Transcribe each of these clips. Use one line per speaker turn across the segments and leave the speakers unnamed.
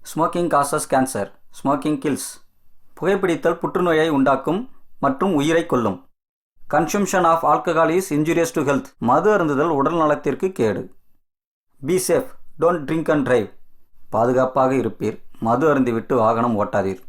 Smoking causes cancer. Smoking kills. புகைப்பிடித்தல் புற்றுநோயை உண்டாக்கும் மற்றும் உயிரை கொல்லும். Consumption of alcohol is injurious to health. மது அருந்துதல் உடல் நலத்திற்கு கேடு. Be safe, don't drink and drive. பாதுகாப்பாக இருப்பீர், மது அருந்திவிட்டு வாகனம் ஓட்டாதீர்.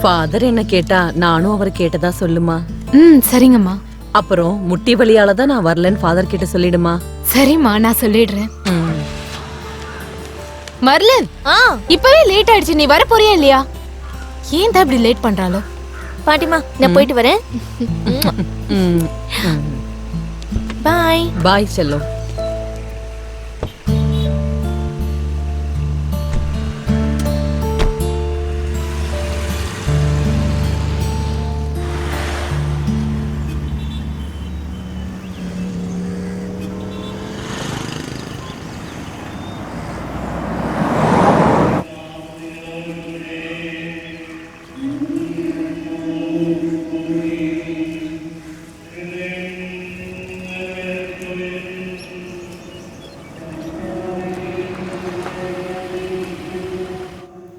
ஃபாதர் என்ன கேட்டா நானும் அவர் கேட்டதா சொல்லுமா.
சரிங்கம்மா.
அப்புறம் முட்டி வலியால தான் நான் வரலன்னு ஃபாதர் கிட்ட சொல்லிடுமா.
சரிம்மா, நான் சொல்லிடுறேன். மர்லன், இப்பவே லேட் ஆயிடுச்சு. நீ வர போறியா இல்லையா? ஏன் தான் இப்படி லேட் பண்றாளோ?
பாட்டிமா, நான் போயிட்டு வரேன். பாய்.
பாய் செல்லம்.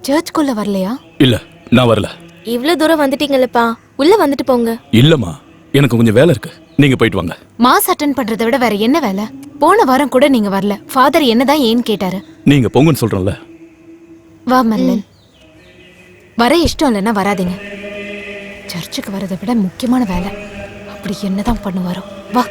சர்ச்சுக்குள்ள வரலையா?
இல்ல, நான் வரல.
இவ்ளோ தூரம் வந்துட்டீங்களப்பா, உள்ள வந்துட்டு போங்க.
இல்லம்மா, எனக்கு கொஞ்சம் வேலை இருக்கு. நீங்க போயிட்டு வாங்க.
மாஸ் அட்டெண்ட் பண்றதை விட வேற என்ன வேலை? போன வாரம் கூட நீங்க வரல. ஃபாதர் என்னதான் ஏன்னு கேட்டாரு.
நீங்க போங்கன்னு சொல்றேன்ல.
வா மர்லன். வர இஷ்டம் இல்லைன்னா வராதீங்க. சர்ச்சுக்கு வரதை விட முக்கியமான வேலை. அப்படி என்னதான் பண்ணுவாரோ. வா.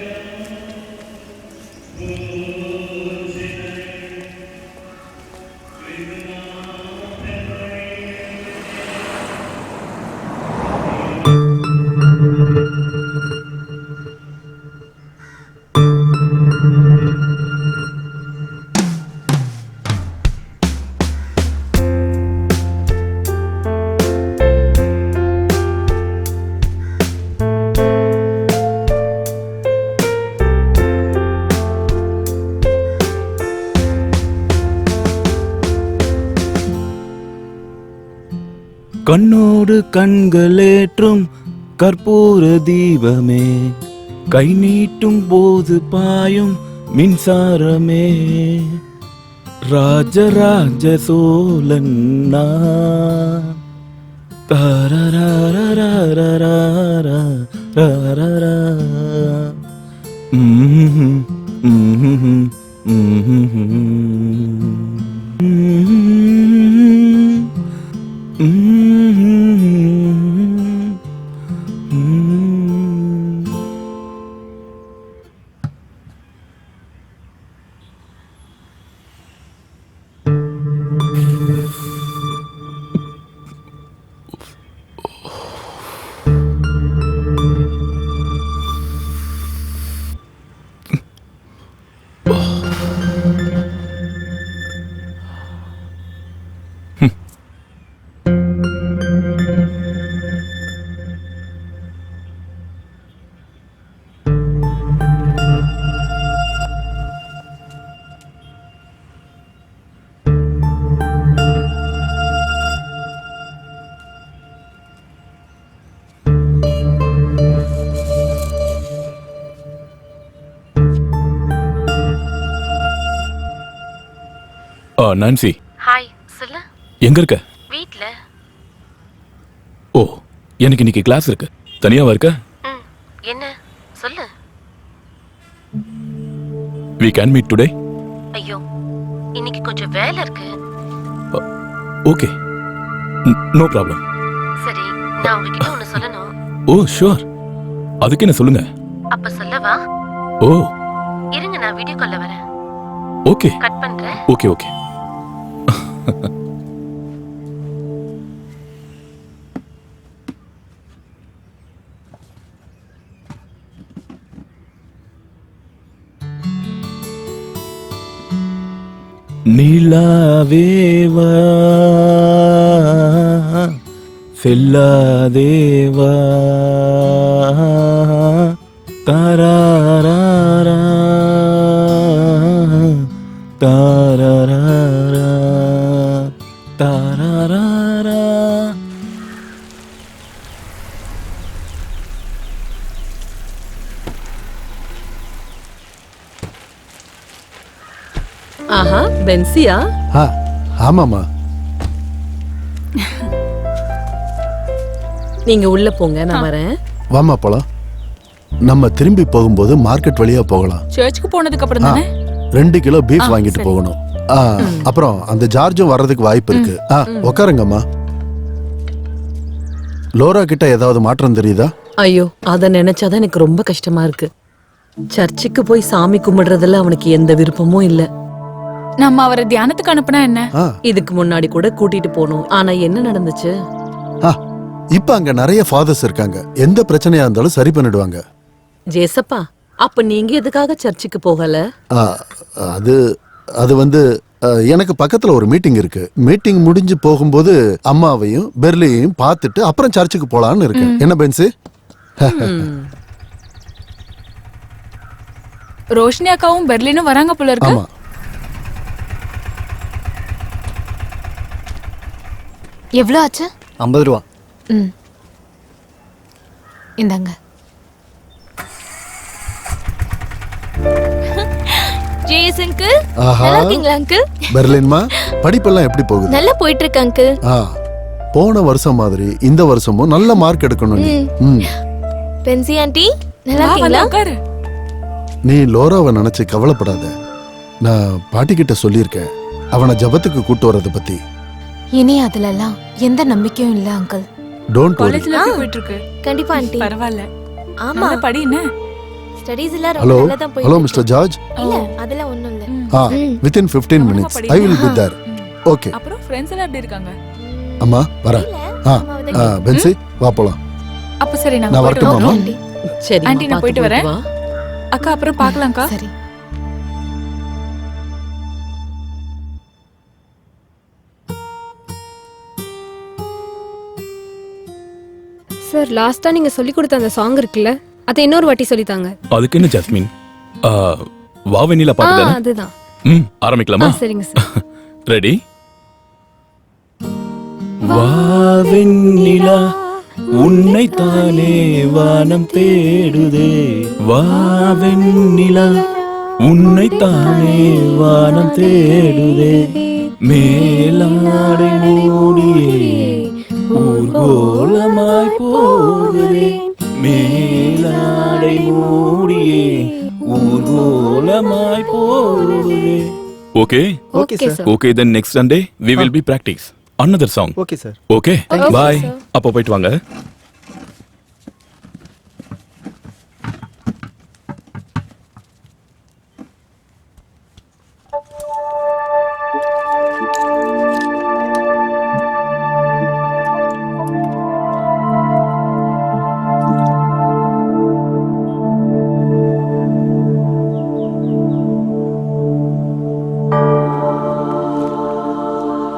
கண்ணோடு கண்களேற்றும் கற்பூர தீபமே, கை நீட்டும் போது பாயும் மின்சாரமே, ராஜராஜ சோழன் நான். தாரராரராரராரராரரா. நான்சி.
ஹாய். சொல்லு.
எங்க இருக்க?
வீட்ல.
ஓ, எனக்கு இன்னைக்கு கிளாஸ் இருக்கு. தனியாவா இருக்க?
என்ன சொல்லு.
We can meet today.
ஐயோ, இன்னைக்கு கொஞ்சம் வேலை இருக்கு.
Okay, no problem.
சரி, நான் உங்ககிட்ட ஒன்னு சொல்லணும்.
Oh sure. அதுக்கு என்ன சொல்லுங்க.
அப்ப சொல்லவா?
ஓ,
இருங்க, நான் வீடியோ கால்ல வரேன்.
ஓகே.
கட் பண்றேன்.
Okay okay. நிலாவேவா செல்லாதேவா தாராரா தாராரா தாராரா.
ஆஹா, பென்சியா?
ஆமாமா.
நீங்க உள்ள போங்க, நான் வரேன்.
வாமா போலாம். நம்ம திரும்பி போகும்போது மார்க்கெட் வழியா போகலாம்.
சர்ச்சுக்கு போனதுக்கு அப்புறம் தானே?
2 கிலோ பீஃப் வாங்கிட்டு போகணும். அப்புறம் அந்த ஜார்ஜும் வர்றதுக்கு வாய்ப்பு இருக்கு. உட்காருங்கம்மா. லோரா கிட்ட ஏதாவது மாற்றம் தெரியுதா?
ஐயோ அத நினைச்சாதான் எனக்கு ரொம்ப கஷ்டமா இருக்கு. சர்ச்சுக்கு போய் சாமி கும்பிடுறதுல அவனுக்கு எந்த விருப்பமும் இல்ல.
நம்ம அவரை தியானத்துக்கு அனுப்புனா என்ன?
ஆ,
இதுக்கு முன்னாடி கூட கூட்டிட்டு போனோம். ஆனா என்ன நடந்துச்சு?
ஆ, இப்ப அங்க நிறைய ஃபாதர்ஸ் இருக்காங்க. எந்த பிரச்சனையா இருந்தாலும் சரி பண்ணிடுவாங்க.
ஜேசப்பா, அப்ப நீங்க எதுக்காக சர்ச்சுக்கு போகல?
ஆ, அது அது வந்து எனக்கு பக்கத்துல ஒரு மீட்டிங் இருக்கு. மீட்டிங் முடிஞ்சு போகும்போது அம்மாவையும் பெர்லியையும் பார்த்துட்டு அப்புறம் சர்ச்சுக்கு போலான்னு இருக்கேன். என்ன பென்சி?
ரோஷினி அக்காவும் பெர்லினும் வராங்க போல இருக்கு.
ஆமா.
எவ்வளோ ஆச்சு?
50 ரூபா.
ம், இந்தாங்க.
ஜேஎஸ் அங்கிள்,
ஆஹா.
நல்லா இருக்கீங்களா அங்கிள்?
பெர்லின்மா, படிப்பெல்லாம் எப்படி போகுது?
நல்லா போயிட்டு இருக்கு அங்கிள்.
ஆ, போன வருஷம் மாதிரி இந்த வருஷமும் நல்ல மார்க் எடுக்கணும் நீ. ம்.
பென்சி ஆண்டி நல்லா
வா, வந்து
இருக்கீங்களா?
உட்காரு.
நீ லோராவை நினைச்சு கவலைப்படாத. நான் பாட்டி கிட்ட சொல்லியிருக்கேன் அவனை ஜபத்துக்கு கூட்டு வர்றதை பத்தி.
இனி அதுலலாம் எந்த நம்பிக்கையும் இல்ல அங்கிள்.
Don't worry.
காலேஜ்ல எப்படி போயிட்டு இருக்கு?
கண்டிப்பா ஆண்டி.
பரவாயில்ல.
ஆமா,
நல்லா படி என்ன?
ஸ்டடீஸ் எல்லாம்
ஹலோ
ரொம்ப நல்லா தான் போயிட்டு
ஹலோ
இருக்கு.
Mister George.
இல்ல அதெல்லாம் ஒண்ணும் இல்ல.
ஆ, within 15 minutes I will be there. Okay.
அப்புறம் ஃப்ரெண்ட்ஸ் எல்லாம் எப்படி இருக்காங்க?
அம்மா வரேன். ஆ, ஆ, பென்சி வா போலாம்.
அப்ப சரி
நான்
நான்
வரட்டுமா,
வரட்டும்.
அம்மா?
சரி
ஆண்டி, நான் போயிட்டு வரேன். அக்கா அப்புறம் பார்க்கலாம்க்கா.
சரி.
சார், லாஸ்டா நீங்க சொல்லி கொடுத்த அந்த சாங் இருக்குல்ல, அதை இன்னொரு வாட்டி சொல்லித்தாங்க.
அதுக்கு என்ன ஜாஸ்மின்? வா வெண்ணிலா பாட்டு தானே?
அதுதான்.
ஆரம்பிக்கலாமா?
சரிங்க சார்.
ரெடி? வா வெண்ணிலா உன்னை தானே வானம் தேடுதே. வா வெண்ணிலா உன்னை தானே வானம் தேடுதே. மேலாடை மூடியே ஊர்கோலமாய் போகுதே. மேலாடை மூடியே ஊர்கோலமாய் போகுதே. Okay?
Okay sir.
Okay, then next Sunday we will be practice another song.
Okay sir.
Okay? Bye. அப்போ போயிட்டு வாங்க.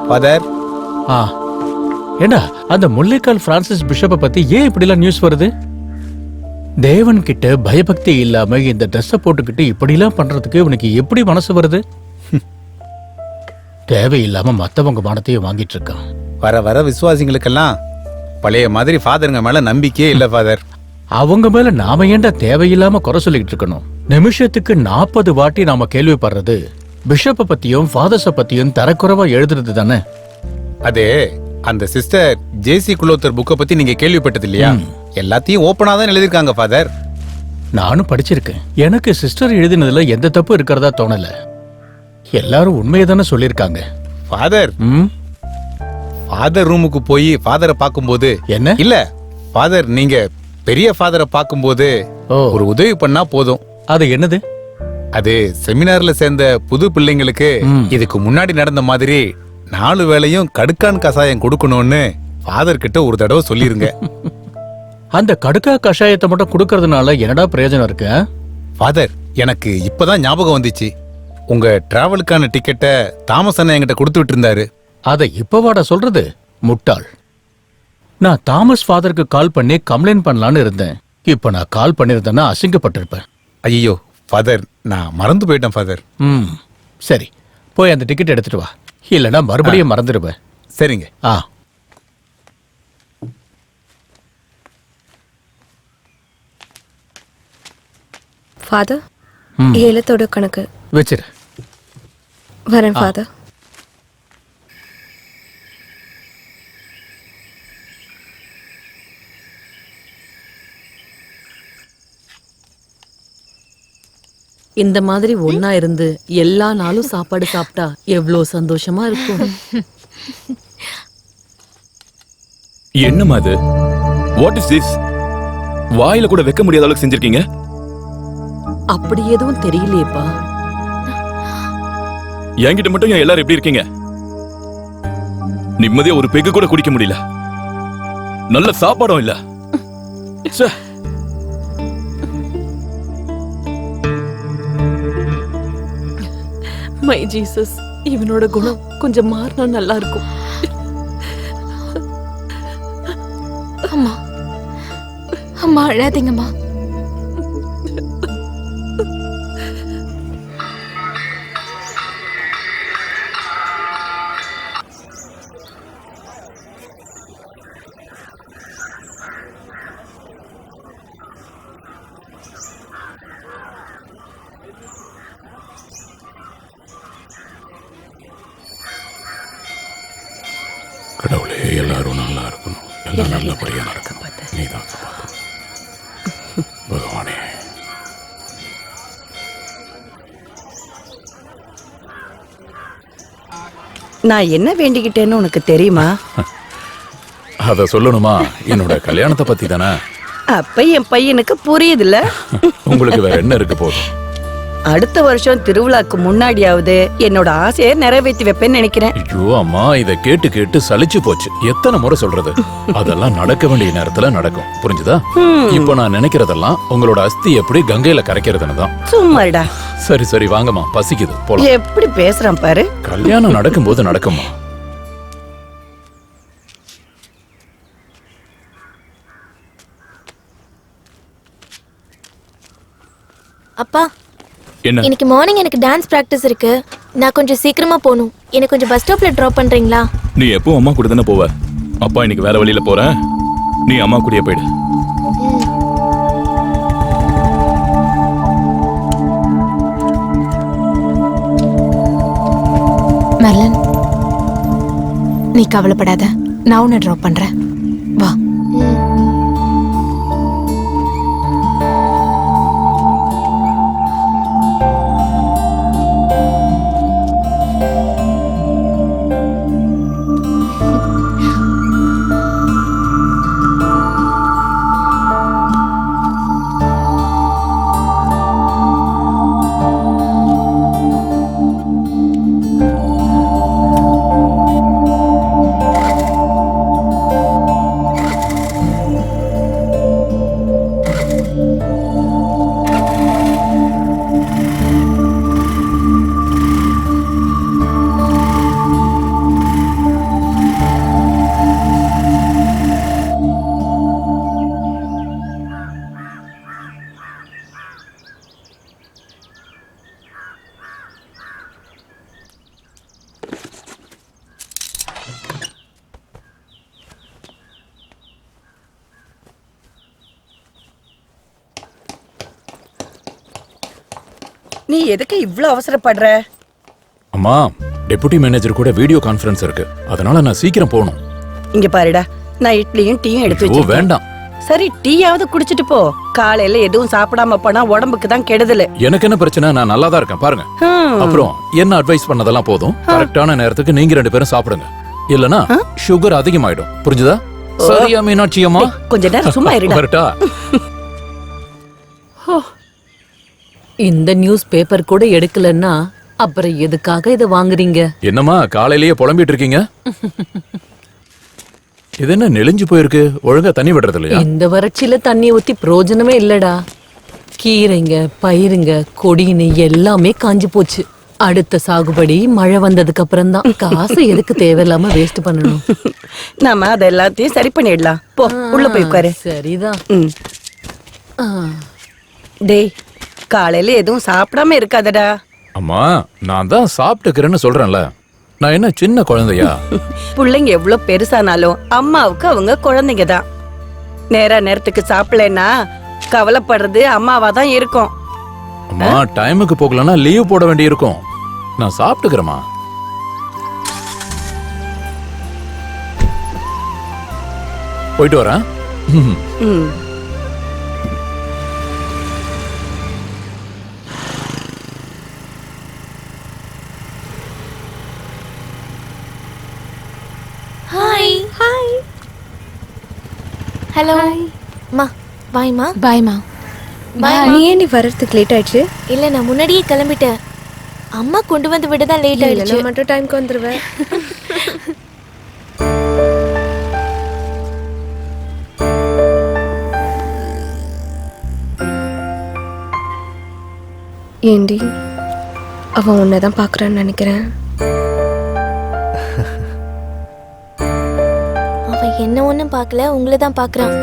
ஃபாதர்.
ஏண்டா அந்த முல்லைக்கால் பிரான்சிஸ் பிஷப்பை பத்தி ஏன் இப்படிலாம் நியூஸ் வருது? தேவன் கிட்ட பயபக்தி இல்லாம இந்த ட்ரெஸ்ஸை போட்டுக்கிட்டு இப்படிலாம் பண்றதுக்கு இவனுக்கு எப்படி மனசு வருது? தேவையில்லாம மத்தவங்க மானத்தையும் வாங்கிட்டு இருக்கான்.
வர வர விசுவாசிங்களுக்கெல்லாம் பழைய மாதிரி ஃபாதருங்க மேல நம்பிக்கையே இல்ல ஃபாதர்.
அவங்க மேல நாம ஏண்டா தேவையில்லாம குறை சொல்லிட்டு இருக்கணும்? நிமிஷத்துக்கு 40 வாட்டி நாம கேள்விப்படுறது பிஷப்பை பத்தியும் ஃபாதர்ஸ பத்தியும் தரக்குறைவா எழுதுறது தானே.
அது அந்த சிஸ்டர் ஜேசி குலோத்தர் புக்கை பத்தி நீங்க கேள்விப்பட்டது இல்லையா? எல்லாத்தையும் ஓப்பனா தான் எழுதிருக்காங்க ஃபாதர்.
நானும் படிச்சிருக்கேன். எனக்கு சிஸ்டர் எழுதினதுல எந்த தப்பு இருக்கிறதா தோணல. எல்லாரும் உண்மையை தானே சொல்லிருக்காங்க.
ஃபாதர், ஃபாதர் ரூமுக்கு போய் ஃபாதரை பார்க்கும்போது
என்ன
இல்ல ஃபாதர், நீங்க பெரிய ஃபாதரை பார்க்கும்போது ஒரு உதவி பண்ணா போதும்.
அது என்னது?
அது செமினார்ல சேர்ந்த புது பிள்ளைங்களுக்கு இதுக்கு முன்னாடி நடந்த மாதிரி 4 வேளையும் கடுக்கான் கசாயம் கொடுக்கணும்னு ஃபாதர் கிட்ட ஒரு தடவை சொல்லிருங்க.
அந்த கடுக்கா கஷாயத்தை மட்டும் கொடுக்கறதுனால என்னடா பிரயோஜனம் இருக்கு?
ஃபாதர், எனக்கு இப்பதான் ஞாபகம் வந்துச்சு. உங்க டிராவலுக்கான டிக்கெட்டை தாமஸ் அண்ணா என்கிட்ட கொடுத்துட்டு இருந்தாரு.
அதை இப்பவாடா சொல்றது? முட்டாள். நான் தாமஸ் ஃபாதருக்கு கால் பண்ணி கம்ப்ளைண்ட் பண்ணலான்னு இருந்தேன். இப்ப நான் கால் பண்ணிருந்தேன்னா அசிங்கப்பட்டிருப்பேன்.
ஐயோ ஃபாதர், நான் மறந்து போயிட்டேன் ஃபாதர்.
சரி, போய் அந்த டிக்கெட் எடுத்துட்டு வா. இல்லனா மறுபடியும் மறந்துடுவேன்.
சரிங்க.
ஃபாதர், ஏலத்தோட கணக்கு
வச்சிரு.
வரேன் ஃபாதர்.
இந்த மாதிரி ஒன்னா இருந்து எல்லா நாளும் சாப்பாடு சாப்பிட்டா எவ்வளவு சந்தோஷமா இருக்கும்.
என்னமா அது? What is this? வாயில கூட வைக்க முடியாத அளவுக்கு செஞ்சிருக்கீங்க.
அப்படி எதுவும் தெரியலையேப்பா.
என்கிட்ட மட்டும் ஏன் எல்லாரும் எப்படி இருக்கீங்க? நிம்மதியா ஒரு பெக்கு கூட குடிக்க முடியல. நல்ல சாப்பாடும் இல்ல. ச்சே.
மை ஜீசஸ், இவனோட குணம் கொஞ்சம் மாறினா நல்லா இருக்கும்.
அம்மா அம்மா அழாதீங்கம்மா.
கடவுளே, எல்லாரும் நல்லா இருக்கணும், எல்லாம் நல்லபடியா நடக்கணும். நீதான் பகவானே.
நான் என்ன வேண்டிக்கிட்டேன்னு உனக்கு தெரியுமா?
அத சொல்லணுமா? என்னோட கல்யாணத்தை பத்தி தானே.
அப்ப என் பையனுக்கு புரியுதுல்ல.
உங்களுக்கு வேற என்ன இருக்கு போதும்.
அடுத்த வருஷம் திருவிழாக்கு முன்னாடியாவது என்னோட ஆசையை நிறைவேற்றி வைப்பேன்னு நினைக்கிறேன்.
ஐயோ அம்மா, இத கேட்டு கேட்டு சலிச்சு போச்சு. எத்தனை முறை சொல்றது? அதெல்லாம் நடக்க வேண்டிய நேரத்துல நடக்கும், புரிஞ்சுதா? இப்போ நான் நினைக்கிறதெல்லாம் உங்களோட அஸ்தி எப்படி கங்கையில கரைக்கிறதுன்னு தான்.
சும்மாடா.
சரி சரி வாங்கம்மா, பசிக்குது, போலாம்.
எப்படி பேசுறான் பாரு.
கல்யாணம் நடக்கும்போது நடக்குமா?
அப்பா,
என்ன?
இன்னைக்கு மார்னிங் எனக்கு டான்ஸ் பிராக்டிஸ் இருக்கு. நான் கொஞ்சம் சீக்கிரமா போகணும். எனக்கு கொஞ்சம் பஸ் ஸ்டாப்ல டிராப் பண்றீங்களா?
நீ எப்பவும் அம்மா கூட தானே போவ. அப்பா இன்னைக்கு வேற வழியில போறேன், நீ அம்மா கூடயே போயிடு.
மெர்லின், நீ கவலைப்படாத, நான் உன்னை டிராப் பண்றேன். வா.
நீ எதுக்கு இவ்ளோ அவசரப்படுற?
அம்மா, டெபுட்டி மேனேஜர் கூட வீடியோ கான்ஃபரன்ஸ் இருக்கு, அதனால நான் சீக்கிரம் போகணும்.
இங்க பாருடா, நான் இட்லியும் டீயும் எடுத்து
ஓ
வச்சிருக்கேன்.
வேண்டாம்.
சரி, டீயாவது குடிச்சிட்டு போ. காலையில எதுவும் சாப்பிடாம போனா உடம்புக்கு தான் கெடுதல்.
எனக்கு என்ன பிரச்சனை? நான் நல்லா தான் இருக்கேன், பாருங்க. அப்புறம் என்ன அட்வைஸ் பண்ணதெல்லாம் போதும். கரெக்டான நேரத்துக்கு நீங்க 2 பேரும் சாப்பிடுங்க, இல்லனா சுகர் அதிகமாயிடும், புரிஞ்சுதா? சரியா மீனாட்சி அம்மா?
கொஞ்ச நேரம் சும்மா இருடா.
வரட்டா?
இந்த நியூஸ் பேப்பர் கூட எடுக்கலன்னா அப்புறம் எதுக்காக இத வாங்குறீங்க?
என்னம்மா காலையிலேயே புலம்பிட்டு இருக்கீங்க? இது என்ன நெளிஞ்சு போயிருக்கு? ஒழுங்கா தண்ணி விடுறது இல்லையா?
இந்த வறட்சியில தண்ணி ஊத்தி பிரயோஜனமே இல்லடா. கீரைங்க, பயிருங்க, கொடின்னு எல்லாமே காஞ்சு போச்சு. அடுத்த சாகுபடி மழை வந்ததுக்கு அப்புறம் தான். காசு எதுக்கு தேவையில்லாம வேஸ்ட் பண்ணணும்? நாம அத எல்லாத்தையும் சரி பண்ணிடலாம். போ, உள்ள போய் உட்காரு. சரிதான். டேய், காலையில எதுவும் சாப்பிடாம இருக்காதடா.
அம்மா, நான் தான் சாப்பிட்டுக்கிறேன்னு சொல்றேன்ல. நான் என்ன சின்ன குழந்தையா?
பிள்ளைங்க எவ்வளவு பெருசானாலும் அம்மாவுக்கு அவங்க குழந்தைங்க தான். நேரத்துக்கு சாப்பிடலன்னா கவலைப்படுறது அம்மாவா தான் இருக்கும்.
அம்மா, டைமுக்கு போகலன்னா லீவ் போட வேண்டி இருக்கும். நான் சாப்பிட்டுக்கிறேம்மா. போயிட்டு வரேன்.
ஹாய். ஹாய். ஹலோ அம்மா பாய்மா.
பாய்மா.
நீ ஏன் நீ வர்றதுக்கு லேட் ஆயிடுச்சு?
இல்லை நான் முன்னாடியே கிளம்பிட்டேன். அம்மா கொண்டு வந்து விட தான் லேட் ஆயிடுச்சு.
நான் மட்டும் டைம்க்கு வந்துருவேன். ஏண்டி அவன் உன்னைதான் பாக்குறான்னு நினைக்கிறேன்.
அவன் என்ன ஒன்றும் பார்க்கல, உங்களை தான் பார்க்குறான்.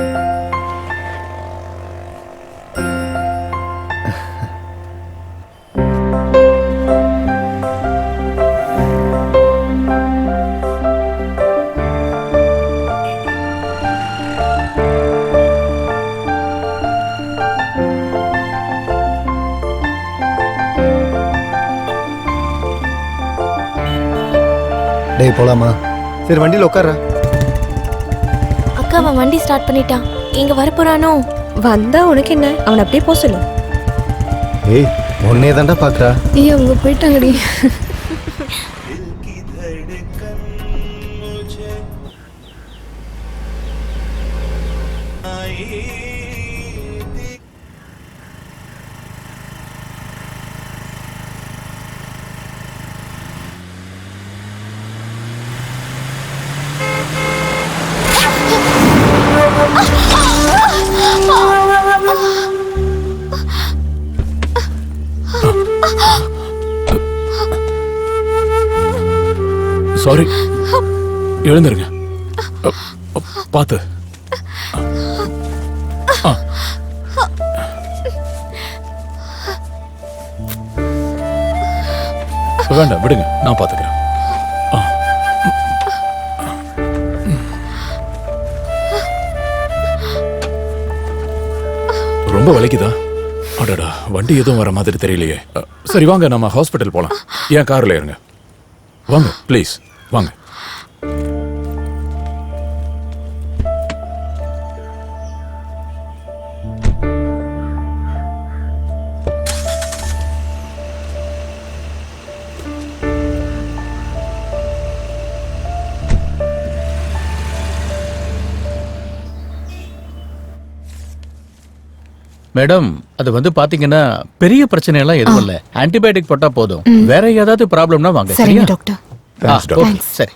டேய் போலாமா? சரி வண்டியில் உட்கார்றா.
அக்கா அவன் வண்டி ஸ்டார்ட் பண்ணிட்டான். இங்க வரப்போறானோ?
வந்தா உனக்கு என்ன? அவன் அப்படியே போக சொல்லு.
ஏய் உன்னே தாண்டா பாக்குறா.
ஐயோ அவங்க போயிட்டாங்கடி.
சாரி, எழுந்துருங்க. பார்த்து. வேண்டாம் விடுங்க, நான் பார்த்துக்கிறேன். ரொம்ப வலிக்குதா? அடடா, வண்டி எதுவும் வர மாதிரி தெரியலையே. சரி வாங்க, நம்ம ஹாஸ்பிட்டல் போலாம். ஏன் கார்ல இருங்க. வாங்க ப்ளீஸ் வாங்க.
மேடம், அது வந்து பாத்தீங்கன்னா பெரிய பிரச்சனை எல்லாம் எதுவும் இல்ல. ஆன்டிபயோட்டிக் போட்டா போதும். வேற ஏதாவது ப்ராப்ளம்னா வாங்க.
சரிங்க டாக்டர்.
சரி.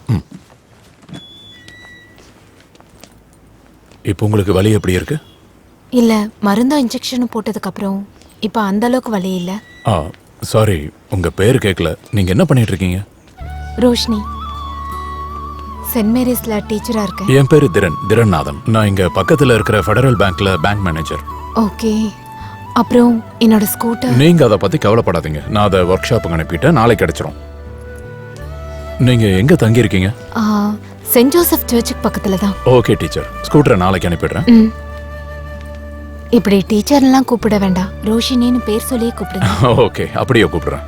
இப்போ உங்களுக்கு வலி எப்படி இருக்கு?
இல்ல மருந்தும் இன்ஜெக்ஷனும் போட்டதுக்கு அப்புறம் இப்ப அந்த அளவுக்கு வலி இல்ல.
சாரி, உங்க பேர் கேட்கல. நீங்க என்ன பண்ணிட்டு இருக்கீங்க?
ரோஷினி, சென்ட் மேரிஸ்ல டீச்சரா இருக்கேன்.
என் பேரு திரண்நாதன். நான் இங்க பக்கத்துல இருக்கிற ஃபெடரல் பேங்க்ல பேங்க் மேனேஜர்.
ஓகே. அப்புறம் என்னோட ஸ்கூட்டர்.
நீங்க அதை பத்தி கவலைப்படாதீங்க. நான் அதை ஒர்க் ஷாப்புக்கு அனுப்பிட்டேன். நாளைக்கு கிடைச்சிரும். நீங்க எங்க தங்கி இருக்கீங்க?
சென்ட் ஜோசப் சர்ச்சுக்கு பக்கத்துல தான்.
ஓகே டீச்சர், ஸ்கூட்டரை நாளைக்கு அனுப்பிடுறேன்.
இப்படி டீச்சர் எல்லாம் கூப்பிட வேண்டாம், ரோஷினின்னு பேர் சொல்லியே கூப்பிடுங்க.
ஓகே, அப்படியே கூப்பிடுறேன்.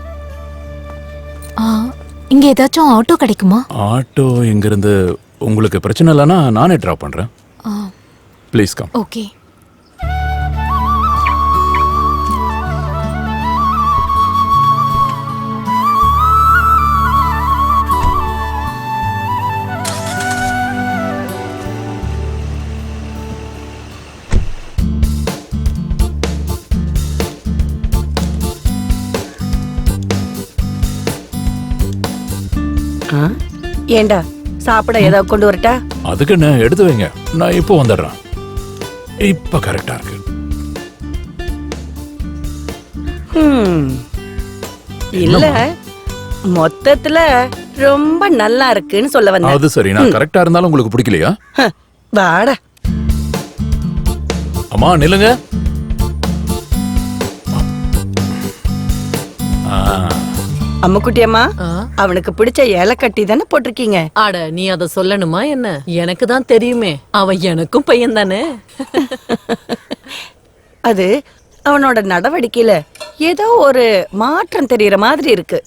இங்க ஏதாச்சும் ஆட்டோ கிடைக்குமா?
ஆட்டோ இங்கிருந்து உங்களுக்கு பிரச்சனை இல்லைன்னா நானே டிராப் பண்றேன். Please come.
ஓகே.
ஏண்டா சாப்பிட ஏதாவது கொண்டு வரட்டா?
அதுக்கு என்ன, எடுத்து வைங்க, நான் இப்போ வந்துடுறேன். இப்ப கரெக்டா இருக்கு.
இல்ல மொத்தத்துல ரொம்ப நல்லா இருக்குன்னு சொல்ல வந்தேன்.
அது சரி, நான் கரெக்டா இருந்தாலும் உங்களுக்கு பிடிக்கலையா?
வாடா.
அம்மா நில்லுங்க.
அம்முக்குட்டியம்மா, அவனுக்கு பிடிச்ச ஏலக்கட்டி தானே போட்டிருக்கீங்க.
அட நீ அத சொல்லணுமா என்ன? எனக்கு தான் தெரியுமே, அவன் எனக்கும் பையன் தானே.
அது அவனோட நடவடிக்கையில ஏதோ ஒரு மாற்றம் தெரியற மாதிரி இருக்கு.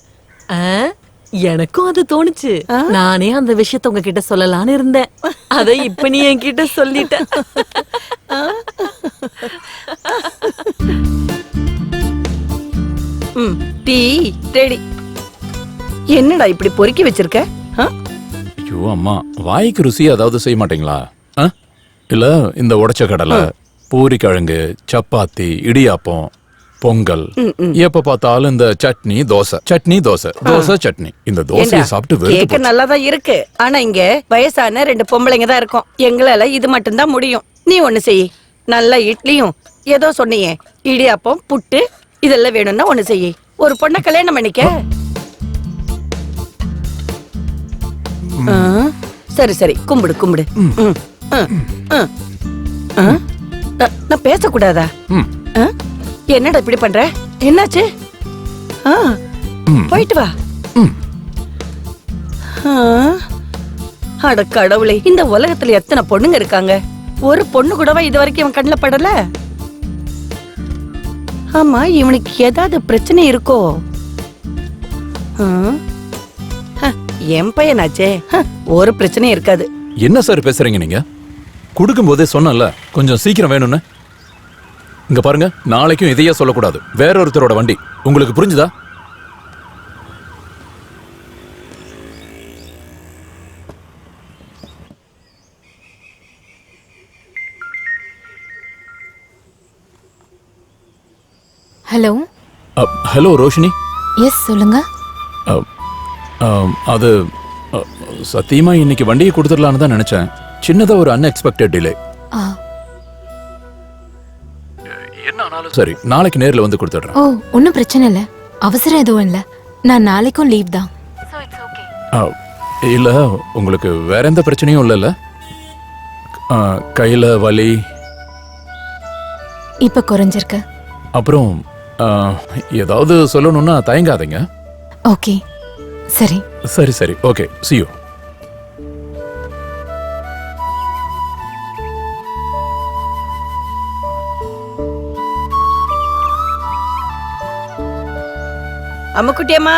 எனக்கும் அது தோணுச்சு. நானே அந்த விஷயத்த உங்ககிட்ட சொல்லலான்னு இருந்தேன். அத இப்ப நீ என்கிட்ட சொல்லிட்ட.
Tea ready. என்னடா இப்படி பொறுக்கி வச்சிருக்க?
ஐயோ அம்மா, வாய்க்கு ருசி அதாவது செய்ய மாட்டீங்களா? இல்ல இந்த உடைச்ச கடலை, பூரிக்கிழங்கு, சப்பாத்தி, இடியாப்பம், பொங்கல், எப்ப பார்த்தாலும் இந்த சட்னி தோசை, சட்னி தோசை, தோசை சட்னி. இந்த தோசையை சாப்பிட்டு
கேக்க
வெறுத்து
நல்லாதான் இருக்கு. ஆனா இங்க வயசான 2 பொம்பளைங்க தான் இருக்கும். எங்களால இது மட்டும் தான் முடியும். நீ ஒண்ணு செய். நல்ல இட்லியும் ஏதோ சொன்னியே இடியாப்பம், புட்டு இதெல்லாம் வேணும்னா ஒண்ணு செய். ஒரு பொண்ணை கல்யாணம் பண்ணிக்க. சரி சரி, கும்பிடு கும்பிடு. நான் பேசக்கூடாதா? என்னடா இப்படி பண்ற? என்னாச்சு? போயிட்டு வா. அட கடவுளே, இந்த உலகத்துல எத்தனை பொண்ணுங்க இருக்காங்க, ஒரு பொண்ணு கூடவா இது வரைக்கும் இவன் கண்ணுல படல? ஆமா, இவனுக்கு ஏதாவது பிரச்சனை இருக்கோ? என் பையனாச்சே, ஒரு பிரச்சனையும் இருக்காது.
என்ன சார் பேசுறீங்க நீங்க? கொடுக்கும் போதே சொன்னல கொஞ்சம் சீக்கிரம் வேணும்னு. இங்க பாருங்க, நாளைக்கும் இதையே சொல்லக்கூடாது. வேற ஒருத்தரோட வண்டி. உங்களுக்கு புரிஞ்சுதா?
ஹலோ.
ஹலோ ரோஷினி.
எஸ், சொல்லுங்க.
அது சத்தியமா இன்னைக்கு வண்டியை கொடுத்துடலான்னு தான் நினைச்சேன். சின்னதா ஒரு அன்எக்ஸ்பெக்டட் டிலே. என்ன ஆனாலும் சரி, நாளைக்கு நேர்ல வந்து கொடுத்துடுறேன்.
ஓ, ஒன்றும் பிரச்சனை இல்லை. அவசரம் எதுவும் இல்லை. நான் நாளைக்கும் லீவ் தான்.
இல்ல, உங்களுக்கு வேற எந்த பிரச்சனையும் இல்லைல்ல? கையில வலி
இப்ப குறைஞ்சிருக்கு.
அப்புறம் ஏதாவது சொல்லணும்னா தயங்காதீங்க.
ஓகே, சரி
சரி சரி, ஓகே, see you.
அம்முக்குட்டியம்மா.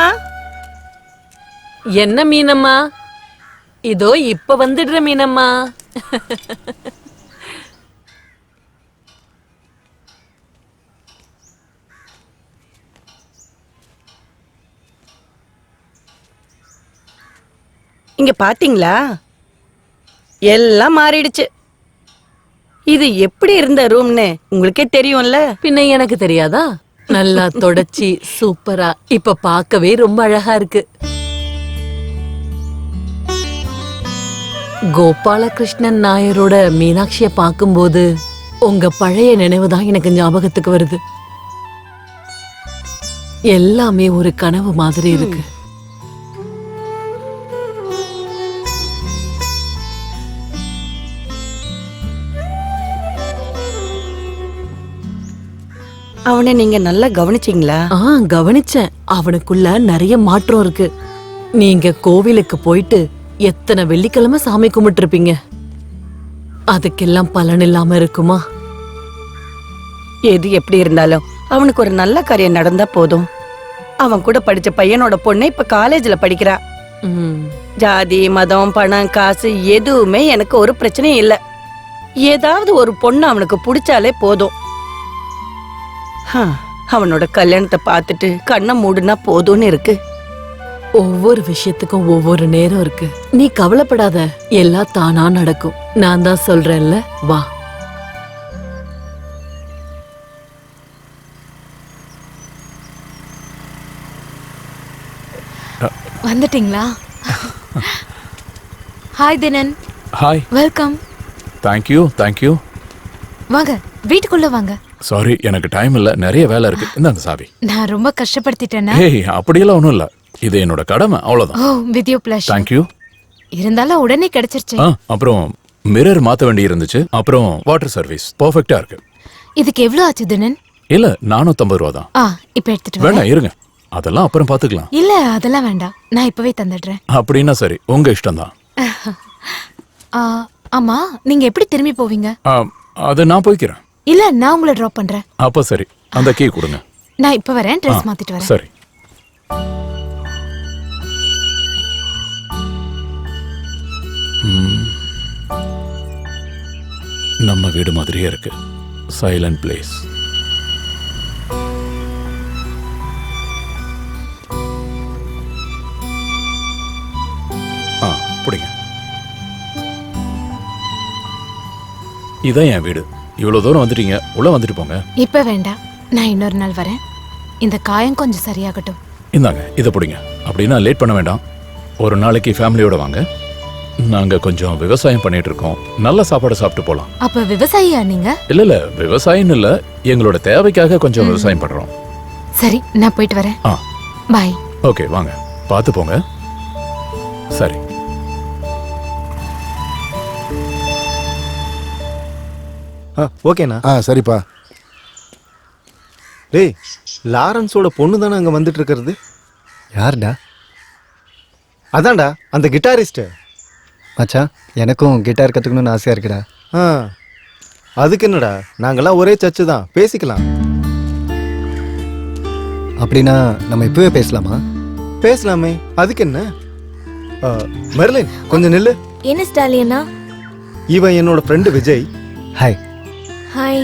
என்ன மீனம்மா? இதோ இப்ப வந்துடுற மீனம்மா.
இங்க பாத்தீங்களா, எல்லாம் மாறிடுச்சு. இது எப்படி இருந்த ரூம்னு உங்களுக்கே தெரியும்ல.
பின்ன எனக்கு தெரியாதா? நல்லா தொடச்சி சூப்பரா இப்ப பார்க்கவே ரொம்ப அழகா இருக்கு. கோபாலகிருஷ்ணன் நாயரோட மீனாட்சிய பார்க்கும்போது உங்க பழைய நினைவுதான் எனக்கு ஞாபகத்துக்கு வருது. எல்லாமே ஒரு கனவு மாதிரி இருக்கு.
அவனை நீங்க நல்லா கவனிச்சீங்களா?
கவனிச்சேன். அவனுக்குள்ள நிறைய மாற்றம் இருக்கு. நீங்க கோவிலுக்கு போயிட்டு எத்தனை வெள்ளிக்கிழமை சாமி கும்பிட்டு இருப்பீங்க, அதுக்கெல்லாம் பலன் இல்லாம இருக்குமா?
எது எப்படி இருந்தாலும் அவனுக்கு ஒரு நல்ல காரியம் நடந்தா போதும். அவன் கூட படிச்ச பையனோட பொண்ணு இப்ப காலேஜ்ல படிக்கிறா. ஜாதி, மதம், பணம், காசு எதுவுமே எனக்கு ஒரு பிரச்சனையும் இல்ல. ஏதாவது ஒரு பொண்ணு அவனுக்கு பிடிச்சாலே போதும். அவனோட கல்யாணத்தை பார்த்துட்டு கண்ணை மூடுனா போதும்னு இருக்கு.
ஒவ்வொரு விஷயத்துக்கும் ஒவ்வொரு நேரம் இருக்கு. நீ கவலைப்படாத, எல்லாம் தானா நடக்கும். நான் தான் சொல்றேன்ல, வா.
வந்துட்டீங்களா? Hi தினன்.
Hi.
Welcome.
Thank you thank you.
வாங்க, வீட்டுக்குள்ள வாங்க.
சாரி, எனக்கு டைம் இல்ல, நிறைய வேலை இருக்கு. இந்தாங்க சாவி.
நான் ரொம்ப கஷ்டப்படுத்திட்டேனா?
ஏய், அப்படியெல்லாம் ஒண்ணும் இல்ல. இது என்னோட கடமை, அவ்வளவுதான்.
ஓ, வித் யூ ப்ளஷர்.
தேங்க்யூ.
இருந்தாலும் உடனே கிடைச்சிருச்சு.
அப்புறம் மிரர் மாத்த வேண்டி இருந்துச்சு. அப்புறம் வாட்டர் சர்வீஸ் பெர்ஃபெக்ட்டா இருக்கு.
இதுக்கு எவ்வளவு ஆச்சு தினன்?
இல்ல, 450 ரூபா தான்.
இப்ப எடுத்துட்டு
வேண்டாம், இருங்க, அதெல்லாம் அப்புறம் பாத்துக்கலாம்.
இல்ல, அதெல்லாம் வேண்டாம், நான் இப்பவே தந்துடுறேன்.
அப்படின்னா சரி, உங்க இஷ்டம் தான்.
ஆமா, நீங்க எப்படி திரும்பி போவீங்க?
அது நான் போய்க்கிறேன்.
இல்ல, நான் உங்களை டிராப் பண்றேன்.
அப்ப சரி, அந்த கீ கொடுங்க.
நான் இப்ப வரேன், ட்ரெஸ் மாத்திட்டு வரேன்.
சரி. நம்ம வீடு மாதிரியே இருக்கு. Silent place. பிடிங்க. இதான் என் வீடு. இவ்வளவு தூரம் வந்துட்டீங்க, உள்ள வந்துட்டு போங்க.
இப்ப வேண்டாம், நான் இன்னொரு நாள் வரேன். இந்த காயம் கொஞ்சம் சரியாகட்டும்.
இந்தாங்க, இதை பிடிங்க. அப்படின்னா லேட் பண்ண வேண்டாம். ஒரு நாளைக்கு ஃபேமிலியோட வாங்க. நாங்க கொஞ்சம் விவசாயம் பண்ணிட்டு இருக்கோம். நல்ல சாப்பாடு சாப்பிட்டு போலாம்.
அப்ப விவசாயியா நீங்க?
இல்ல விவசாயம் இல்ல, எங்களோட தேவைக்காக கொஞ்சம் விவசாயம் பண்றோம்.
சரி, நான் போயிட்டு வரேன். பாய்.
ஓகே, வாங்க, பார்த்து போங்க. சரி.
ஓகேண்ணா.
சரிப்பா.
டேய், லாரன்ஸோட பொண்ணு தானே அங்க வந்துட்டு இருக்கிறது?
யாருடா?
அதான்டா அந்த கிட்டாரிஸ்ட்.
மச்சான், எனக்கும் கிட்டார் கத்துக்கணும்னு ஆசையா இருக்குடா.
அதுக்கு என்னடா, நாங்கெல்லாம் ஒரே சர்ச்சு தான், பேசிக்கலாம்.
அப்படின்னா நம்ம இப்பவே பேசலாமா?
பேசலாமே, அதுக்கு என்ன? மெர்லின், கொஞ்சம் நில்லு.
என்ன ஸ்டாலியனா?
இவன் என்னோட ஃப்ரெண்டு விஜய்.
ஹாய்.
ஹாய்.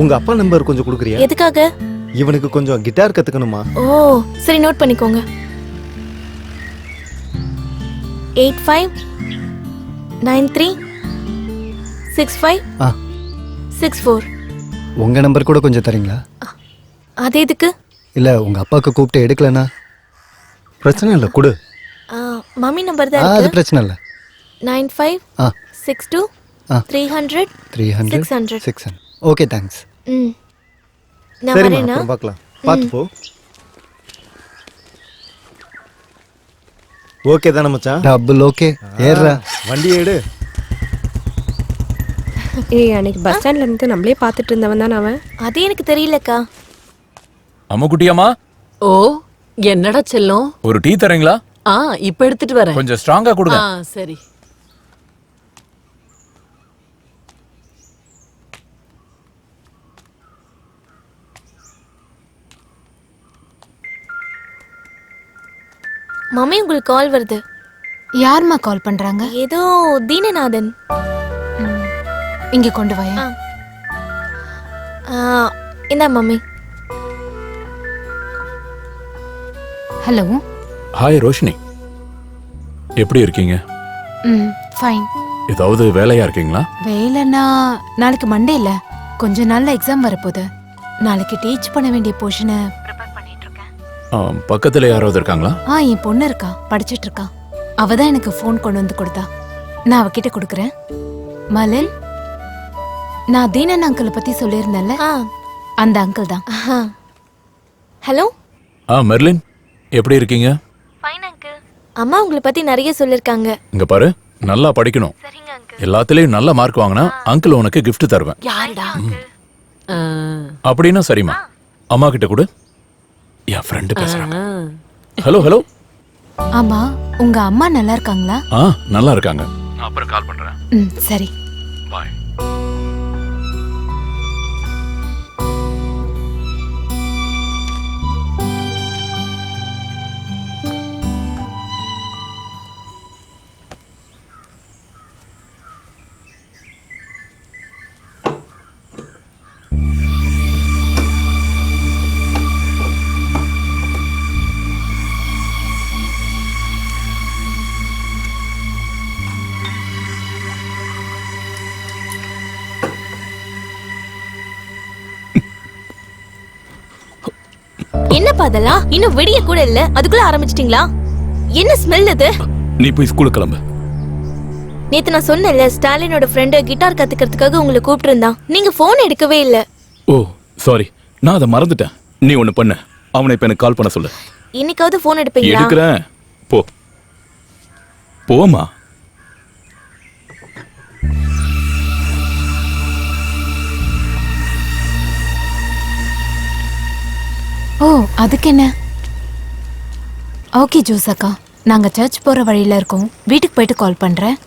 உங்க அப்பா நம்பர் கொஞ்சம் கொடுக்குறியா?
எதுக்காக?
இவனுக்கு கொஞ்சம் கிட்டார் கத்துக்கணுமா.
ஓ சரி, நோட் பண்ணிக்கோங்க. 85936564.
உங்க நம்பர் கூட கொஞ்சம் தரீங்களா?
அது எதுக்கு?
இல்ல உங்க அப்பாவுக்கு கூப்பிட்டு எடுக்கலனா?
பிரச்சனை இல்ல, கொடு.
மம்மி நம்பர் தான்
அது
இருக்கு.
பிரச்சனை இல்ல.
9562300600.
Okay, thanks.
நான் வரேனா?
பார்க்கலாம், பார்த்து போ. ஓகே தானே மச்சான்?
Double okay. ஏறா,
வண்டி எடு.
அன்னைக்கு பஸ் ஸ்டாண்ட்ல இருந்து நம்மளே பார்த்துட்டு இருந்தவன் தான் அவன்.
அது எனக்கு தெரியலக்கா.
அம்முக்குட்டியம்மா.
ஓ, என்னடா செல்லம்?
ஒரு டீ தரீங்களா?
இப்ப எடுத்துட்டு வரேன்.
கொஞ்சம் ஸ்ட்ராங்கா கொடுங்க.
சரி.
மம்மி, உங்களுக்கு கால் வருது.
யாரும்மா கால் பண்றாங்க?
ஏதோ தீனநாதன்.
இங்க கொண்டு வாயா.
இந்தா மம்மி.
ஹலோ.
ஹாய் ரோஷினி, எப்படி இருக்கீங்க?
ஃபைன்.
ஏதாவது வேலையா இருக்கீங்களா?
வேலைன்னா நாளைக்கு மண்டே இல்ல, கொஞ்ச நாள்ல எக்ஸாம் வரப்போகுது. நாளைக்கு டீச் பண்ண வேண்டிய போர்ஷனை ப்ரிப்பேர் பண்ணிட்டு இருக்கேன்.
பக்கத்துல யாராவது இருக்காங்களா?
என் பொண்ணு இருக்கா, படிச்சிட்டு இருக்கா. அவ தான் எனக்கு ஃபோன் கொண்டு வந்து கொடுத்தா. நான் அவகிட்ட கொடுக்குறேன். மலன், நான் தீனன் அங்கிளை பத்தி சொல்லியிருந்தேன்ல, அந்த அங்கிள் தான்.
ஹலோ.
மெர்லின், எப்படி இருக்கீங்க?
Fine uncle. அம்மா உங்களை பத்தி நிறைய சொல்லிருக்காங்க.
இங்க பாரு, நல்லா படிக்கணும். எல்லாத்துலயும் நல்ல மார்க் வாங்கினா அங்கிள் உனக்கு gift தருவேன்.
யாருடா?
அப்படின்னா சரிம்மா, அம்மா கிட்ட கொடு. என் ஃப்ரெண்டு பேசுறாங்க. Hello hello.
ஆமா, உங்க அம்மா நல்லா இருக்காங்களா?
நல்லா இருக்காங்க. நான் அப்புறம் கால் பண்றேன்.
சரி,
பாய்.
என்னப்பா அதெல்லாம்? இன்னும் விடிய கூட இல்ல, அதுக்குள்ள ஆரம்பிச்சிட்டீங்களா? என்ன ஸ்மெல் இது?
நீ போய் ஸ்கூலுக்கு கிளம்பு.
நேத்து நான் சொன்னேன்ல, ஸ்டாலினோட ஃப்ரெண்ட் கிட்டார் கத்துக்கிறதுக்காக உங்களை கூப்பிட்டு இருந்தான். நீங்க போன் எடுக்கவே இல்ல.
ஓ சாரி, நான் அதை மறந்துட்டேன். நீ ஒண்ணு பண்ணு, அவனை இப்ப எனக்கு கால் பண்ண சொல்லு.
இன்னைக்காவது போன் எடுப்பீங்களா?
எடுக்கிறேன், போ போமா.
ஓ அதுக்கு என்ன? ஓகே ஜோசக்கா, நாங்க சர்ச் போற வழியில இருக்கோம். வீட்டுக்கு போயிட்டு கால் பண்றேன்.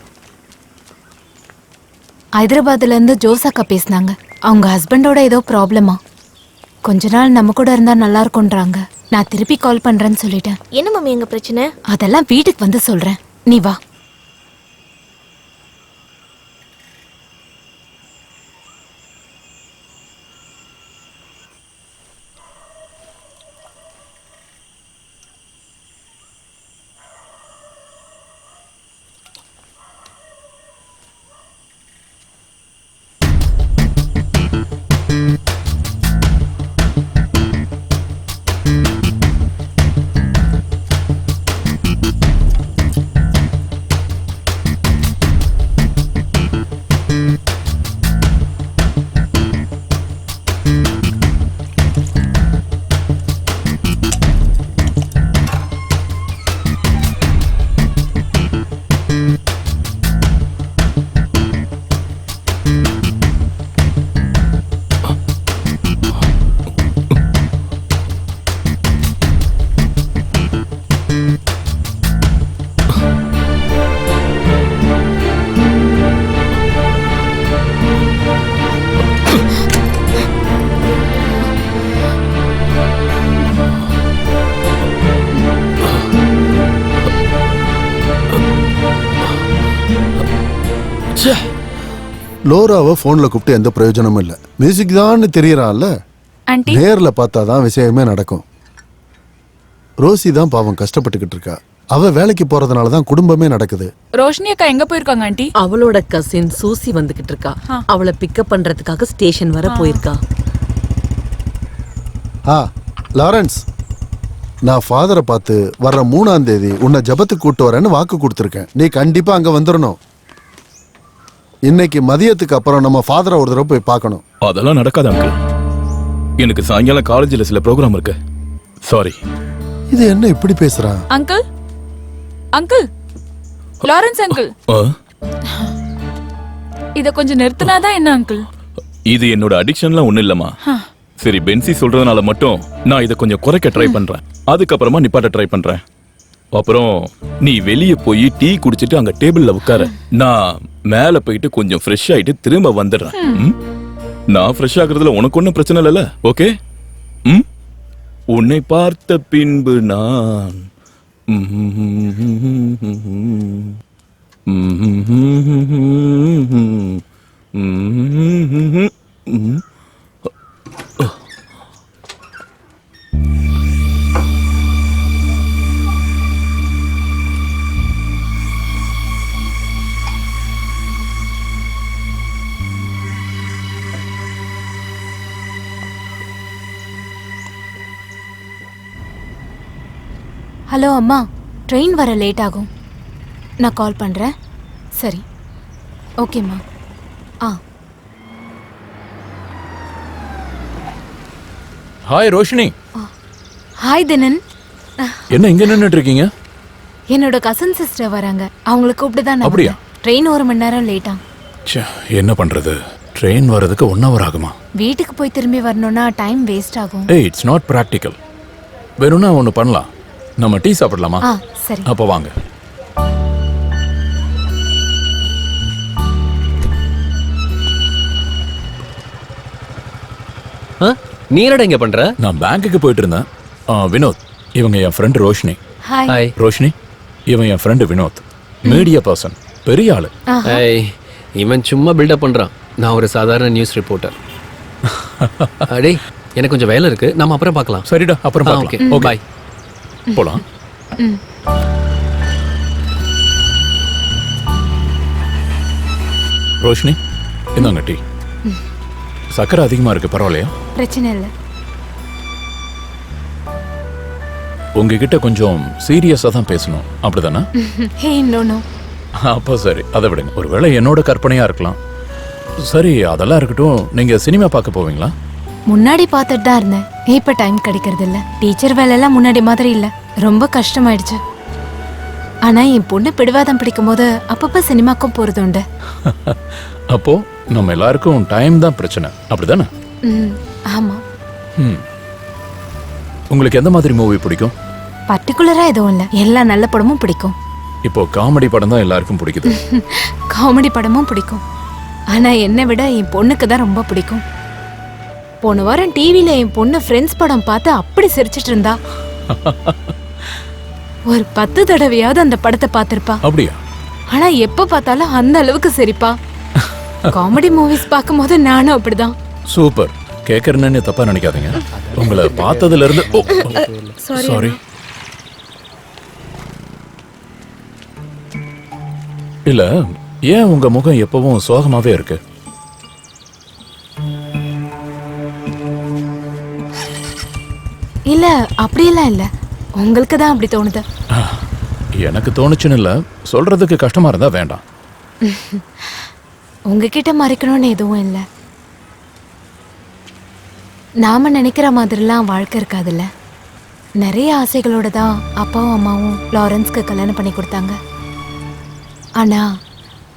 ஹைதராபாத்ல இருந்து ஜோசக்கா பேசினாங்க. அவங்க ஹஸ்பண்டோட ஏதோ ப்ராப்ளமா, கொஞ்ச நாள் நம்ம கூட இருந்தா நல்லா இருக்கும்ன்றாங்க. நான் திருப்பி கால் பண்றேன்னு சொல்லிட்டேன்.
என்ன மம்மி எங்க பிரச்சனை?
அதெல்லாம் வீட்டுக்கு வந்து சொல்றேன், நீ வா.
லோராவை போன்ல கூப்பிட்டு எந்த பிரயோஜனமும் இல்ல. மியூசிக் தான் தெரியறான்ல.
ஆண்டி
நேர்ல பார்த்தாதான் விஷயமே நடக்கும். ரோசி தான் பாவம் கஷ்டப்பட்டுக்கிட்டு இருக்கா. அவ வேலைக்கு போறதுனால தான் குடும்பமே நடக்குது.
ரோஷினி அக்கா எங்க போயிருக்காங்க ஆண்டி?
அவளோட கசின் சூசி வந்துகிட்டு இருக்கா. அவளை பிக்கப் பண்றதுக்காக ஸ்டேஷன் வர போயிருக்கா.
லாரன்ஸ், நான் ஃபாதரை பார்த்து வர்ற 3ஆம் தேதி உன்னை ஜபத்துக்கு கூட்டு வரேன்னு வாக்கு கொடுத்துருக்கேன். நீ கண்டிப்பா அங்க வந்துடணும். இன்னைக்கு மதியத்துக்கு அப்புறம் நம்ம ஃபாதரை ஒரு தடவை போய் பார்க்கணும்.
அதெல்லாம் நடக்காது அங்கிள். எனக்கு சாயங்காலம் காலேஜில் சில ப்ரோக்ராம் இருக்கு. சாரி.
இது என்ன இப்படி பேசுறான்?
அங்கிள் அங்கிள் லாரன்ஸ் அங்கிள், இத கொஞ்சம் நிறுத்தினாதான் என்ன அங்கிள்?
இது என்னோட அடிக்ஷன்லாம் ஒண்ணும் இல்லம்மா. சரி, பென்சி சொல்றதுனால மட்டும் நான் இதை கொஞ்சம் குறைக்க ட்ரை பண்றேன். அதுக்கப்புறமா நிப்பாட்ட ட்ரை பண்றேன். அப்புறம் நீ வெளியே போய் டீ குடிச்சிட்டு அங்க டேபிள்ல உட்கார. நான் மேல போயிட்டு கொஞ்சம் ஃப்ரெஷ் ஆயிட்டு திரும்ப வந்துடுறேன். நான் ஃப்ரெஷ் ஆகுறதுல உனக்கு ஒன்றும் பிரச்சனை இல்லைல்ல? ஓகே? உன்னை பார்த்த பின்பு நான்
ஹலோ அம்மா, ட்ரெயின் வர லேட் ஆகும். நான் கால் பண்ணுறேன். சரி, ஓகேம்மா.
ஹாய் ரோஷினி.
ஹாய் தினன்.
என்ன இங்க நின்னுட்டு இருக்கீங்க?
என்னோட கசின் சிஸ்டர் வராங்க. அவங்களை கூப்பிட்டு தான்.
அப்படியா?
ட்ரெயின் 1 மணி நேரம் லேட்டா.
என்ன பண்றது? ட்ரெயின் வரதுக்கு 1 hour ஆகுமா?
வீட்டுக்கு போய் திரும்பி வரணும்னா டைம் வேஸ்ட் ஆகும்.
It's not practical. வேணும்னா ஒன்று பண்ணலாம். நம்ம டீ சாப்பிடலாமா?
சரி.
அப்போ வாங்க.
நீ என்னடா இங்க பண்ற?
நான் பேங்க்குக்கு போயிட்டு இருந்தேன். வினோத், இவங்க என் ஃப்ரெண்ட் ரோஷினி.
ஹாய்.
ரோஷினி, இவன் என் ஃப்ரெண்டு வினோத். மீடியா பர்சன், பெரிய ஆளு.
இவன் சும்மா பில்டப் பண்றான். நான் ஒரு சாதாரண நியூஸ் ரிப்போர்ட்டர். அடே, எனக்கு கொஞ்சம் வேலை இருக்கு. நம்ம அப்புறம் பார்க்கலாம்.
சரிடா, அப்புறம் பார்க்கலாம்.
Okay, bye.
போலாம். ரோஷினி, இந்தாங்க டீ. சக்கரை அதிகமா இருக்கு, பரவாயில்லையா?
பிரச்சனை இல்லை.
உங்ககிட்ட கொஞ்சம் சீரியஸா தான் பேசணும், அப்படிதானே?
ஹே, நோ.
அப்போ சரி, அதை விடுங்க. ஒருவேளை என்னோட கற்பனையா இருக்கலாம். சரி, அதெல்லாம் இருக்கட்டும். நீங்க சினிமா பார்க்க போவீங்களா?
முன்னாடி பார்த்துட்டு தான் இருந்தேன். இப்ப டைம் கிடைக்கிறது இல்ல. டீச்சர் வேலையெல்லாம் முன்னாடி மாதிரி இல்ல. ரொம்ப கஷ்டமாயிடுச்சு. ஆனா என் பொண்ணு பிடிவாதம் பிடிக்கும் போது அப்பப்ப சினிமாக்கும் போறது உண்டு.
அப்போ நம்ம எல்லாருக்கும் டைம் தான் பிரச்சனை, அப்படிதானே?
ஆமா.
உங்களுக்கு எந்த மாதிரி மூவி பிடிக்கும்?
பர்டிகுலரா எதுவும் இல்ல, எல்லா நல்ல படமும் பிடிக்கும்.
இப்போ காமெடி படம் தான் எல்லாருக்கும் பிடிக்குது.
காமெடி படமும் பிடிக்கும். ஆனா என்னை விட என் பொண்ணுக்கு தான் ரொம்ப பிடிக்கும். போன வாரம் டிவில என் பொண்ணு ஃப்ரெண்ட்ஸ் படம் பார்த்து அப்படி சிரிச்சிட்டு இருந்தா. ஒரு 10 தடவையாவது அந்த படத்தை பார்த்திருப்பா.
அப்படியா?
ஆனா எப்ப பார்த்தாலும் அந்த அளவுக்கு சிரிப்பா. காமெடி மூவிஸ் பார்க்கும்போது நானும் அப்படிதான்.
சூப்பர். கேட்கறேன்னு தப்பா நினைக்காதீங்க. உங்களை பார்த்ததுல இருந்து சாரி. இல்ல, ஏன் உங்க முகம் எப்பவும் சோகமாவே இருக்கு?
இல்ல, அப்படியெல்லாம் இல்ல. உங்களுக்கு தான் அப்படி தோணுது.
எனக்கு தோணுச்சுன்னு இல்ல, சொல்றதுக்கு கஷ்டமா இருந்தா வேண்டாம்.
உங்ககிட்ட மறைக்கணும்னு எதுவும் இல்லை. நாம நினைக்கிற மாதிரிலாம் வாழ்க்கை இருக்காதுல்ல. நிறைய ஆசைகளோட தான் அப்பாவும் அம்மாவும் லாரன்ஸ்க்கு கல்யாணம் பண்ணி கொடுத்தாங்க. ஆனா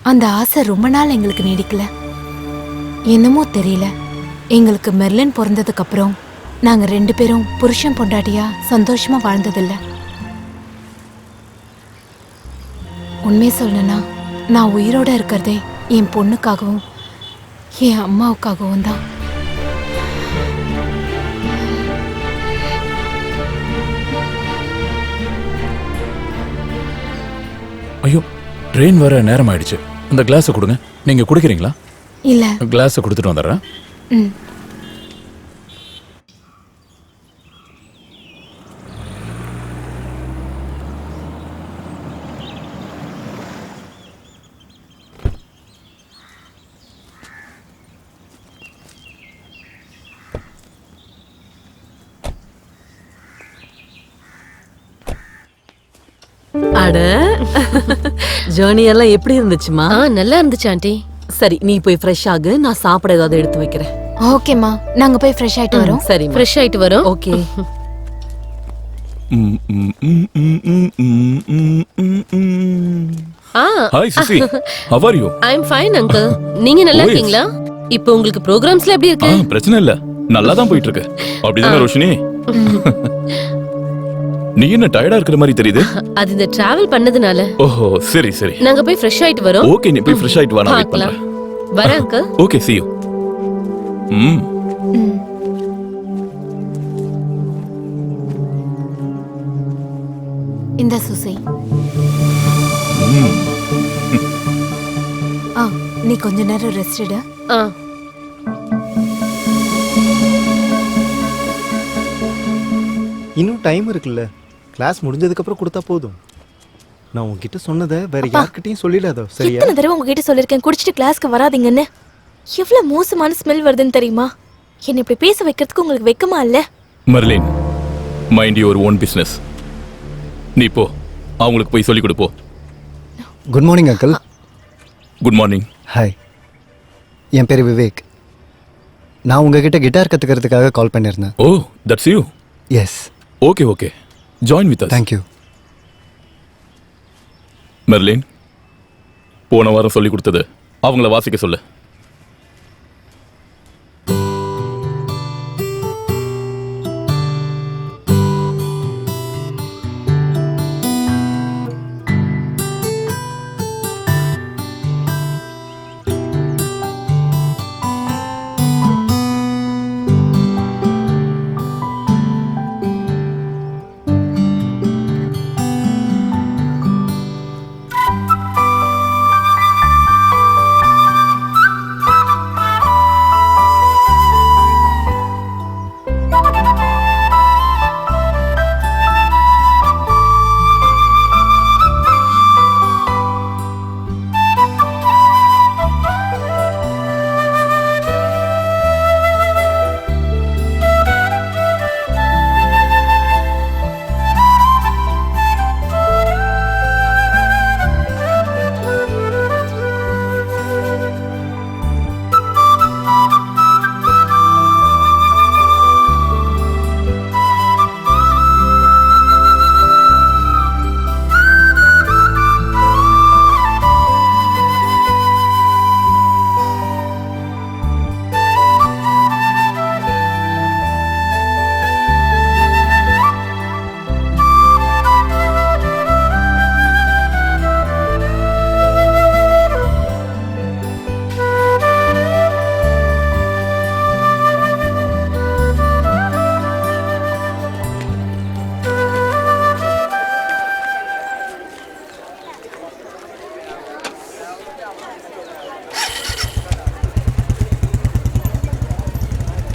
அந்த ஆசை ரொம்ப நாள் எங்களுக்கு நீடிக்கல. என்னமோ தெரியல, எங்களுக்கு மெர்லின் பிறந்ததுக்கு அப்புறம் நாங்க 2 பேரும் புருஷன் பொண்டாட்டியா சந்தோஷமா வாழ்ந்ததில்ல. உண்மையை சொல்லணும்னா நான் உயிரோட இருக்கிறதே என் பொண்ணுக்காகவும் என் அம்மாவுக்காகவும் தான்.
ஐயோ, ட்ரெயின் வர நேரம் ஆயிடுச்சு. அந்த கிளாஸை கொடுங்க. நீங்க குடிக்கிறீங்களா?
இல்ல.
கிளாஸை கொடுத்துட்டு வந்துடுறேன்.
ம்.
அட ஜேர்னி எல்லாம் எப்படி இருந்துச்சுமா?
நல்லா இருந்துச்சு ஆண்டி.
சரி, நீ போய் ஃப்ரெஷ் ஆகு, நான் சாப்பிட ஏதாவது எடுத்து வைக்கிறேன்.
ஓகேம்மா, நாங்க போய் ஃப்ரெஷ் ஆயிட்டு வரோம்.
சரி,
ஃப்ரெஷ் ஆயிட்டு வரோம்.
ஓகே.
ஹாய் சிசி, how are you?
I am fine uncle. நீங்க நல்லா இருக்கீங்களா? இப்போ உங்களுக்கு ப்ரோகிராம்ஸ்ல எப்படி இருக்கு?
பிரச்சனை இல்ல, நல்லா தான் போயிட்டு இருக்கு. அப்படிதானே ரோஷினி? நீ என்ன டயர்டா இருக்கிற மாதிரி தெரியுது?
அது இந்த டிராவல் பண்ணதுனால.
ஓஹோ, சரி சரி.
நாங்க போய் ஃப்ரெஷ் ஆயிட்டு வரோம்.
ஓகே, நீ போய் ஃப்ரெஷ் ஆயிட்டு வா, நான் வெயிட் பண்றேன்.
வரேன் அங்கிள்.
Okay, see you.
இந்த சுசி. நீ கொஞ்ச நேரம் ரெஸ்ட் எடு.
இன்னும் டைம் இருக்குல்ல, கிளாஸ் முடிஞ்சதுக்கு அப்புறம் கொடுத்தா போதும். நான் உன்கிட்ட சொன்னதை வேற யார்கிட்டயும் சொல்லிடாதோ, சரியா?
எத்தனை தடவை உங்ககிட்ட சொல்லிருக்கேன் குடிச்சிட்டு கிளாஸ்க்கு வராதீங்கன்னு. எவ்வளவு மோசமான ஸ்மெல் வருதுன்னு தெரியுமா? என்ன இப்படி பேச வைக்கிறதுக்கு உங்களுக்கு வெக்கமா இல்ல?
Merlin, mind your own business. நீ போ, அவங்களுக்கு போய் சொல்லி கொடுப்போ.
Good morning uncle.
Good morning.
Hi, என் பேர் விவேக். நான் உங்ககிட்ட கிட்டார் கத்துக்கிறதுக்காக கால் பண்ணியிருந்தேன்.
Oh, that's you.
Yes.
Okay okay, join with us.
Thank you.
Merlin, போன வாரம் சொல்லி கொடுத்தது அவங்கள வாசிக்க சொல்லு.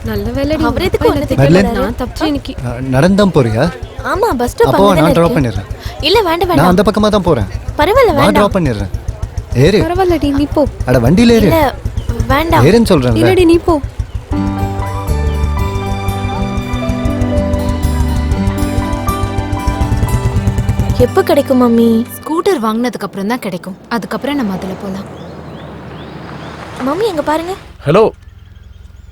நல்ல வேலைடி.
அவரே எதுக்கு உன்னை திட்ட
மெர்லின்,
வராரு?
நான் தப்பிச்சேன் இன்னைக்கு.
நடந்தான் போறியா?
ஆமா, பஸ் ஸ்டாப்
அப்போ
அங்க
நான்
தானே
டிராப்
இருக்கு.
பண்ணிடுறேன்.
இல்ல வேண்டாம்
நான்
வேண்டாம்.
அந்த பக்கமா தான் போறேன்.
பரவாயில்ல
நான்
வேண்டாம்.
டிராப் பண்ணிடுறேன். ஏறு.
பரவாயில்லடி, நீ போ.
அட வண்டியில ஏறு.
இல்ல வேண்டாம்.
ஏறுன்னு சொல்றேன்ல.
இல்லடி, நீ போ.
எப்ப கிடைக்கும் மம்மி?
ஸ்கூட்டர் வாங்குனதுக்கு அப்புறம் தான் கிடைக்கும். அதுக்கப்புறம் நம்ம அதுல போலாம்.
மம்மி எங்க பாருங்க.
ஹலோ,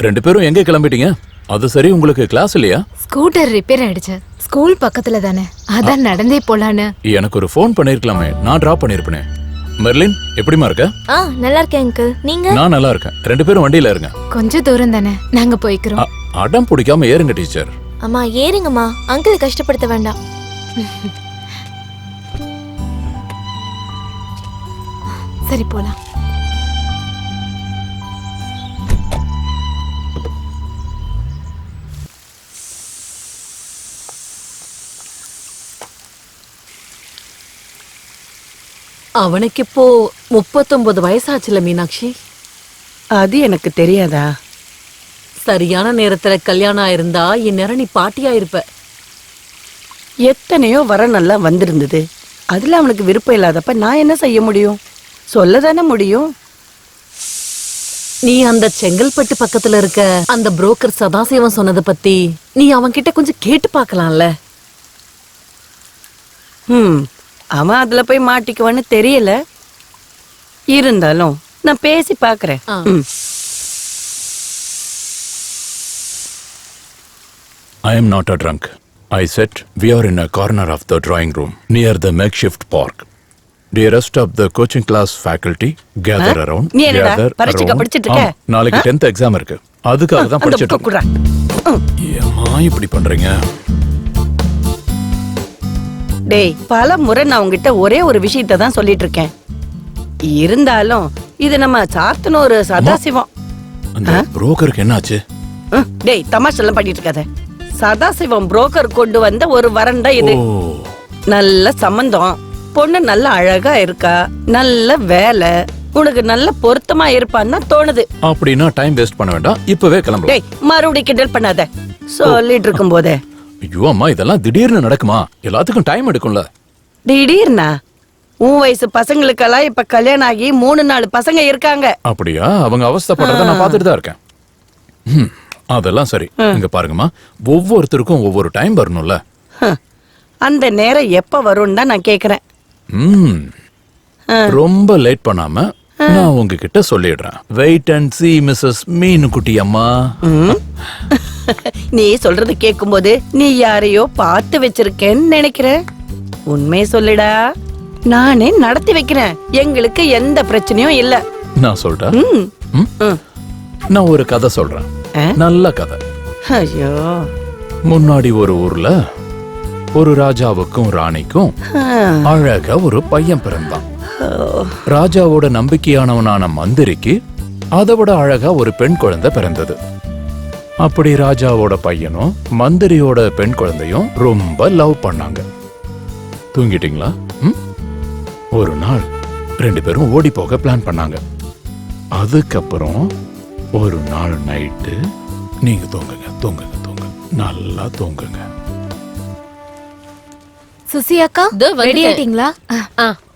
ரெண்டு பேரும் எங்க கிளம்பிட்டீங்க? அது சரி, உங்களுக்கு கிளாஸ் இல்லையா?
ஸ்கூட்டர் ரிப்பேர் ஆயிடுச்சு. ஸ்கூல் பக்கத்துல தானே, அதான் நடந்தே போலான்னு.
எனக்கு ஒரு ஃபோன் பண்ணிருக்கலாமே, நான் டிராப் பண்ணிருப்பேனே. மெர்லின், எப்படிமா இருக்க?
நல்லா இருக்கேன் அங்கிள். நீங்க?
நான் நல்லா இருக்கேன். ரெண்டு பேரும் வண்டியில இருங்க.
கொஞ்சம் தூரம் தானே, நாங்க போய்க்கிறோம்.
அடம் பிடிக்காம ஏறுங்க டீச்சர்.
அம்மா ஏறுங்கம்மா, அங்கிள் கஷ்டப்படுத்த வேண்டாம்.
சரி போலாம்.
அவனுக்கு இப்போ 39 வயசாச்சுல மீனாட்சி.
அது எனக்கு தெரியாதா?
சரியான நேரத்துல கல்யாணம் ஆயிருந்தா இந்நேரம் நீ பாட்டியா இருப்ப.
எத்தனையோ வரனெல்லாம் வந்திருந்தது. அதுல அவனுக்கு விருப்பம் இல்லாதப்ப நான் என்ன செய்ய முடியும்? சொல்லதானே முடியும்.
நீ அந்த செங்கல்பட்டு பக்கத்துல இருக்க அந்த புரோக்கர் சதாசிவம் சொன்னதை பத்தி நீ அவன்கிட்ட கொஞ்சம் கேட்டு பார்க்கலாம்ல.
அவன் அதுல போய் மாட்டிக்குவான்னு தெரியல. இருந்தாலும் நான் பேசி பாக்குறேன்.
I am not a drunk. I said we are in a corner of the drawing room near the makeshift park. The rest of the coaching class faculty gather around.
நீ என்னடா பரீட்சைக்கு படிச்சிட்டு இருக்க?
நாளைக்கு 10th எக்ஸாம் இருக்கு. அதுக்காக தான் படிச்சிட்டு இருக்கேன். ஏம்மா இப்படி பண்றீங்க?
டேய், பல முறை நான் உங்ககிட்ட ஒரே ஒரு விஷயத்தை தான் சொல்லிட்டு இருக்கேன். இருந்தாலும் இது நம்ம சாத்தன ஒரு சதாசிவம்.
அந்த புரோக்கருக்கு என்னாச்சு?
டேய், தமாஷெல்லாம் பண்ணிட்டு இருக்காத. சதாசிவம் புரோக்கர் கொண்டு வந்த ஒரு வரண்டா இது. நல்ல சம்பந்தம், பொண்ணு நல்ல அழகா இருக்கா, நல்ல வேலை, உனக்கு நல்ல பொருத்தமா இருப்பான்னு தோணுது.
அப்படின்னா டைம் வேஸ்ட் பண்ண வேண்டாம், இப்பவே கிளம்பலாம்.
டேய், மறுபடியும் கிண்டல் பண்ணாத. சொல்லிட்டு இருக்கும் போதே.
ஐயோ அம்மா, இதெல்லாம் திடீர்னு நடக்குமா? எல்லாத்துக்கும் டைம் எடுக்கும்ல.
திடீர்னா? உன் வயசு பசங்களுக்கெல்லாம் இப்ப கல்யாணம் ஆகி 3-4 பசங்க இருக்காங்க.
அப்படியா? அவங்க அவஸ்தைப்படுறத நான் பார்த்துட்டு தான் இருக்கேன். அதெல்லாம் சரி. இங்க பாருங்கம்மா, ஒவ்வொருத்தருக்கும் ஒவ்வொரு டைம் வரணும்ல.
அந்த நேரம் எப்ப வரும்னு தான் நான் கேக்குறேன்.
ரொம்ப லேட் பண்ணாம நான் உங்ககிட்ட சொல்லிடுறேன். வெயிட் அண்ட் see மிஸ்ஸஸ் மீனுக்குட்டி அம்மா.
நீ சொல்றது கேக்கும்போது நீ யாரையோ பார்த்து வச்சிருக்கேன்னு நினைக்கிற. உண்மையை சொல்லுடா, நானே நடத்தி வைக்கிறேன். எங்களுக்கு எந்த பிரச்சனையும் இல்ல.
நான் சொல்றேன். நான் ஒரு கதை சொல்றேன், நல்ல கதை.
ஐயோ,
முன்னாடி ஒரு ஊர்ல ஒரு ராஜாவுக்கும் ராணிக்கும் அழகா ஒரு பையன் பிறந்தான். ராஜாவோட நம்பிக்கையானவனான மந்திரிக்கு அதை விட அழகா ஒரு பெண் குழந்தை பிறந்தது. அப்படி ராஜாவோட பையனும் மந்திரியோட பெண் குழந்தையும் ரொம்ப லவ் பண்ணாங்க. தூங்கிட்டீங்களா? ஒரு நாள் 2 பேரும் ஓடி போக பிளான் பண்ணாங்க. அதுக்கப்புறம் ஒரு நாள் நைட்டு, நீங்க தூங்குங்க தூங்குங்க தூங்குங்க, நல்லா தூங்குங்க.
சுசி அக்கா, ரெடி ஆயிட்டீங்களா?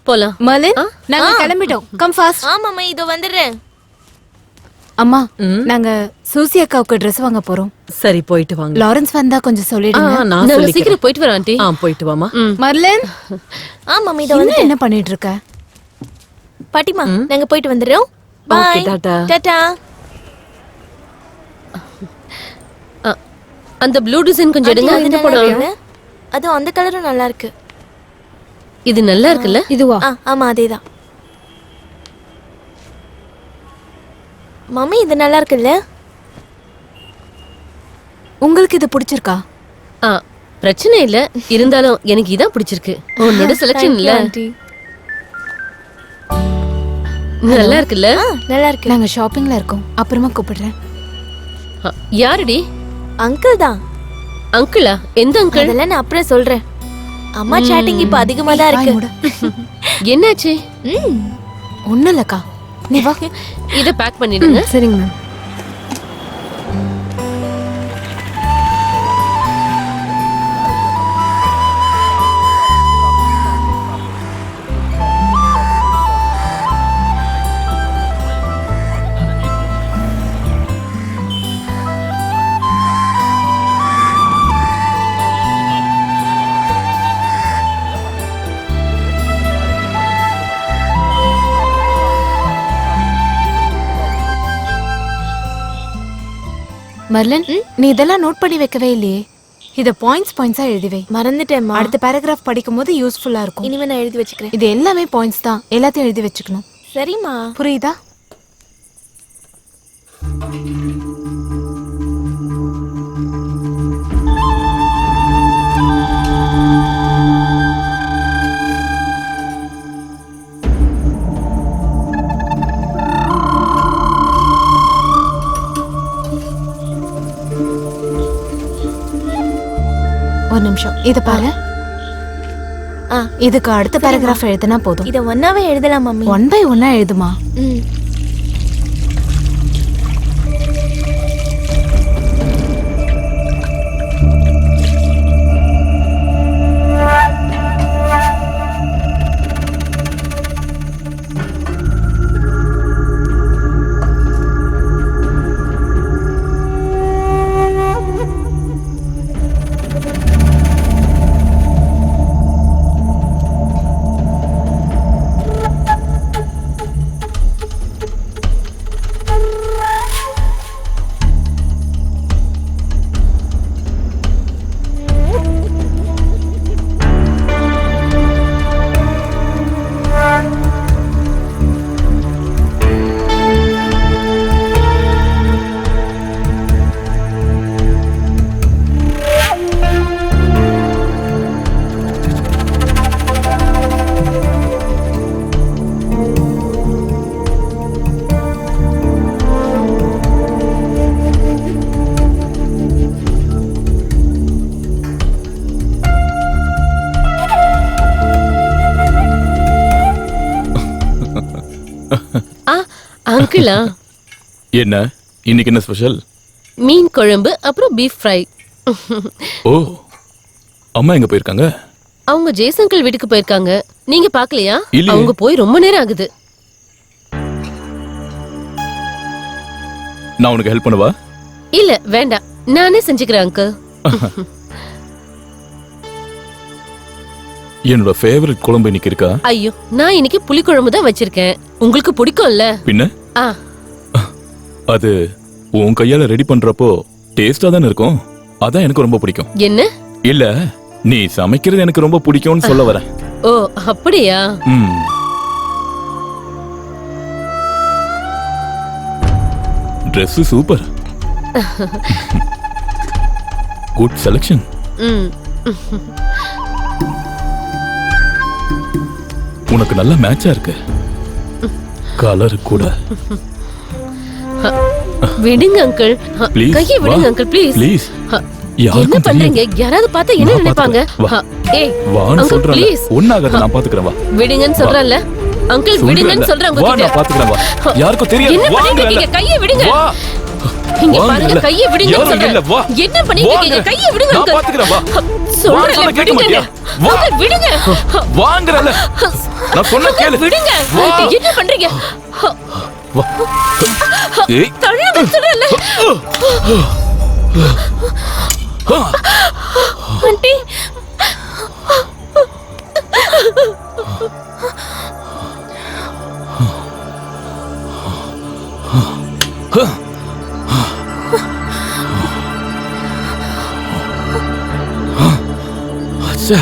போலாம்.
மலன், நாங்க கிளம்பிட்டோம். Come fast.
ஆமாம்மா, இதோ வந்துடுறேன்.
அம்மா, நாங்க சூசி அக்காவுக்கு Dress வாங்க போறோம்.
சரி, போயிட்டு வாங்க.
லாரன்ஸ் வந்தா கொஞ்சம் சொல்லிடுங்க.
நான்
சீக்கிரம் போயிட்டு வரேன் ஆண்டி.
போயிட்டு வாமா.
மர்லன்.
ஆமாம், இதோ வந்து
என்ன பண்ணிட்டு இருக்க?
பாட்டிமா, நாங்க போயிட்டு வந்துடுறோம்.
Okay,
bye.
டாடா.
டாடா.
அந்த ப்ளூ டிசைன் கொஞ்சம் எடுங்க.
இந்த படம் அது அந்த கலரும் நல்லா இருக்கு.
இது நல்லா இருக்குல்ல?
இதுவா?
ஆமா, அதேதான். மம்மி, இது நல்லா இருக்குல்ல?
உங்களுக்கு இது பிடிச்சிருக்கா?
பிரச்சனை இல்ல, இருந்தாலும் எனக்கு இதான் பிடிச்சிருக்கு. உன்னோட செலக்ஷன் இல்ல? நல்லா இருக்குல்ல?
நல்லா இருக்கு.
நாங்க ஷாப்பிங்ல இருக்கோம், அப்புறமா கூப்பிடுறேன்.
யாருடி?
அங்கிள் தான்.
அங்கிளா? எந்த அங்கிள்?
அதெல்லாம் நான் அப்புறம் சொல்றேன். அம்மா சாட்டிங் இப்ப அதிகமா தான் இருக்கு.
என்னாச்சு?
ஒண்ணும் இல்லக்கா, நீ வா.
இத பேக் பண்ணிடுங்க.
சரிங்க மேம். மர்லன், நீ இதெல்லாம் நோட் பண்ணி வைக்கவே இல்லையே. இத பாயிண்ட்ஸா எழுதி வை.
மறந்துட்டேம்மா.
அடுத்த பேராகிராஃப் படிக்கும்போது யூஸ்ஃபுல்லா இருக்கும்.
இனிமே நான் எழுதி வச்சுக்கிறேன்.
இது எல்லாமே பாயிண்ட்ஸ் தான், எல்லாத்தையும் எழுதி வச்சுக்கணும்.
சரிம்மா.
புரியுதா? ஒரு நிமிஷம், இத பாரு. இதுக்கு அடுத்த பேராகிராஃப் எழுதுனா போதும்.
இத ஒன்னாவே எழுதலாம் மம்மி.
1 by 1 எழுதுமா?
அங்கிளா,
என்ன இன்னைக்கு என்ன ஸ்பெஷல்?
மீன் குழம்பு அப்புறம் பீஃப் ஃப்ரை.
ஓ, அம்மா எங்க போயிருக்காங்க?
அவங்க ஜெய்சங்கல் வீட்டுக்கு போயிருக்காங்க. நீங்க பாக்கலையா?
இல்லையே.
அவங்க போய் ரொம்ப நேரம் ஆகுது.
நான் உனக்கு ஹெல்ப் பண்ணவா?
இல்ல வேண்டாம், நானே செஞ்சுக்கிறேன் அங்கிள்.
என்னோட ஃபேவரட் குழம்பு இன்னைக்கு இருக்கா?
ஐயோ, நான் இன்னைக்கு புளிக்குழம்பு தான் வச்சிருக்கேன். உங்களுக்கு பிடிக்கும்ல?
பின்ன அது உன் கையால ரெடி பண்றப்போ டேஸ்டா தானே இருக்கும். அதான் எனக்கு ரொம்ப பிடிக்கும்.
என்ன?
இல்ல, நீ சமைக்கிறது எனக்கு ரொம்ப பிடிக்கும்னு சொல்ல வரேன்.
ஓ அப்படியா?
Dress super. Good selection. உனக்கு நல்ல மேட்சா இருக்கு. கலர் கூட.
விடுங்க அங்கிள், கையை விடுங்க அங்கிள் ப்ளீஸ்.
ப்ளீஸ்.
என்ன பண்றீங்க? யாராவது பார்த்தா என்ன நினைப்பாங்க? ஏய் அங்கிள் ப்ளீஸ்.
ஒண்ணாகாத, நான் பாத்துக்கறேன். வா.
விடுங்கன்னு சொல்றேன்ல அங்கிள், விடுங்கன்னு சொல்றேன்
வா,
உங்களுக்கு.
நான் பாத்துக்கறேன். வா. யாருக்கும் தெரியாது.
என்ன பண்ணிட்டு இருக்கீங்க? கையை விடுங்க.
வா.
இங்க பாருங்க, கையை விடுங்க சொல்றேன். என்ன பண்ணிட்டு இருக்கீங்க? கையை விடுங்க
நான்
அங்கிள்.
பாத்துக்கறேன். வா.
சொல்றேன்ல விடுங்க. அங்கிள் விடுங்க.
வாங்கறல. நான் சொன்ன கேளு.
விடுங்க. என்ன பண்றீங்க?
வா. ஏய்
தள்ளுங்க சொல்றேன்ல.
ஆண்டி,
அச்சா.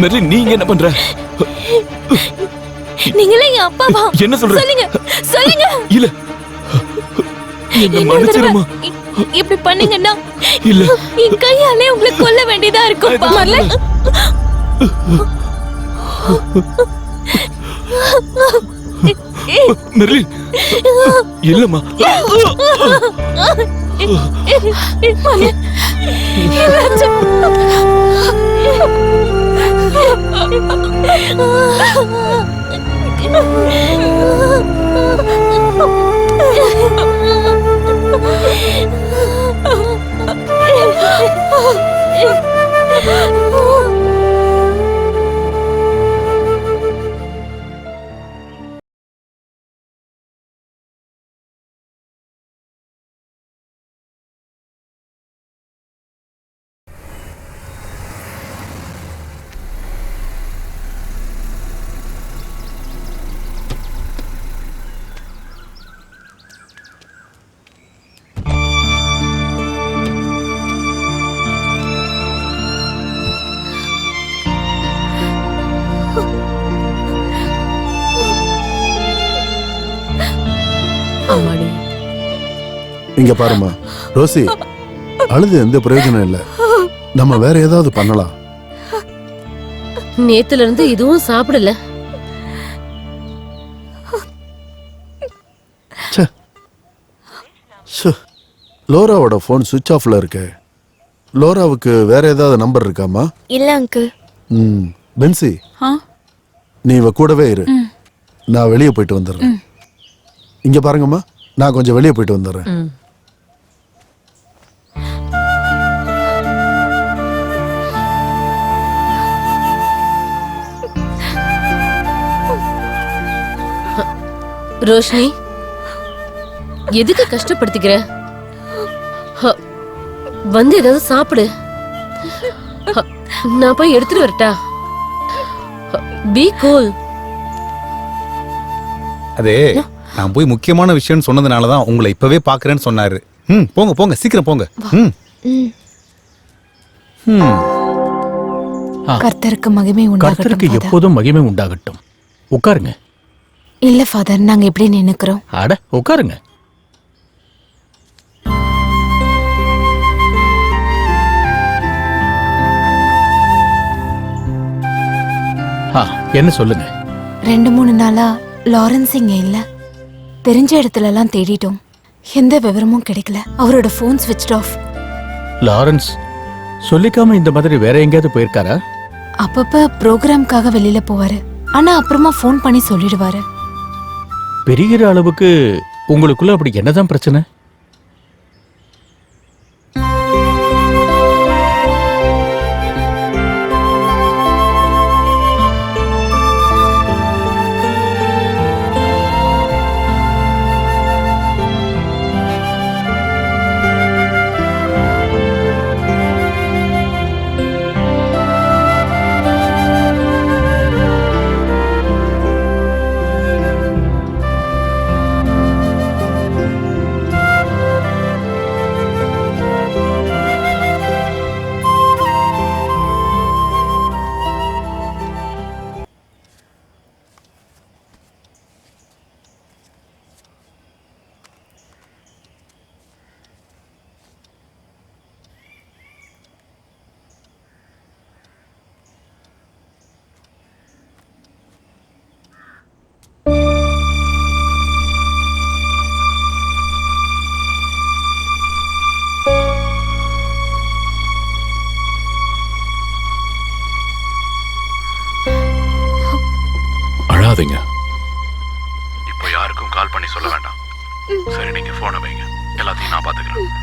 மெர்லின், நீங்க என்ன பண்ற?
நீங்களே என் அப்பாவா?
என்ன சொல்ற?
சொல்லுங்க சொல்லுங்க.
இல்ல, என்ன மன்னிச்சிருமா.
இப்படி பண்ணீங்கன்னா
இல்ல,
என் கையாலே உங்களை கொல்ல வேண்டியதா இருக்கும். பாருல.
மெர்லின், இல்லம்மா.
இங்க பாருமா ரோசி, அழுது எந்த பிரயோஜனம் இல்ல. நம்ம வேற ஏதாவது பண்ணலாம்.
நேத்துல இருந்து இதுவும் சாப்பிடல.
லோராவோட போன் சுவிட்ச் ஆஃப்ல இருக்கு. லோராவுக்கு வேற ஏதாவது நம்பர் இருக்காமா?
இல்ல அங்கிள்.
பென்சி, நீ இவ கூடவே இரு. நான் வெளியே போயிட்டு வந்துடுறேன். இங்க பாருங்கம்மா, நான் கொஞ்சம் வெளியே போயிட்டு வந்துடுறேன்.
ரோஷினி, எதுக்கு கஷ்டப்படுத்திக்கிற? வந்து ஏதாவது சாப்பிடு. நான் போய் எடுத்துட்டு வரட்டா? Be cool.
அதே நான் போய் முக்கியமான விஷயம் சொன்னதுனாலதான் உங்களை இப்பவே பாக்குறேன்னு சொன்னாரு. போங்க போங்க, சீக்கிரம் போங்க.
கர்த்தருக்கு மகிமை உண்டாகட்டும்.
கர்த்தருக்கு எப்போதும் மகிமை உண்டாகட்டும். உட்காருங்க.
இல்ல ஃபாதர், நாங்க எப்படி நினைக்கிறோம்?
அட உட்காருங்க. என்ன சொல்லுங்க?
2-3 நாளா லாரன்ஸ் இங்க இல்ல. தெரிஞ்ச இடத்துல எல்லாம் தேடிட்டோம், எந்த விவரமும் கிடைக்கல. அவரோட போன் ஸ்விட்ச் ஆஃப்.
லாரன்ஸ் சொல்லிக்காம இந்த மாதிரி வேற எங்கேயாவது போயிருக்காரா?
அப்பப்ப ப்ரோக்ராம்காக வெளியில போவாரு, ஆனா அப்புறமா போன் பண்ணி சொல்லிடுவாரு.
பெரிய அளவுக்கு உங்களுக்குள்ள அப்படி என்னதான் பிரச்சனை?
அழாதீங்க. இப்போ யாருக்கும் கால் பண்ணி சொல்ல வேண்டாம். சரி, நீங்க போனை வைங்க, எல்லாத்தையும் நான் பாத்துக்கிறேன்.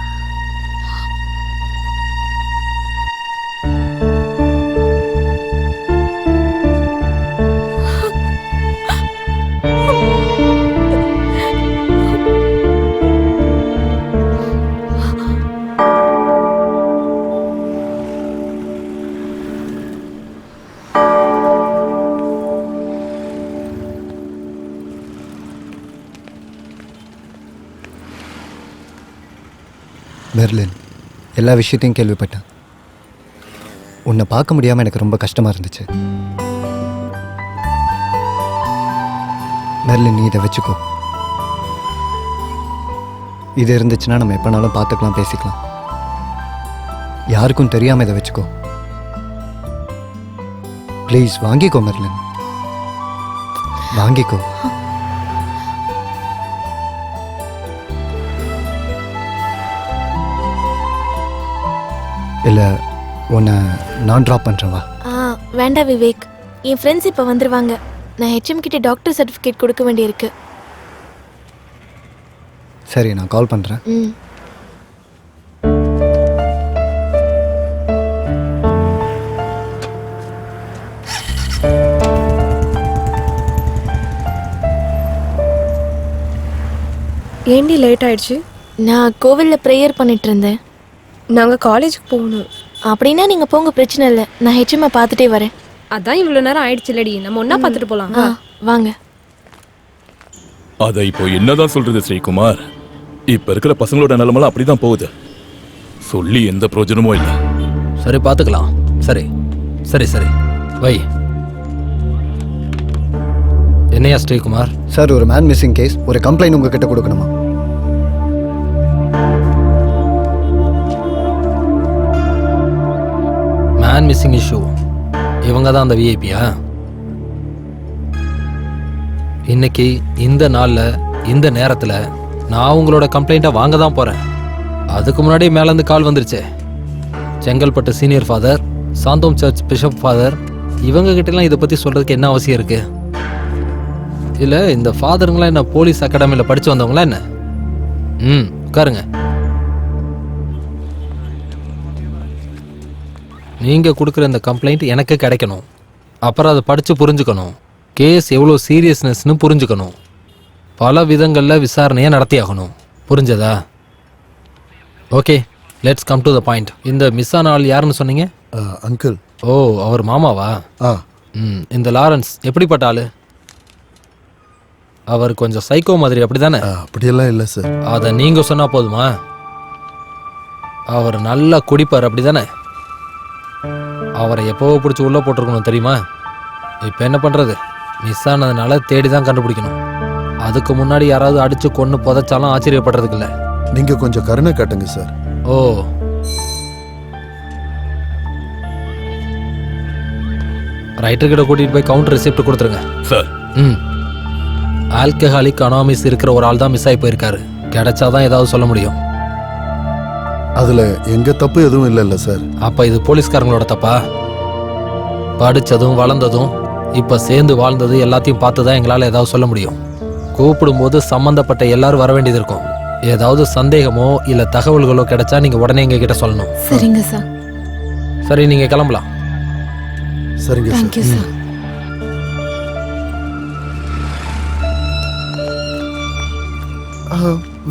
மெர்லின், எல்லா விஷயத்தையும் கேள்விப்பட்டேன். உன்னை பார்க்க முடியாமல் எனக்கு ரொம்ப கஷ்டமாக இருந்துச்சு. மெர்லின், நீ இதை வச்சுக்கோ. இது இருந்துச்சுன்னா நம்ம எப்போனாலும் பார்த்துக்கலாம், பேசிக்கலாம். யாருக்கும் தெரியாமல் இதை வச்சுக்கோ ப்ளீஸ். வாங்கிக்கோ மெர்லின், வாங்கிக்கோ. இல்லை, உன்னை நான் ட்ராப் பண்ணுறேன், வா.
வேண்டாம் விவேக், என் ஃப்ரெண்ட்ஸ் இப்போ வந்துடுவாங்க. நான் ஹெச்எம் கிட்ட டாக்டர் சர்டிஃபிகேட் கொடுக்க வேண்டியிருக்கு.
சரி, நான் கால் பண்ணுறேன்.
ஏண்டி லேட் ஆயிடுச்சு?
நான் கோவிலில் ப்ரேயர் பண்ணிட்டு இருந்தேன்.
நாங்கள் காலேஜுக்கு போகணும்.
அப்படின்னா நீங்கள் போங்க, பிரச்சனை இல்லை. நான் ஹெச்எம்ஐ பார்த்துட்டே வரேன்.
அதான் இவ்வளோ நேரம் ஆயிடுச்சு இல்லடி, நம்ம ஒன்றா பார்த்துட்டு போகலாம்.
வாங்க.
அதை இப்போ என்னதான் சொல்றது ஸ்ரீகுமார்? இப்ப இருக்கிற பசங்களோட நிலைமெல்லாம் அப்படிதான் போகுது. சொல்லி எந்த பிரயோஜனமும் இல்லை.
சரி, பார்த்துக்கலாம். சரி சரி சரி வை. என்னையா ஸ்ரீகுமார்?
சார், ஒரு மேன் மிஸ்ஸிங் கேஸ், ஒரு கம்ப்ளைண்ட் உங்ககிட்ட கொடுக்கணுமா?
மேன் மிஸ்ஸிங் இஷ்யூ இவங்க தான் அந்த விஐபியா? இன்னைக்கு இந்த நாளில் இந்த நேரத்தில் நான் உங்களோட கம்ப்ளைண்ட்டை வாங்க தான் போகிறேன். அதுக்கு முன்னாடி மேலேருந்து கால் வந்துருச்சே. Chengalpattu senior father, Santhome church bishop father, இவங்க கிட்டலாம் இதை பற்றி சொல்கிறதுக்கு என்ன அவசியம் இருக்குது? இல்லை இந்த ஃபாதருங்களாம் என்ன போலீஸ் அகாடமியில் படித்து வந்தவங்களா என்ன? உட்காருங்க. நீங்கள் கொடுக்குற இந்த கம்ப்ளைண்ட் எனக்கு கிடைக்கணும். அப்புறம் அதை படித்து புரிஞ்சுக்கணும். கேஸ் எவ்வளோ சீரியஸ்னஸ்னு புரிஞ்சுக்கணும். பல விதங்களில் விசாரணையை நடத்தி ஆகணும். புரிஞ்சதா? Okay, let's come to the point. இந்த மிஸ் ஆன ஆள் யாருன்னு சொன்னீங்க?
அங்கிள்.
ஓ, அவர் மாமாவா? இந்த லாரன்ஸ் எப்படிப்பட்ட ஆளு? அவர் கொஞ்சம் சைக்கோ மாதிரி, அப்படிதானே?
அப்படியெல்லாம் இல்லை சார்.
அதை நீங்கள் சொன்னால் போதுமா? அவர் நல்லா குடிப்பார், அப்படிதானே? அவரை எப்போவோ பிடிச்சி உள்ளே போட்டிருக்கணும் தெரியுமா? இப்போ என்ன பண்ணுறது? மிஸ் ஆனதுனால தேடி தான் கண்டுபிடிக்கணும். அதுக்கு முன்னாடி யாராவது அடித்து கொன்று புதைச்சாலும் ஆச்சரியப்படுறதுக்கு இல்லை.
நீங்கள் கொஞ்சம் கருணை காட்டுங்க சார்.
ஓ, ரைட்டர்கிட்ட கூட்டிகிட்டு போய் கவுண்டர் ரிசிப்ட் கொடுத்துருங்க
சார்.
ஆல்கஹாலிக் அனாமிஸ் இருக்கிற ஒரு ஆள் தான் மிஸ் ஆகி போயிருக்காரு. கிடைச்சாதான் ஏதாவது சொல்ல முடியும்.
அதுல எங்க தப்பு எதுவும் இல்லைல்ல சார்?
அப்ப இது போலீஸ்காரங்களோட தப்பா? படிச்சதும் வளர்ந்ததும் இப்ப சேர்ந்து வாழ்ந்தது எல்லாத்தையும் பார்த்து தான் எங்களால் ஏதாவது சொல்ல முடியும். கூப்பிடும்போது சம்பந்தப்பட்ட எல்லாரும் வர வேண்டியது இருக்கும். ஏதாவது சந்தேகமோ இல்ல தகவல்களோ கிடைச்சா நீங்க உடனே எங்க கிட்ட சொல்லணும்.
சரிங்க சார்.
சரி, நீங்க கிளம்பலாம்.
சரிங்க
தேங்க்யூ சார்.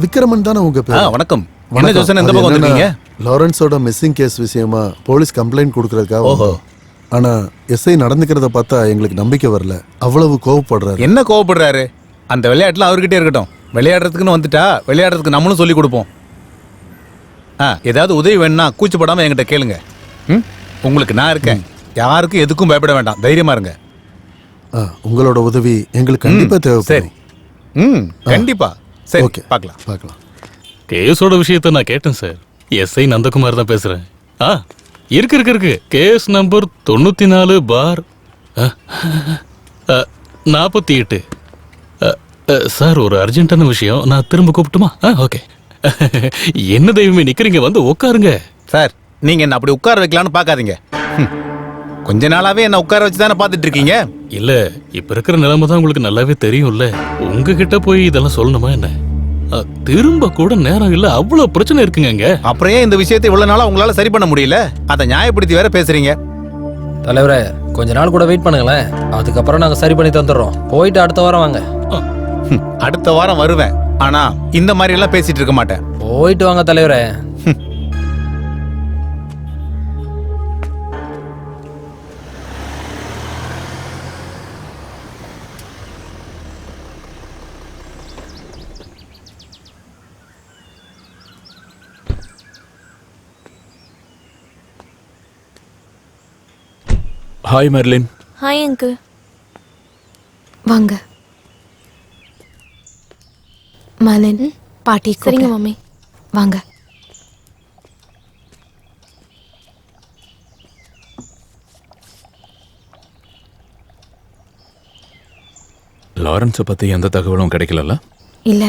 விக்ரமன் தானே உங்க பேர்?
வணக்கம். என்ன ஜோசன் இந்த பக்கம் வந்திருக்கீங்க?
லாரன்ஸோட மிஸ்ஸிங் கேஸ் விஷயமா போலீஸ் கம்ப்ளைண்ட் கொடுக்கறதுக்காக. ஓஹோ. ஆனா எஸ்ஐ நடந்துக்கிறத பார்த்தா எங்களுக்கு நம்பிக்கை வரல. அவ்வளவு கோவப்படுறாரு.
என்ன கோவப்படுறாரு? அந்த விளையாட்டுல அவர்கிட்டே இருக்கட்டும். விளையாடுறதுக்குன்னு வந்துட்டா விளையாடுறதுக்கு நம்மளும் சொல்லி கொடுப்போம். ஏதாவது உதவி வேணும்னா கூச்சப்படாம என்கிட்ட கேளுங்க. உங்களுக்கு நான் இருக்கேன். யாருக்கும் எதுக்கும் பயப்பட வேண்டாம். தைரியமா இருங்க.
உங்களோட உதவி எங்களுக்கு கண்டிப்பா தேவைப்படும்.
சரி. கண்டிப்பா. சரி, ஓகே, பார்க்கலாம்
பார்க்கலாம்.
கேஸோட விஷயத்தை நான் கேட்டேன் சார். எஸ்ஐ நந்தகுமார் தான் பேசுறேன். இருக்கு கேஸ் நம்பர் 94/48. சார், ஒரு அர்ஜென்ட்டான விஷயம். நான் திரும்ப கூப்பிட்டுமா? ஓகே. என்ன தெய்வமே நிக்கிறீங்க, வந்து உட்காருங்க.
சார், நீங்க என்ன அப்படி உட்கார வைக்கலான்னு பார்க்காதீங்க. கொஞ்ச நாளாவே என்ன உட்கார வச்சு தானே பார்த்துட்டு இருக்கீங்க.
இல்ல, இப்ப இருக்கிற நிலைமை தான் உங்களுக்கு நல்லாவே தெரியும்ல. உங்ககிட்ட போய் இதெல்லாம் சொல்லணுமா என்ன? திரும்ப கூட நேரம் இல்ல, அவ்வளவு பிரச்சனை இருக்குங்க.
அப்புறம் ஏன் இந்த விஷயத்தை இவ்வளவு நாளா உங்களால சரி பண்ண முடியல? அதை நியாயப்படுத்தி வேற பேசுறீங்க.
தலைவரே, கொஞ்ச நாள் கூட வெயிட் பண்ணுங்களேன். அதுக்கப்புறம் நாங்க சரி பண்ணி தந்துடுறோம். போயிட்டு அடுத்த வாரம் வாங்க.
அடுத்த வாரம் வருவேன். ஆனா இந்த மாதிரி எல்லாம் பேசிட்டு இருக்க மாட்டேன்.
போயிட்டு வாங்க தலைவரே.
Hi Merlin.
Hi uncle.
வாங்க. மலன், பாட்டி.
சரிங்க மம்மி.
வாங்க.
லாரன்ஸை பத்தி எந்த தகவலும் கிடைக்கல?
இல்ல,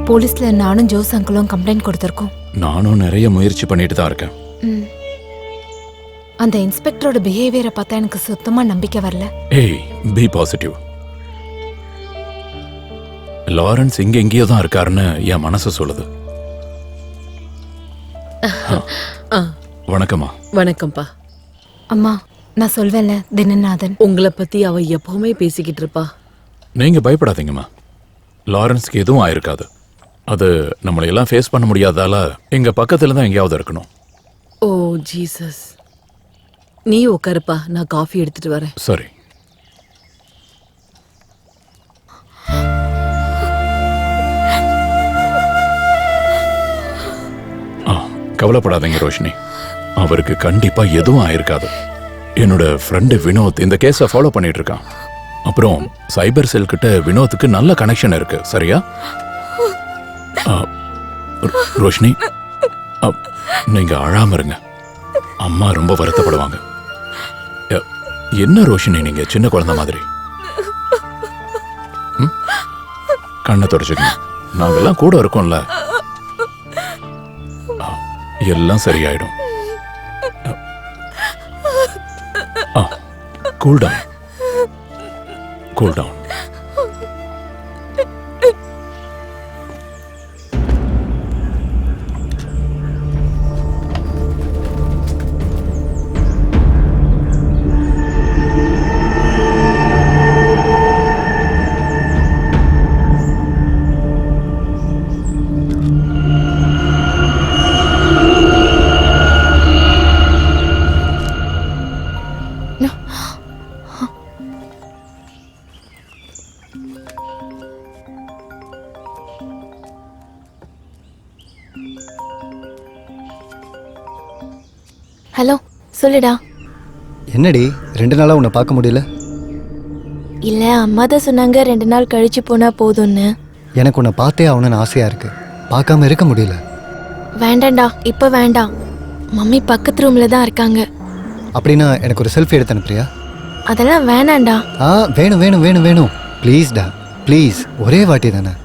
போலீஸ்ல நானும் ஜோஸ் அங்கிளும் கம்ப்ளைண்ட் கொடுத்துருக்கோம்.
நானும் நிறைய முயற்சி பண்ணிட்டு தான் இருக்கேன்.
அந்த இன்ஸ்பெக்டரோட பிஹேவியரை பார்த்தா எனக்கு சுத்தமா நம்பிக்கை வரல.
ஏய், பி பாசிட்டிவ். லாரன்ஸ் இங்க எங்கேயோ தான் இருக்காருன்னு என் மனசு சொல்லுது. வணக்கம்மா.
வணக்கம்ப்பா.
அம்மா, நான் சொல்வேன்ல தினநாதன்,
உங்களை பத்தி அவ எப்பவுமே பேசிக்கிட்டு இருப்பா.
நீங்க பயப்படாதீங்கம்மா. லாரன்ஸ்க்கு எதுவும் ஆயிருக்காது. அது நம்மளை எல்லாம் ஃபேஸ் பண்ண முடியாதால எங்க பக்கத்துல தான் எங்கேயாவது இருக்கணும்.
ஓ ஜீசஸ். நீ உட்காருப்பா, நான் காஃபி எடுத்துட்டு வரேன்.
சரி. கவலைப்படாதீங்க ரோஷினி. அவருக்கு கண்டிப்பா எதுவும் ஆயிருக்காது. என்னோட ஃப்ரெண்டு வினோத் இந்த கேஸை ஃபாலோ பண்ணிட்டு இருக்கான். அப்புறம் சைபர் செல் கிட்ட வினோத்துக்கு நல்ல கனெக்ஷன் இருக்கு. சரியா? ரோஷினி, நீங்க அழாம இருங்க. அம்மா ரொம்ப வருத்தப்படுவாங்க.
என்ன ரோஷினி நீங்க சின்ன குழந்தை மாதிரி? கண்ணை தொடச்சுக்கணும். நாங்கெல்லாம் கூட இருக்கோம்ல. எல்லாம் சரியாயிடும். Cool down, cool down.
Hello, சொல்லுடா.
என்னடி 2 நாளா உன்னை பார்க்க முடியல?
இல்ல, அம்மா தான் சொன்னாங்க 2 நாள் கழிச்சு போனா போதும்னு.
எனக்கு உன்னை பார்த்தே ஆகணும்னு ஆசையா இருக்கு. பார்க்காம இருக்க முடியல.
வேண்டாம்டா, இப்ப வேண்டாம். மம்மி பக்கத்து ரூம்ல தான் இருக்காங்க.
அப்படின்னா எனக்கு ஒரு செல்ஃபி எடுத்து அனுப்புறியா?
அதெல்லாம் வேணாம்டா.
வேணும் வேணும் வேணும் வேணும். ப்ளீஸ்டா, ப்ளீஸ். ஒரே வாட்டி தானே.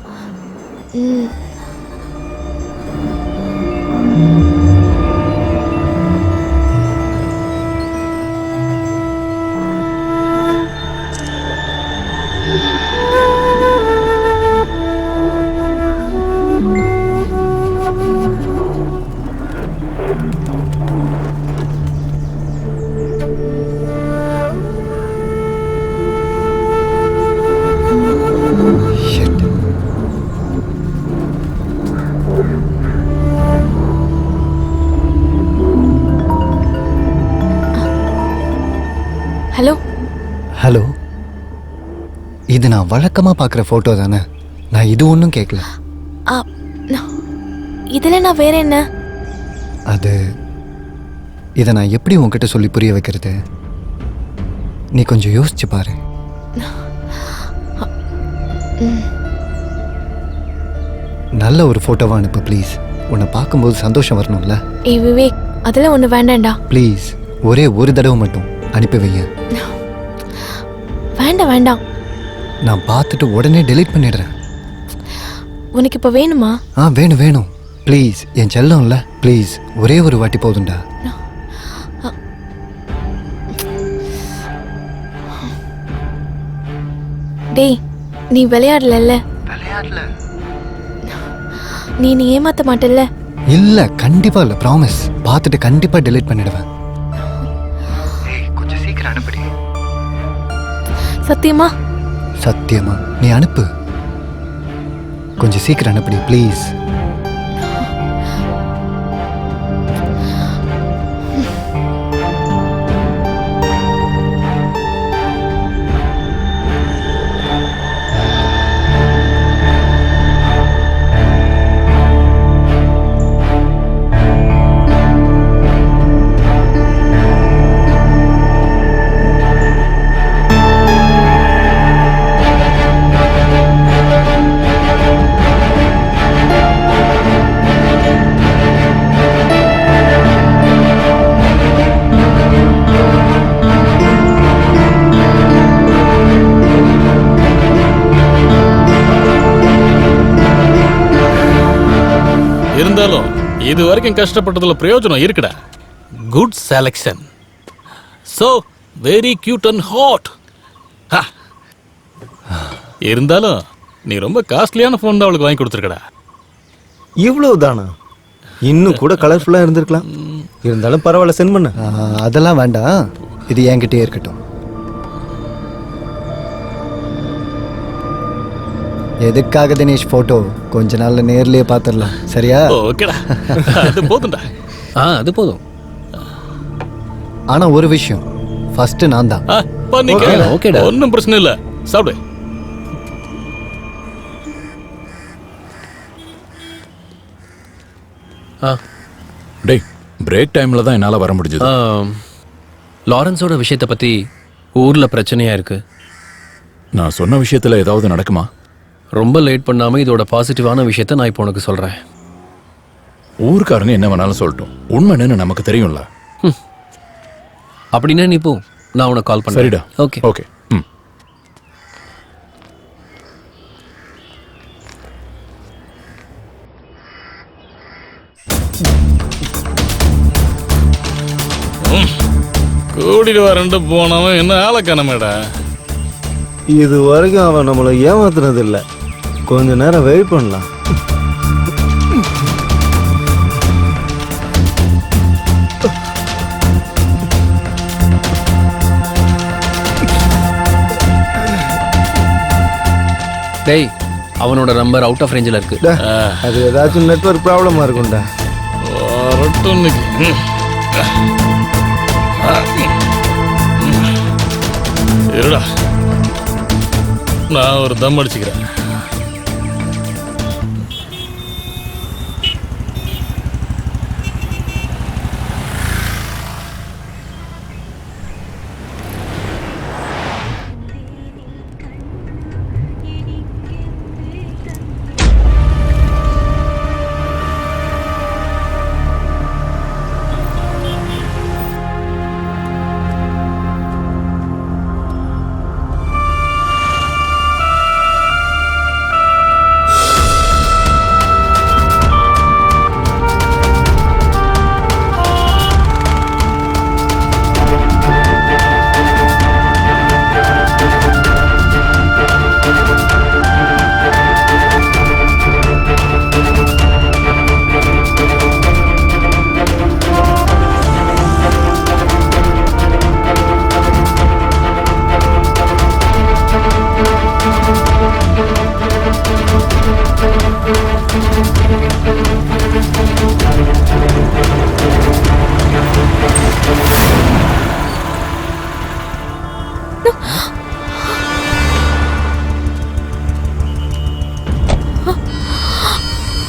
ஹலோ.
ஹலோ. இது நான் வழக்கமா பார்க்குற ஃபோட்டோ தானே? நான் இது ஒன்றும் கேட்கல.
இதுல நான் வேற என்ன?
அது இதை நான் எப்படி உன்கிட்ட சொல்லி புரிய வைக்கிறது? நீ கொஞ்சம் யோசிச்சு பாரு. நல்ல ஒரு ஃபோட்டோவா அனுப்பு ப்ளீஸ். உன்னை பார்க்கும்போது சந்தோஷம் வரணும்ல.
ஏய் விவேக், அதெல்லாம் ஒன்று வேண்டாம்டா.
ப்ளீஸ், ஒரே ஒரு தடவை மட்டும் அனுப்பி வைங்க.
வேண்டாம் வேண்டாம்.
நான் பார்த்துட்டு உடனே டெலீட் பண்ணிடுறேன்.
உனக்கு இப்போ வேணுமா?
வேணும் வேணும். Please, N செல்லம்ல. ப்ளீஸ், ஒரே ஒரு வாட்டி போதும்டா.
டேய், நீ விளையாடல?
விளையாடல.
நீ ஏமாத்த மாட்டல்ல?
இல்ல, கண்டிப்பா இல்ல. ப்ராமிஸ். பார்த்துட்டு கண்டிப்பா டெலீட் பண்ணிடுவேன். கொஞ்சம் சீக்கிரம் அனுப்புடி.
சத்தியமா?
சத்தியமா. நீ அனுப்பு. கொஞ்சம் சீக்கிரம் அனுப்புடி ப்ளீஸ்.
இருந்தாலும் இது வரைக்கும் கஷ்டப்பட்டதுல பிரயோஜனம் இருக்குடா. Good selection. So very cute and hot. இருந்தாலும் நீ ரொம்ப காஸ்ட்லியான ஃபோன் தான் அவளுக்கு வாங்கி கொடுத்துருக்கடா.
இவ்வளவு தானா? இன்னும் கூட கலர்ஃபுல்லா இருந்திருக்கலாம். இருந்தாலும் பரவாயில்ல, சென்ட் பண்ண.
அதெல்லாம் வேண்டாம், இது என்கிட்டயே இருக்கட்டும். எதுக்காக தினேஷ் போட்டோ? கொஞ்ச நாள்ல நேர்லயே பாத்துடலாம். சரியா?
ஓகேடா, அது போதும்டா.
அது போதும்.
ஆனா ஒரு விஷயம், ஃபர்ஸ்ட் நான் தான்.
ஓகேடா, ஒன்றும் பிரச்சனை இல்லை. சாப்பிடு.
டேய், பிரேக் டைம்ல தான் என்னால வர முடிஞ்சது.
லாரன்ஸோட விஷயத்தை பத்தி ஊர்ல பிரச்சனையா இருக்கு.
நான் சொன்ன விஷயத்துல ஏதாவது நடக்குமா?
ரொம்ப லேட் பண்ணாம இதோட பாசிட்டிவான விஷயத்த நான் இப்போ உனக்கு சொல்றேன்.
ஊர்க்காரங்க என்ன வேணாலும் சொல்லட்டும், உண்மை என்னன்னு நமக்கு தெரியும்ல.
அப்படின்னா நீ போ. நான் உனக்கு கால் பண்ணுறேன்.
சரிடா.
Okay
okay. ம்.
கூட்டிட்டு வரண்டு போனவன் என்ன ஆளக்கானமேடா.
இது வரைக்கும் அவன் நம்மளை ஏமாத்துனது இல்ல. கொஞ்ச நேரம் வெயிட் பண்ணலாம்.
டேய், அவனோட நம்பர் அவுட் ஆஃப் ரேஞ்சில் இருக்கு.
அது ஏதாச்சும் நெட்வொர்க் ப்ராப்ளமா இருக்கும்டா.
வரட்டும் இன்னைக்கு. இருடா, நான் ஒரு தம் அடிச்சுக்கிறேன்.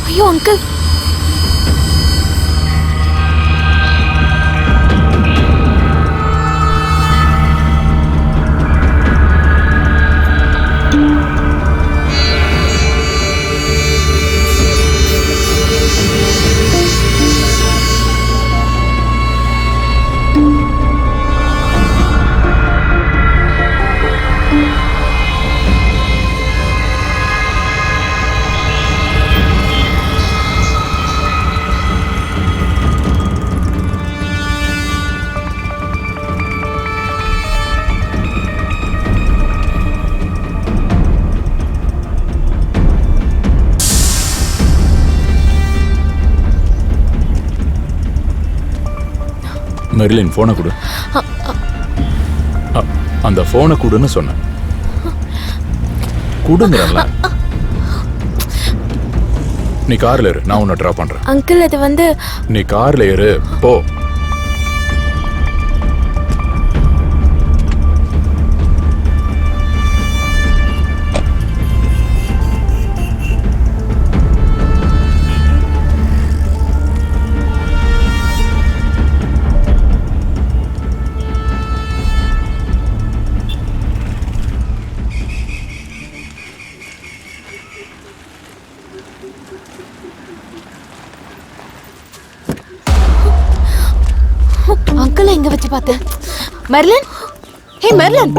ஐயோ அங்கிள்,
மெர்லின், போனை கொடு. அந்த போனை கொடுன்னு சொன்னேன். கொடுங்கறல்ல. நீ கார்ல ஏறு, நான் உன்னை டிராப் பண்றேன்.
அங்கிள் அது வந்து
நீ கார்ல ஏறு, போ.
அங்கிள் எங்க வச்சு பார்த்தேன்? மெர்லின், ஹே மெர்லின்.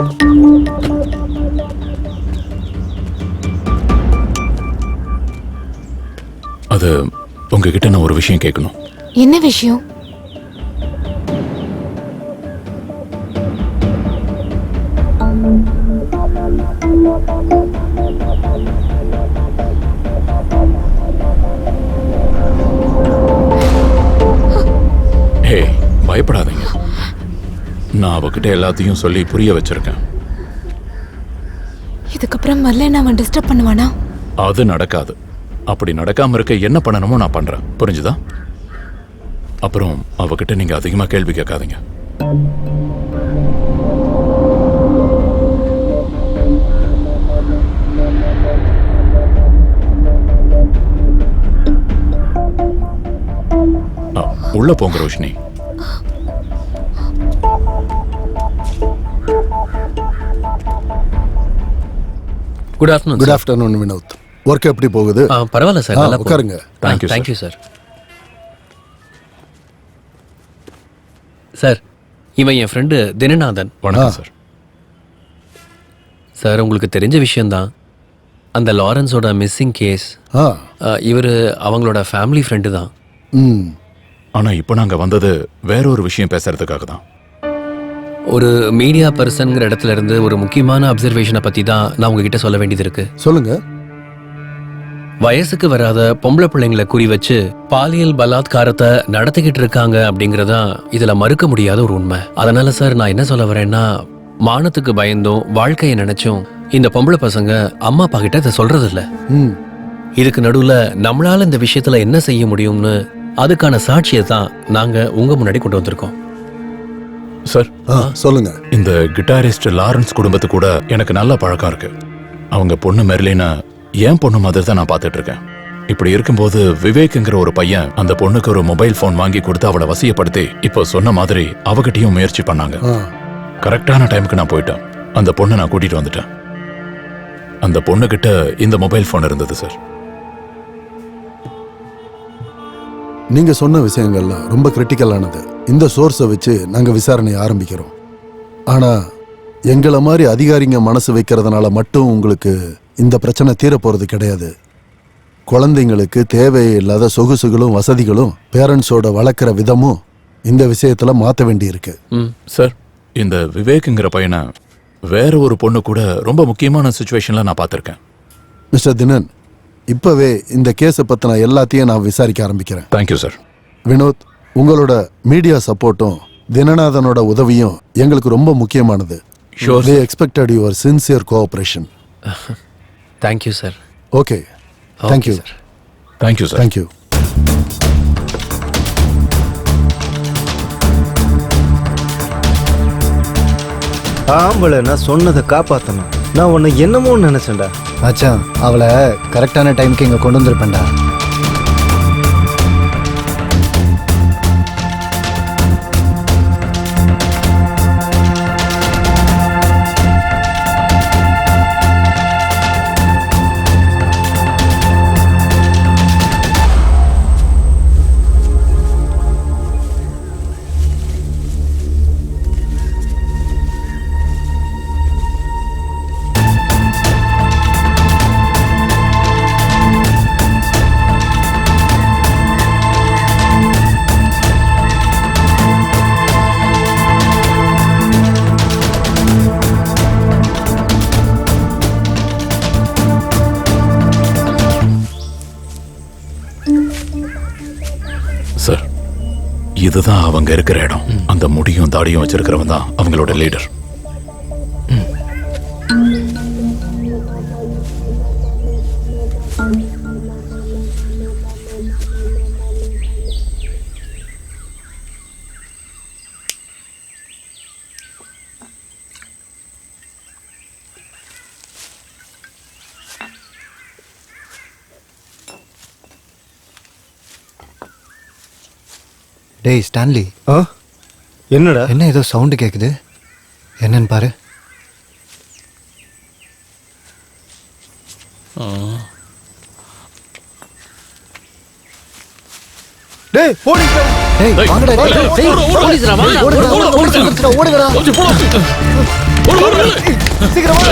அது உங்ககிட்ட நான் ஒரு விஷயம் கேட்கணும்.
என்ன விஷயம்?
ஹே, பயப்படாதீங்க. நான் அவகிட்ட எல்லாத்தையும் சொல்லி புரிய வச்சிருக்கேன்.
இதுக்கப்புறம் மெர்லின் அவன் டிஸ்டர்ப் பண்ணுவானா?
அது நடக்காது. அப்படி நடக்காம இருக்க என்ன பண்ணணுமோ நான் பண்றேன். புரிஞ்சுதா? அப்புறம் அவகிட்ட நீங்க அதிகமா கேள்வி கேட்காதீங்க. உள்ள போங்க Roshini.
Good afternoon.
Good afternoon Vinod. Work எப்படி போகுது?
பரவாயில்ல சார், நல்லா
உட்காருங்க.
தேங்க்யூ.
Thank you sir. சார்,
இவன் என் ஃப்ரெண்டு தினநாதன்.
வணக்கம் சார்.
சார் உங்களுக்கு தெரிஞ்ச விஷயம்தான், அந்த லாரன்ஸோட மிஸ்ஸிங் கேஸ். இவர் அவங்களோட ஃபேமிலி ஃப்ரெண்டு தான்.
ஆனா இப்போ நாங்க வந்தது வேற ஒரு விஷயம் பேசுறதுக்காக தான்.
ஒரு மீடியா பர்சன்ங்கிற இடத்துல இருந்து ஒரு முக்கியமான அப்சர்வேஷனை பத்தி தான் நான் உங்ககிட்ட சொல்ல வேண்டியது இருக்கு.
சொல்லுங்க.
வயசுக்கு வராத பொம்பளை பிள்ளைங்களை குறி வச்சு பாலியல் பலாத்காரத்தை நடத்திக்கிட்டு இருக்காங்க அப்படிங்கறதா இதுல மறுக்க முடியாத ஒரு உண்மை. அதனால சார் நான் என்ன சொல்ல வரேன்னா, மானத்துக்கு பயந்தும் வாழ்க்கையை நினைச்சும் இந்த பொம்பளை பசங்க அம்மா அப்பா கிட்ட இதை சொல்றது இல்ல. இதுக்கு நடுவுல நம்மளால இந்த விஷயத்துல என்ன செய்ய முடியும்னு அதுக்கான சாட்சியை தான் நாங்க உங்க முன்னாடி கொண்டு வந்திருக்கோம்.
சார்
சொல்லுங்க.
இந்த கிட்டாரிஸ்ட் லாரன்ஸ் குடும்பத்து கூட எனக்கு நல்ல பழக்கம் இருக்கு. அவங்க பொண்ணு மெர்லினா என் பொண்ணு மாதிரி தான் நான் பார்த்துட்டு இருக்கேன். இப்படி இருக்கும்போது விவேக்ங்கிற ஒரு பையன் அந்த பொண்ணுக்கு ஒரு மொபைல் போன் வாங்கி கொடுத்து அவளை வசியப்படுத்தி இப்போ சொன்ன மாதிரி அவகிட்டையும் முயற்சி பண்ணாங்க. கரெக்டான டைமுக்கு நான் போயிட்டேன். அந்த பொண்ணை நான் கூட்டிட்டு வந்துட்டேன். அந்த பொண்ணு கிட்ட இந்த மொபைல் போன் இருந்தது சார்.
நீங்க சொன்ன விஷயங்கள்லாம் ரொம்ப கிரிட்டிக்கலானது. இந்த சோர்ஸை வச்சு நாங்க விசாரணையை ஆரம்பிக்கிறோம். ஆனா எங்களை மாதிரி அதிகாரிங்க மனசு வைக்கிறதுனால மட்டும் உங்களுக்கு இந்த பிரச்சனை தீர போறது கிடையாது. குழந்தைங்களுக்கு தேவையில்லாத சொகுசுகளும் வசதிகளும் பேரண்ட்ஸோட வளர்க்குற விதமும் இந்த விஷயத்துல மாற்ற வேண்டி இருக்கு.
சார், இந்த விவேக்ங்கிற பையனை வேற ஒரு பொண்ணு கூட ரொம்ப முக்கியமான சுச்சுவேஷன்ல நான் பார்த்துருக்கேன்.
மிஸ்டர் தினன், இப்பவே இந்த கேஸை பத்தின எல்லாத்தையும் நான் விசாரிக்க ஆரம்பிக்கிறேன்.
Thank you sir.
வினோத், உங்களோட மீடியா சப்போர்ட்டும் தினநாதனோட உதவியும் எங்களுக்கு ரொம்ப முக்கியமானது. They expected your sincere cooperation.
Thank you sir.
Okay, thank you
sir. Thank you sir.
Thank you.
ஆம்பளை நான் சொன்னதை காப்பாத்தணும். நான் உன்னை என்னமோ நினைச்சேன்டா.
மச்சான், அவளை கரெக்டான டைமுக்கு இங்க கொண்டு வந்திருப்பேன்டா.
சார், இதுதான் அவங்க இருக்கிற இடம். அந்த முடியும் தாடியும் வச்சிருக்கிறவன் தான் அவங்களோட லீடர்.
டேய் ஸ்டான்லி.
என்னடா?
என்ன ஏதோ சவுண்டு கேட்குது, என்னன்னு பாரு.
டேய் போடிடா.
டேய் வாங்கடா. டேய் போலீஸ்டா, வாங்கடா. ஓடுங்கடா.
சீக்கிரம் வா.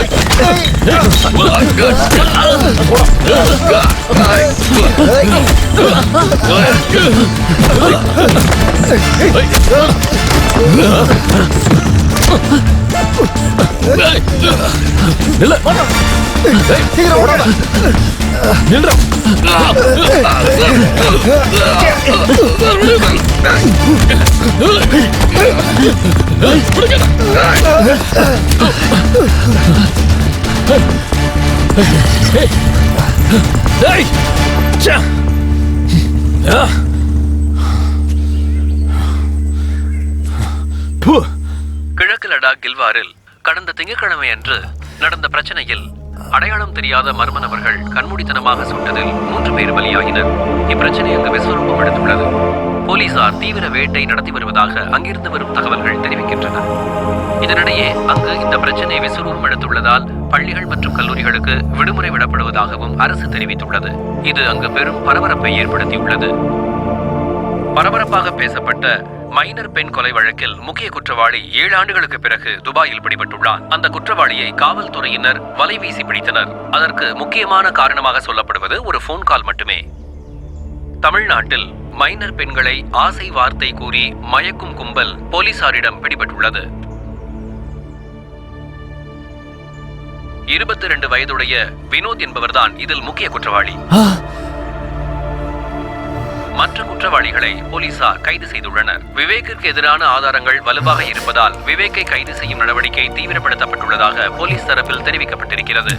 கிழக்கு லடாக் கில்வாரில் கடந்த திங்கட்கிழமை அன்று நடந்த பிரச்சனையில் அடையாளம் தெரியாத மர்ம நபர்கள் கண்மூடித்தனமாக சுட்டதில் 3 பேர் பலியாகினர். இப்பிரச்சனை அங்கு விஸ்வரூபம் எடுத்துள்ளது. போலீசார் தீவிர வேட்டை நடத்தி வருவதாக அங்கிருந்து வரும் தகவல்கள் தெரிவிக்கின்றன. இதனிடையே அங்கு இந்த பிரச்சனை விஸ்வரூபம் எடுத்துள்ளதால் பள்ளிகள் மற்றும் கல்லூரிகளுக்கு விடுமுறை விடப்படுவதாகவும் அரசு தெரிவித்துள்ளது. இது அங்கு பெரும் பரபரப்பை ஏற்படுத்தியுள்ளது. பரபரப்பாக பேசப்பட்ட மைனர் பெண் கொலை வழக்கில் முக்கிய குற்றவாளி 7 ஆண்டுகளுக்கு பிறகு துபாயில் பிடிபட்டுள்ளார். அந்த குற்றவாளியை காவல்துறையினர் வலைவீசி பிடித்தனர். அதற்கு முக்கியமான காரணமாக சொல்லப்படுவது ஒரு போன் கால் மட்டுமே. தமிழ்நாட்டில் மைனர் பெண்களை ஆசை வார்த்தை கூறி மயக்கும் கும்பல் போலீசாரிடம் பிடிபட்டுள்ளது. 22 வயதுடைய வினோத் என்பவர்தான் இதில் முக்கிய குற்றவாளி. மற்ற குற்றவாளிகளை போலீசார் கைது செய்துள்ளனர். விவேக்கிற்கு எதிரான ஆதாரங்கள் வலுவாக இருப்பதால் விவேக்கை கைது செய்யும் நடவடிக்கை தீவிரப்படுத்தப்பட்டுள்ளதாக போலீஸ் தரப்பில் தெரிவிக்கப்பட்டிருக்கிறது.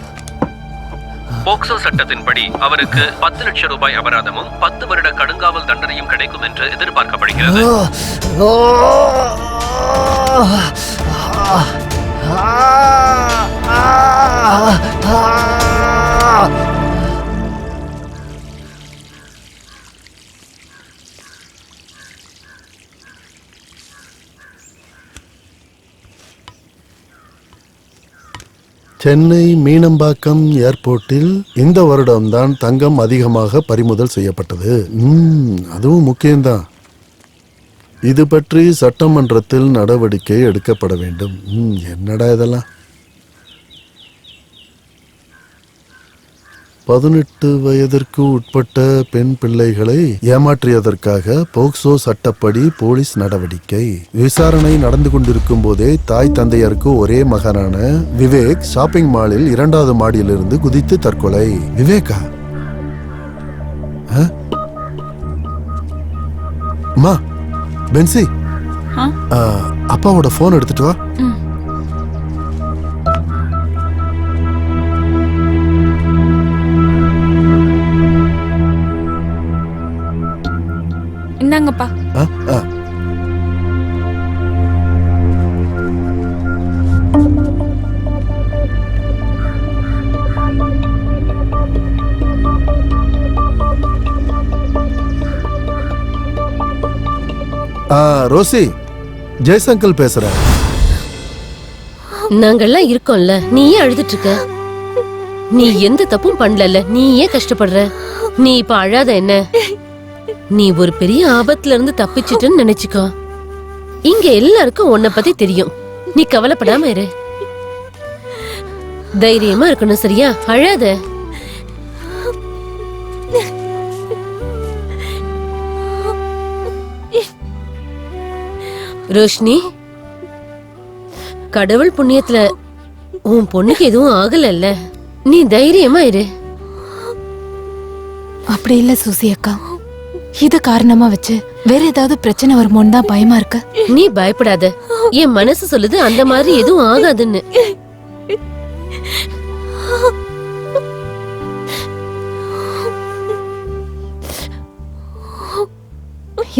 போக்சோ சட்டத்தின்படி அவருக்கு 10 லட்சம் ரூபாய் அபராதமும் 10 வருட கடுங்காவல் தண்டனையும் கிடைக்கும் என்று எதிர்பார்க்கப்படுகிறது.
சென்னை மீனம்பாக்கம் ஏர்போர்ட்டில் இந்த வருடம்தான் தங்கம் அதிகமாக பறிமுதல் செய்யப்பட்டது. அதுவும் முக்கியம்தான். இது பற்றி சட்டமன்றத்தில் நடவடிக்கை எடுக்கப்பட வேண்டும். என்னடா இதெல்லாம்? 18 வயதிற்கு உட்பட்ட பெண் பிள்ளைகளை ஏமாற்றியதற்காக போக்சோ சட்டப்படி போலீஸ் நடவடிக்கை. விசாரணை நடந்து கொண்டிருக்கும் போதே தாய் தந்தையருக்கு ஒரே மகனான விவேக் ஷாப்பிங் மாலில் 2வது மாடியிலிருந்து குதித்து தற்கொலை. விவேகா? அம்மா, பென்சி, அப்பாவோட போன் எடுத்துட்டு வா.
இந்தாங்கப்பா.
ரோசி, ஜெய்சங்கல் பேசுற.
நாங்கெல்லாம் இருக்கோம்ல, நீ ஏன் அழுதுட்டு இருக்க? நீ எந்த தப்பும் பண்ணல, நீ ஏன் கஷ்டப்படுற? நீ இப்ப அழாத என்ன? நீ ஒரு பெரிய ஆபத்துல இருந்து தப்பிச்சிட்டுன்னு நினைச்சுக்கோ. இங்க எல்லாருக்கும் உன்னை பத்தி தெரியும். நீ கவலைப்படாம இரு, தைரியமா இருக்கணும், சரியா? அழாத. ரோஷினி, கடவுள் புண்ணியத்துல உன் பொண்ணுக்கு எதுவும் ஆகலல்ல, நீ தைரியமா இரு.
அப்படி இல்ல சூசி அக்கா, இத காரணமா வச்சு வேற ஏதாவது பிரச்சனை வருமோன்னு தான் பயமா இருக்கு.
நீ பயப்படாத, என் மனசு சொல்லுது அந்த மாதிரி எதுவும் ஆகாதுன்னு.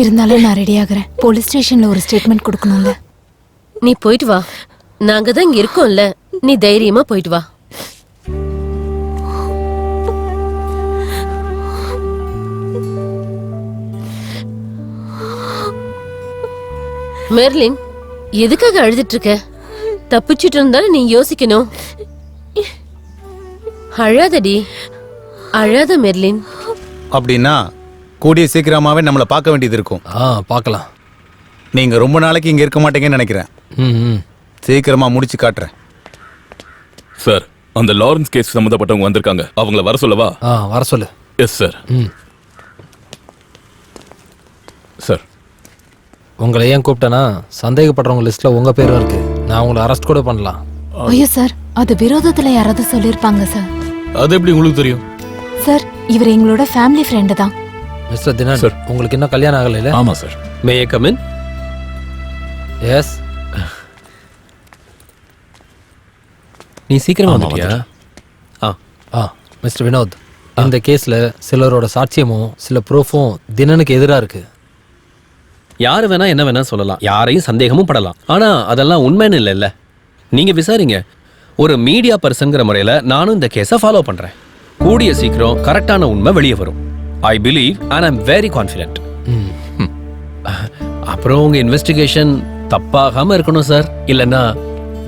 இருந்தாலும் நான் ரெடி ஆகுறேன். போலீஸ் ஸ்டேஷன்ல ஒரு ஸ்டேட்மெண்ட் கொடுக்கணும்ல.
நீ போயிட்டு வா, நாங்க தான் இங்க இருக்கோம்ல, நீ தைரியமா போயிட்டு வா. மெர்லின், எதுக்காக அழுதுட்டு இருக்க? தப்பிச்சிட்டு இருந்தாலும் நீ யோசிக்கணும். அழாதடி, அழாத மெர்லின்.
அப்படின்னா கூடிய சீக்கிரமாவே நம்மளை பார்க்க வேண்டியது இருக்கும்.
பார்க்கலாம்.
நீங்க ரொம்ப நாளைக்கு இங்க இருக்க மாட்டீங்கன்னு நினைக்கிறேன். சீக்கிரமா முடிச்சு காட்டுறேன்.
சார், அந்த லாரன்ஸ் கேஸ் சம்பந்தப்பட்டவங்க வந்திருக்காங்க. அவங்கள வர சொல்லவா?
வர சொல்லு.
Yes sir. சார்,
உங்களை ஏன் கூப்பிட்டேன்னா, சந்தேகப்படுறவங்க லிஸ்ட்ல உங்க பேரும் இருக்கு. நான் உங்களை அரெஸ்ட் கூட பண்ணலாம்.
ஐயோ சார், அது விரோதத்துல யாராவது சொல்லிருப்பாங்க சார்.
அது எப்படி உங்களுக்கு தெரியும்?
சார், இவர் எங்களோட ஃபேமிலி ஃப்ரெண்ட் தான்.
மிஸ்டர் தினன் சார், உங்களுக்கு இன்னும் கல்யாணம் ஆகல?
ஆமா sir.
May I come in?
Yes.
நீ சீக்கிரமா வந்துட்டியா?
மிஸ்டர் வினோத், இந்த கேஸ்ல சிலரோட சாட்சியமும் சில ப்ரூஃபும் தினனுக்கு எதிராக இருக்கு.
யாரு வேணா என்ன வேணா சொல்லலாம், யாரையும் சந்தேகமும் படலாம். ஆனா அதெல்லாம் உண்மைன்னு இல்லைல்ல. நீங்க விசாரிங்க. ஒரு மீடியா பர்சன்கிற முறையில நானும் இந்த கேஸை ஃபாலோ பண்றேன். கூடிய சீக்கிரம் கரெக்டான உண்மை வெளியே வரும். I believe and I'm very confident. அப்புறம் உங்க இன்வெஸ்டிகேஷன் தப்பாகாம இருக்கணும் சார். இல்லைன்னா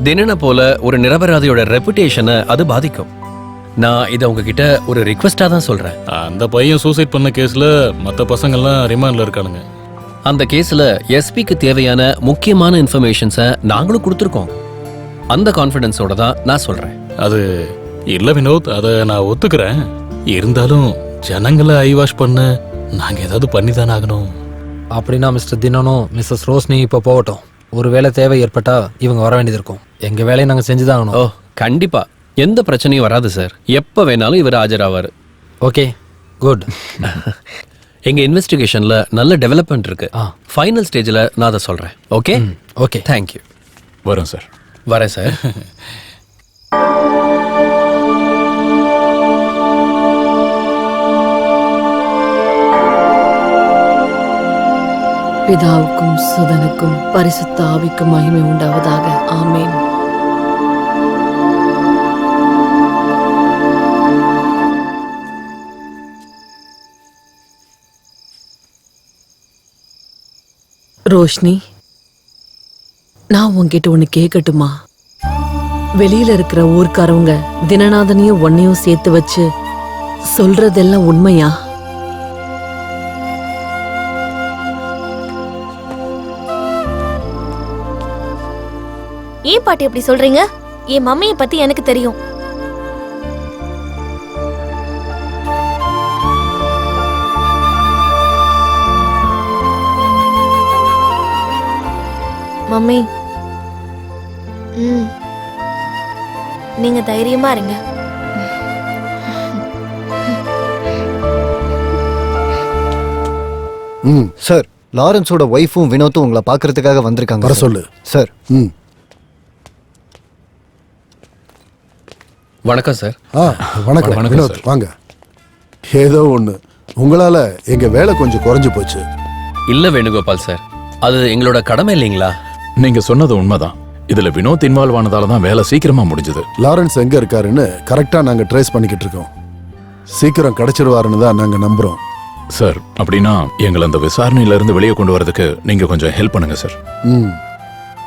தினனை போல ஒரு நிரபராதியோட ரெப்புடேஷனை அது பாதிக்கும். நான் இதை உங்ககிட்ட ஒரு ரிக்வெஸ்டா தான் சொல்றேன்.
அந்த பையன் சூசைட் பண்ண கேஸ்ல மற்ற பசங்கள்லாம் ரிமாண்ட்ல இருக்கானுங்க.
அந்த கேஸ்ல எஸ்பிக்கு தேவையான முக்கியமான இன்ஃபர்மேஷன்ஸை நாங்களும் கொடுத்துருக்கோம். அந்த கான்ஃபிடன்ஸோட தான் நான் சொல்றேன்.
அது இல்ல வினோத், அதை நான் ஒத்துக்கிறேன். இருந்தாலும் ஜனங்களை ஐவாஷ் பண்ண நாங்க ஏதாவது பண்ணி தானே ஆகணும்.
அப்படின்னா மிஸ்டர் தினனும் மிஸ்ஸஸ் ரோஷினி இப்போ போகட்டும். ஒருவேளை தேவை ஏற்பட்டா இவங்க வர வேண்டியது இருக்கும். எங்க வேலையை நாங்கள் செஞ்சுதான் ஆகணும்.
ஓ கண்டிப்பா, எந்த பிரச்சனையும் வராது சார். எப்ப வேணாலும் இவர் ஆஜராவாரு.
Okay, good.
எங்க இன்வெஸ்டிகேஷன்ல நல்ல டெவலப்மெண்ட் இருக்கு. ஃபைனல் ஸ்டேஜ்ல நான் அதை சொல்றேன். Okay
okay,
thank you.
வரோம் சார்.
வரேன் சார்.
பிதாவுக்கும் சுதனுக்கும் பரிசுத்த ஆவிக்கும் மகிமை உண்டாவதாக. ஆமேன். ரோஷினி, நான் உன்கிட்ட ஒண்ணு கேட்கட்டுமா? வெளியில இருக்கிற ஊர்க்காரவங்க தினநாதனையும் ஒன்னையும் சேர்த்து வச்சு சொல்றதெல்லாம் உண்மையா?
ஏன் பாட்டி அப்படி சொல்றீங்க? என் மம்மியை பத்தி எனக்கு தெரியும். மம்மி, நீங்க தைரியமா இருங்க.
சார், லாரன்ஸோட ஒய்ஃபும் வினோத்தும் உங்களை பார்க்கறதுக்காக வந்திருக்காங்க.
வர சொல்லு
சார்.
வணக்கம் சார்.
வணக்கம் வினோத், வாங்க. ஏதோ ஒண்ணு, உங்களால எங்க வேலை கொஞ்சம் குறைஞ்சு போச்சு.
இல்ல வேணுகோபால் சார், அது எங்களோட கடமை இல்லைங்களா?
நீங்க சொன்னது உண்மைதான். இதுல வினோத் இன்வால்வ் ஆனதால தான் வேலை சீக்கிரமா முடிஞ்சது.
லாரன்ஸ் எங்க இருக்காருன்னு கரெக்டா நாங்க ட்ரேஸ் பண்ணிக்கிட்டு இருக்கோம். சீக்கிரம் கிடைச்சிருவாருன்னு தான் நாங்க நம்புறோம்.
சார், அப்படின்னா எங்களை அந்த விசாரணையில இருந்து வெளியே கொண்டு வரதுக்கு நீங்க கொஞ்சம் ஹெல்ப் பண்ணுங்க சார்.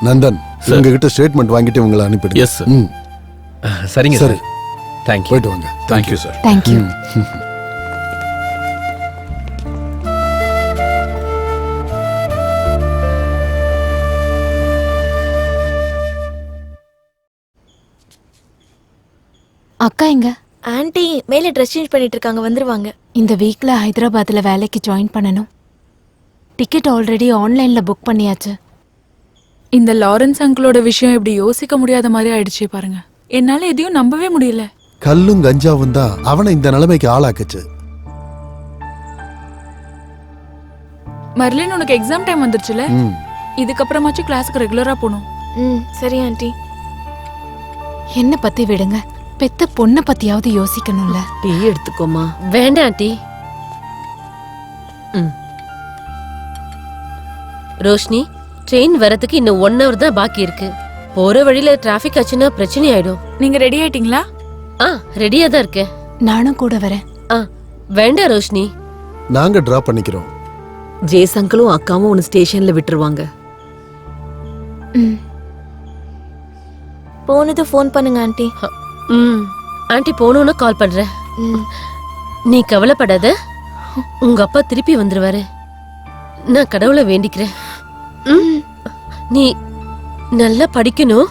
நந்தன், உங்ககிட்ட ஸ்டேட்மெண்ட் வாங்கிட்டு உங்களை அனுப்பிடுங்க.
Yes sir.
சரிங்க
சரி,
சார். தேங்க்யூ.
போயிட்டு வாங்க.
Thank you sir.
தேங்க்யூ. அக்கா எங்க?
ஆன்ட்டி மேல ட்ரெஸ் சேஞ்ச் பண்ணிட்டு இருக்காங்க, வந்துருவாங்க.
இந்த வீக்ல ஹைதராபாத்ல வேலைக்கு ஜாயின் பண்ணணும். டிக்கெட் ஆல்ரெடி ஆன்லைன்ல புக் பண்ணியாச்சு.
இந்த லாரன்ஸ் அங்கிளோட விஷயம் இப்படி யோசிக்க முடியாத மாதிரி ஆயிடுச்சு பாருங்க. என்னால எதையும் நம்பவே முடியல.
கல்லும் கஞ்சாவும் தான் அவனை இந்த நிலைமைக்கு ஆளாக்குச்சு.
மர்லின், உனக்கு எக்ஸாம் டைம் வந்துருச்சுல, இதுக்கப்புறமாச்சும் கிளாஸுக்கு ரெகுலரா போகணும்.
சரி ஆண்டி.
என்ன பத்தி விடுங்க, பெத்த பொண்ணை பத்தியாவது யோசிக்கணும்ல.
டீ எடுத்துக்கோமா.
வேண்டாம் ஆண்டி. ரோஷினி, ட்ரெயின் வரதுக்கு இன்னும் 1 hour தான் பாக்கி இருக்கு. போற வழியில டிராபிக் ஆச்சுன்னா பிரச்சனை ஆயிடும்.
நீங்க ரெடி ஆயிட்டீங்களா?
ரெடியா தான் இருக்கேன்.
நானும் கூட வரேன்.
வேண்டாம் ரோஷினி,
நாங்க டிராப் பண்ணிக்கிறோம்.
ஜெய்சங்களும் அக்காவும் ஒன்னு ஸ்டேஷன்ல விட்டுருவாங்க.
போனது ஃபோன் பண்ணுங்க ஆண்டி.
ஆண்டி போனோன்னு கால் பண்றேன். நீ கவலைப்படாத, உங்க அப்பா திருப்பி வந்துருவாரு. நான் கடவுளை வேண்டிக்கிறேன். நீ நல்லா படிக்கணும்.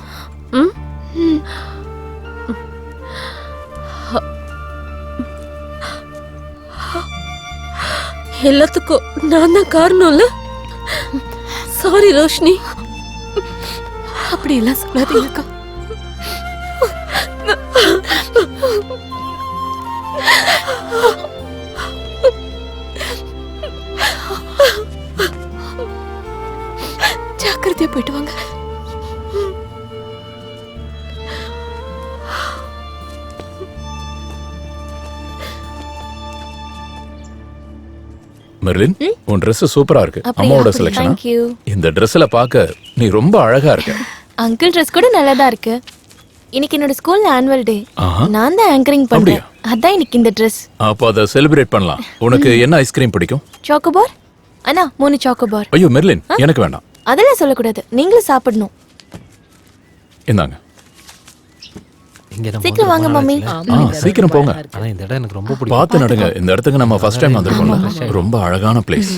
எல்லாத்துக்கும் நான் தான் காரணம்ல. சாரி ரோஷினி.
அப்படி எல்லாம் சொல்லாதீங்கக்கா. ஜாக்கிரதையா போயிட்டு வாங்க.
மெர்லின், உன் Dress சூப்பரா இருக்கு. அம்மாவோட செலக்ஷன். இந்த Dressல பார்க்க நீ ரொம்ப அழகா இருக்க.
அங்கிள் ட்ரெஸ் கூட நல்லதா இருக்கு. இன்னைக்கு என்னோட ஸ்கூல்ல ஆனுவல் டே. நான் தான் ஆங்கரிங் பண்றேன். அதான் இன்னைக்கு இந்த Dress.
அப்ப அத செலிப்ரேட் பண்ணலாம். உனக்கு என்ன ஐஸ்கிரீம் பிடிக்கும்?
சாக்கோபார். அண்ணா 3 சாக்கோபார்.
ஐயோ மெர்லின், எனக்கு வேண்டாம்.
அதெல்லாம் சொல்லக்கூடாது, நீங்களும் சாப்பிடணும்.
இந்தாங்க.
சீக்கிரம் வாங்க மம்மி.
சீக்கிரம் போங்க.
ஆனா இந்த இடம் எனக்கு ரொம்ப பிடிக்கும்.
பார்த்து நடுங்க. இந்த இடத்துக்கு நம்ம ஃபர்ஸ்ட் டைம் வந்திருக்கோம்ல. ரொம்ப அழகான பிளேஸ்.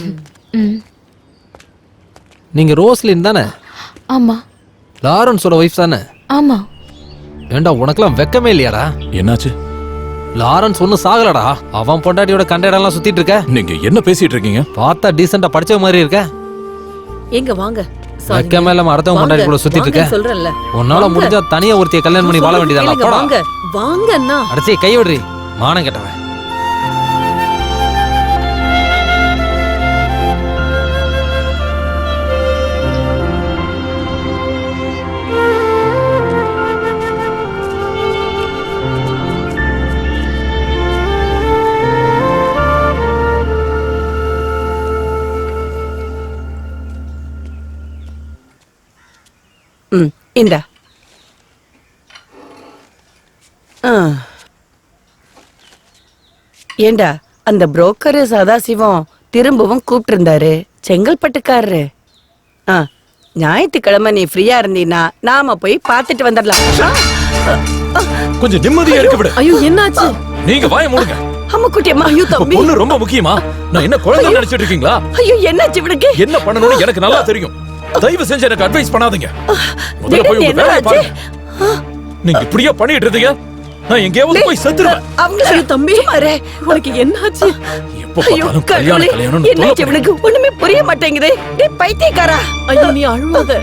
நீங்க ரோஸ்லின் தானே?
ஆமா.
லாரன்ஸோட ஒய்ஃப் தானே?
ஆமா.
ஏண்டா உனக்கெல்லாம் வெக்கமே இல்லையாடா?
என்னாச்சு?
லாரன்ஸ் ஒன்னும் சாகலடா. அவன் பொண்டாட்டியோட கண்டையெல்லாம் சுத்திட்டு இருக்க.
நீங்க என்ன பேசிட்டு இருக்கீங்க?
பார்த்தா டீசெண்டா படிச்ச மாதிரி இருக்க.
எங்க வாங்க.
வெக்கமே இல்லாம அடுத்தவன் பொண்டாட்டி கூட சுத்திட்டு இருக்க.
சொல்றேன்ல.
உன்னால முடிஞ்சா தனியா ஒருத்திய கல்யாணம் பண்ணி வாழ வேண்டியதாடா. போடா.
வாங்க. வாங்க அண்ணா.
அடச்சி கை விடுறி. மானம் கெட்டவன்.
இந்தா. ஏண்டா அந்த புரோக்கரு சதாசிவம் திரும்பவும் கூப்பிட்டு இருந்தாரு, செங்கல்பட்டுக்காரரு. ஞாயிற்றுக்கிழமை நீ ஃப்ரீயா இருந்தீன்னா நாம போய் பார்த்துட்டு வந்துடலாம்.
கொஞ்சம் நிம்மதியா இருக்க விடு.
ஐயோ என்னாச்சு?
நீங்க வாய மூடுங்க.
அம்மா குட்டியம்மா. ஐயோ தம்பி,
பொண்ணு ரொம்ப முக்கியமா? நான் என்ன குழந்தை நினைச்சிட்டு இருக்கீங்களா?
ஐயோ என்னாச்சு இவனுக்கு?
என்ன பண்ணணும்னு எனக்கு நல்லா தெரியும். தயவு செஞ்சு எனக்கு அட்வைஸ் பண்ணாதீங்க. முதல்ல போய் உங்க வேலையை பாருங்க. நீங்க இப்படியே பண்ணிட்டு இருந்தீங்க, நான் எங்கேயாவது போய் செத்துருவேன்.
அவங்க தம்பி பாரு, உனக்கு என்னாச்சு?
எப்ப பார்த்தாலும் கல்யாணம் கல்யாணம்.
என்னாச்சு இவனுக்கு? ஒண்ணுமே புரிய மாட்டேங்குது. டேய் பைத்தியக்காரா.
ஐயோ நீ அழுவாத.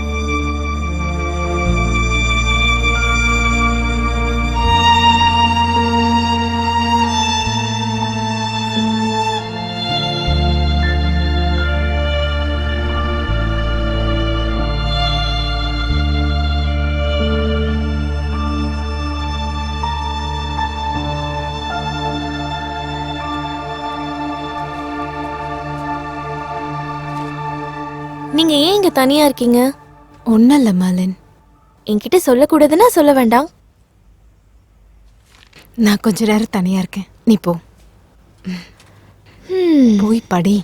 நீங்க ஏன் இங்க தனியா இருக்கீங்க?
ஒன்னும் இல்ல மாலன்.
என்கிட்ட சொல்லக்கூடாதுன்னா சொல்ல வேண்டாம்.
நான் கொஞ்ச நேரம் தனியா இருக்கேன். நீ போ. போய் படி.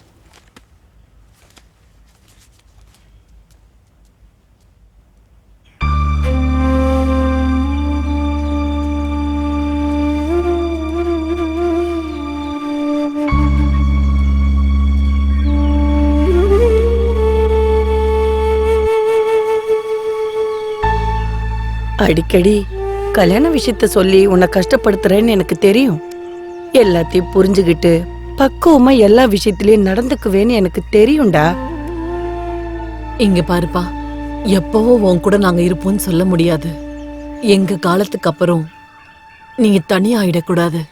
அடிக்கடி கல்யாண விஷயத்த சொல்லி உன்னை கஷ்டப்படுத்துறேன்னு எனக்கு தெரியும். எல்லாத்தையும் புரிஞ்சுகிட்டு பக்குவமா எல்லா விஷயத்திலயும் நடந்துக்குவேன்னு எனக்கு தெரியும்டா.
இங்க பாருப்பா, எப்பவோ உன் கூட நாங்க இருப்போம்னு சொல்ல முடியாது. எங்க காலத்துக்கு அப்புறம் நீங்க தனியா ஆயிடக்கூடாது.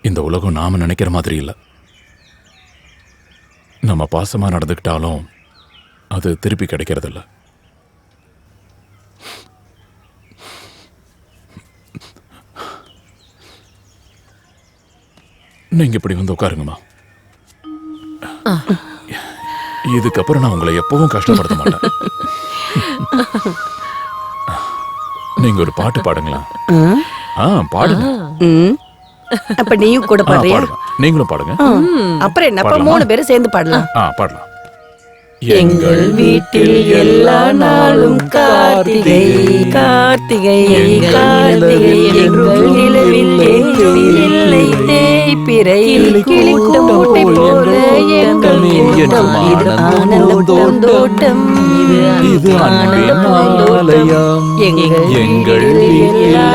இந்த உலகம் நாம நினைக்கிற மாதிரி இல்ல. நம்ம பாசமா நடந்துக்கிட்டாலும் அது திருப்பி கிடைக்கிறது இல்ல. நீங்க இப்படி வந்து உட்காருங்கம்மா. இதுக்கப்புறம் நான் உங்களை எப்பவும் கஷ்டப்படுத்த மாட்டேன். நீங்க ஒரு பாட்டு பாடுங்களா? பாடுங்க.
அப்ப நீயும் கூட பாடுறியா?
நீங்களும் பாடுங்க.
அப்புறம் என்னப்பா, 3 பேரும் சேர்ந்து பாடலாம்.
பாடலாம்.
எங்கள் வீட்டில் எல்லா நாளும் கார்த்திகை கார்த்திகை கார்த்திகை, எங்கள் நிலவில் இல்லை தேய்பிறை, கிளிக்கூட்டம் மூட்டை போல எங்கள் கூட்டம், இது ஆனந்த பூந்தோட்டம், இது ஆனந்த பூந்தோட்டம், எங்கள் எல்லா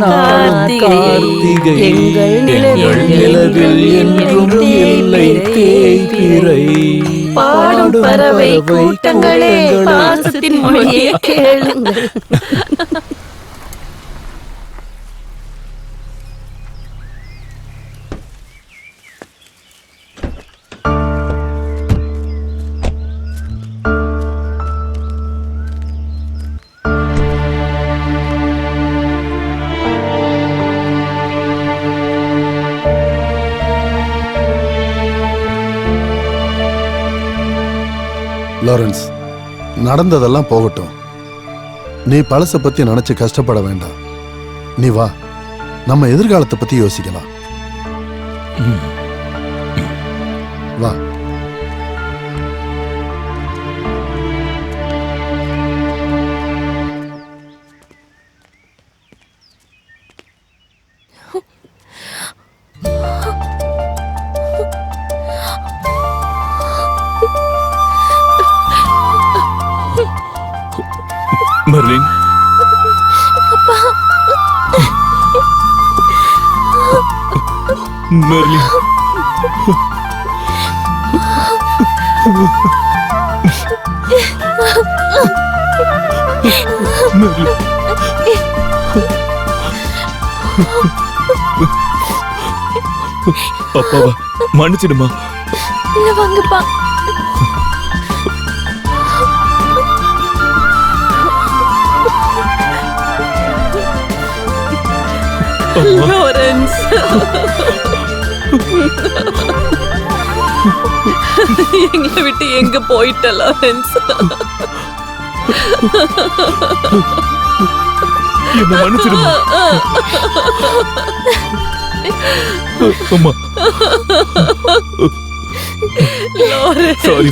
நாளும் கார்த்திகை, எங்கள் நிலவில் என்றும் இல்லை தேய்பிறை. பாடும் பறவை கூட்டங்களே, பாசத்தின் மொழியை கேளுங்கள்.
லாரன்ஸ், நடந்ததெல்லாம் போகட்டும். நீ பழச பத்தி நினைச்சு கஷ்டப்பட வேண்டாம். நீ வா, நம்ம எதிர்காலத்தை பத்தி யோசிக்கலாம். வா.
மெர்லின்
அப்பா
மெர்லின் அப்பாவா மன்னிச்சிடுமா.
இல்ல வாங்கப்பா.
லாரன்ஸ் எங்களை விட்டு எங்க போயிட்ட லாரன்ஸ்?
என்ன மன்னிச்சிடுமா. அம்மா சாரி.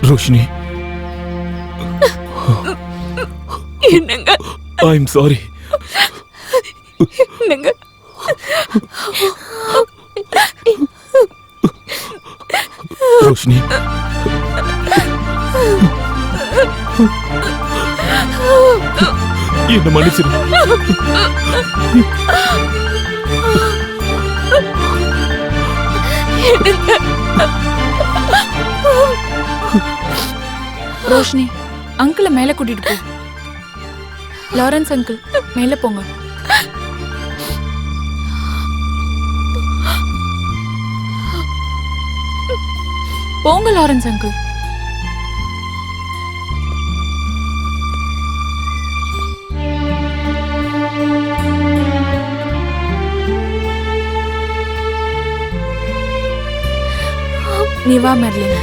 ரோஷினி,
என்னங்க?
I am sorry.
என்னங்க?
ரோஷினி, என்ன மன்னிச்சிரு.
ரோஷினி, அங்கிளை மேல கூட்டிட்டு போ. லாரன்ஸ் அங்கிள், மேல போங்க. போங்க லாரன்ஸ் அங்கிள். நீ வா மெர்லின்.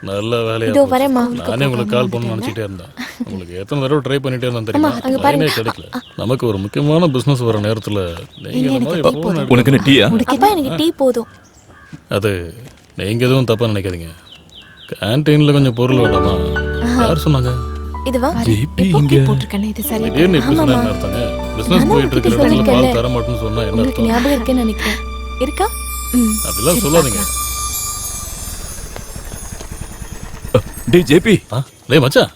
நல்ல வேலையா
இதோ வரேம்மா.
நானே உங்களுக்கு கால் பண்ணணும்னு நினைச்சிட்டே இருந்தேன். உங்களுக்கு எத்தனை தடவை ட்ரை பண்ணிட்டே இருந்தேன் தெரியுமா? லைனே கிடைக்கல. நமக்கு ஒரு முக்கியமான பிசினஸ் வர நேரத்துல நீங்க இந்த மாதிரி phone
உனக்கு என்ன டீயா?
அப்பா எனக்கு டீ போதும்.
அது நீங்க எதுவும் தப்பா நினைக்காதீங்க. கேண்டீன்ல கொஞ்சம் பொருள் வேண்டாமா? யார் சொன்னாங்க?
இதுவா?
இங்க
போட்டுக்கணும். இது சரி.
திடீர்னு இப்படி சொன்னா என்ன அர்த்தங்க? பிசினஸ் போயிட்டு இருக்கிற இடத்துல பால் தர மாட்டேன்னு சொன்னா என்ன
உங்களுக்கு
அர்த்தம்?
ஞாபகம் இருக்குன்னு நினைக்கிறேன். இருக்கா?
அதெல்லாம் சொல்லாதீங்க.
டேய் ஜேபி.
டேய் மச்சான்,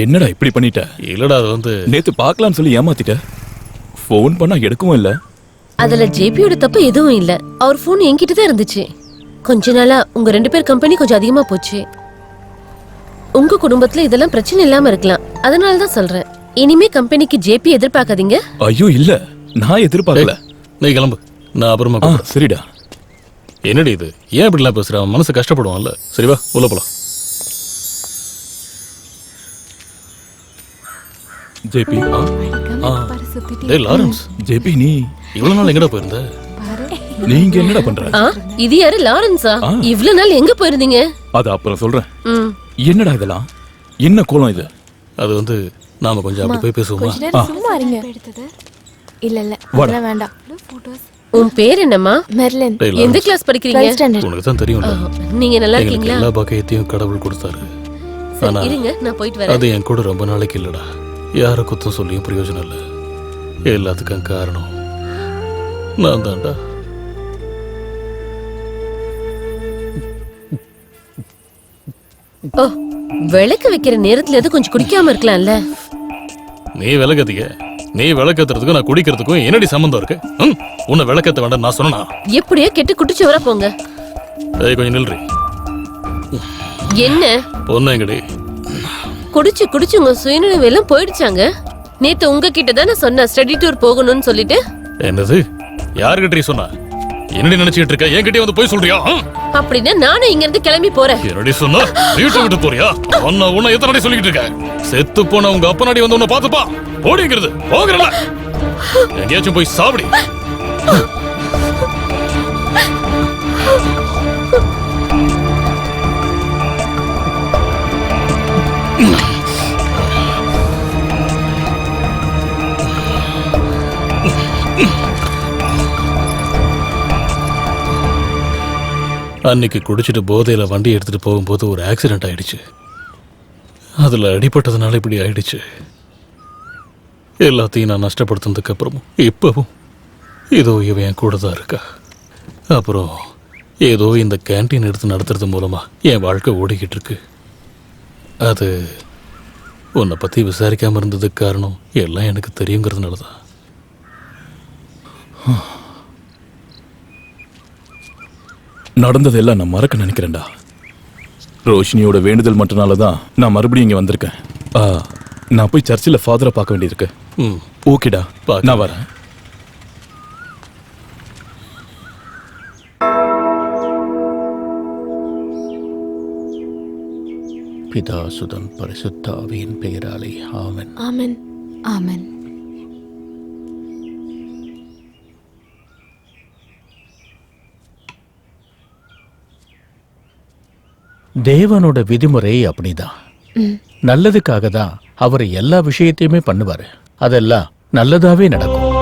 என்னடா இப்படி பண்ணிட்ட?
இல்லடா அது வந்து
நேத்து பார்க்கலாம்னு சொல்லி ஏமாத்திட்ட. ஃபோன் பண்ணா எடுக்கவும் இல்ல.
அதுல ஜேபியோட தப்பு எதுவும் இல்ல. அவர் போன் என்கிட்ட தான் இருந்துச்சு. கொஞ்ச நாளா உங்க 2 பேர் கம்பெனி கொஞ்சம் அதிகமா போச்சு. உங்க குடும்பத்துல இதெல்லாம் பிரச்சனை இல்லாம இருக்கலாம். அதனால தான் சொல்றேன். இனிமே கம்பெனிக்கு ஜேபி எதிர்பார்க்காதீங்க.
ஐயோ இல்ல, நான் எதிர்பார்க்கல.
நீ கிளம்பு, நான் அப்புறமா கூப்பிடுறேன்.
சரிடா.
என்னடி இது? ஏன் இப்படிலாம் பேசுற? அவன் மனசு கஷ்டப்படுவான்ல. சரி வா உள்ள போலாம்.
ஜேபி.
டேய் லாரன்ஸ்.
ஜேபி, நீ
இவ்வளவு நாள் எங்கடா போயிருந்த?
நீங்க என்னடா பண்ற?
இது யாரு லாரன்ஸா? இவ்வளவு நாள் எங்க போயிருந்தீங்க?
அது அப்புறம் சொல்றேன். என்னடா இதெல்லாம்? என்ன கோலம் இது?
அது வந்து நாம கொஞ்சம் அப்படி போய் பேசுவோமா?
கொஞ்ச நேரம் சும்மா இருங்க. இல்ல இல்ல அதெல்லாம் வேண்டாம்.
உன் பேர் என்னம்மா?
மெர்லின்.
எந்த கிளாஸ் படிக்கிறீங்க?
உனக்கு தான் தெரியும்ல.
நீங்க நல்லா
எங்களுக்கு
இருக்கீங்களா?
எல்லா பாக்கியத்தையும் கடவுள் கொடுத்தாரு. ஆனா
இருங்க, நான் போயிட்டு வரேன்.
அது என் கூட ரொம்ப நாளைக்கு இல்லடா. யார குத்தம் சொல்லியும் பிரயோஜனம் இல்ல. எல்லாத்துக்கும் காரணம் நான் தான்டா.
ஓ, விளக்கு வைக்கிற நேரத்துல எது கொஞ்சம் குடிக்காம இருக்கலாம்ல?
நீ விளக்கத்திக்க. நீ விளக்கத்துறதுக்கும் நான் குடிக்கிறதுக்கும் என்னடி சம்பந்தம் இருக்கு? உன்னை விளக்கத்த வேண்டாம் நான் சொன்னா?
எப்படியோ கெட்டு குட்டிச்சவரா போங்க.
ஏய் கொஞ்சம் நில்றி.
என்ன
பொண்ணு எங்கடி?
குடிச்சு குடிச்சு உங்க சுயநினைவு எல்லாம் போயிடுச்சாங்க. நேத்து உங்ககிட்ட தான் நான் சொன்னேன் ஸ்டடி டூர் போகணும்னு சொல்லிட்டு.
என்னது? யாருகிட்ட சொன்னா? என்னடி நினைச்சிட்டு இருக்க? என்கிட்ட வந்து போய் சொல்றியா?
அப்படின்னா நானும் இங்க இருந்து கிளம்பி போறேன்.
என்னடி சொன்னா? வீட்டை விட்டு போறியா? உன்னை எத்தனை சொல்லிட்டு இருக்க? செத்து போன உங்க அப்பனாடி வந்து உன்னை பாத்துப்பா. ஓடிங்கிறது போகிறல. எங்கேயாச்சும் போய் சாப்பிடி. அன்னைக்கு குடிச்சிட்டு போதையில வண்டி எடுத்துட்டு போகும்போது ஒரு ஆக்சிடென்ட் ஆயிடுச்சு. அதுல அடிபட்டதுனால இப்படி ஆயிடுச்சு. எல்லாத்தையும் நான் நஷ்டப்படுத்தினதுக்கு அப்புறமும் இப்பவும் ஏதோ இவன் என் கூட தான் இருக்கா. அப்புறம் ஏதோ இந்த கேண்டீன் எடுத்து நடத்துறது மூலமா என் வாழ்க்கை ஓடிக்கிட்டு இருக்கு. அது உன்னை பத்தி விசாரிக்காம இருந்ததுக்கு காரணம் எல்லாம் எனக்கு தெரியுங்கிறதுனால தான்.
நடந்ததெல்லாம் நான் மறக்க நினைக்கிறேன்டா. ரோஷினியோட வேண்டுதல் மட்டும்னால தான் நான் மறுபடியும் இங்கே வந்திருக்கேன். நான் போய் சர்ச்சில் ஃபாதரை பார்க்க வேண்டியிருக்கு. ஓகேடா, நான் வரேன்.
பிதா சுதன் பரிசுத்த ஆவியின் பெயராலே ஆமென்.
ஆமென்.
ஆமென்.
தேவனோட விதிமுறை அப்படிதான். நல்லதுக்காக தான் அவர் எல்லா விஷயத்தையுமே பண்ணுவாரு. அதெல்லாம் நல்லதாவே நடக்கும்.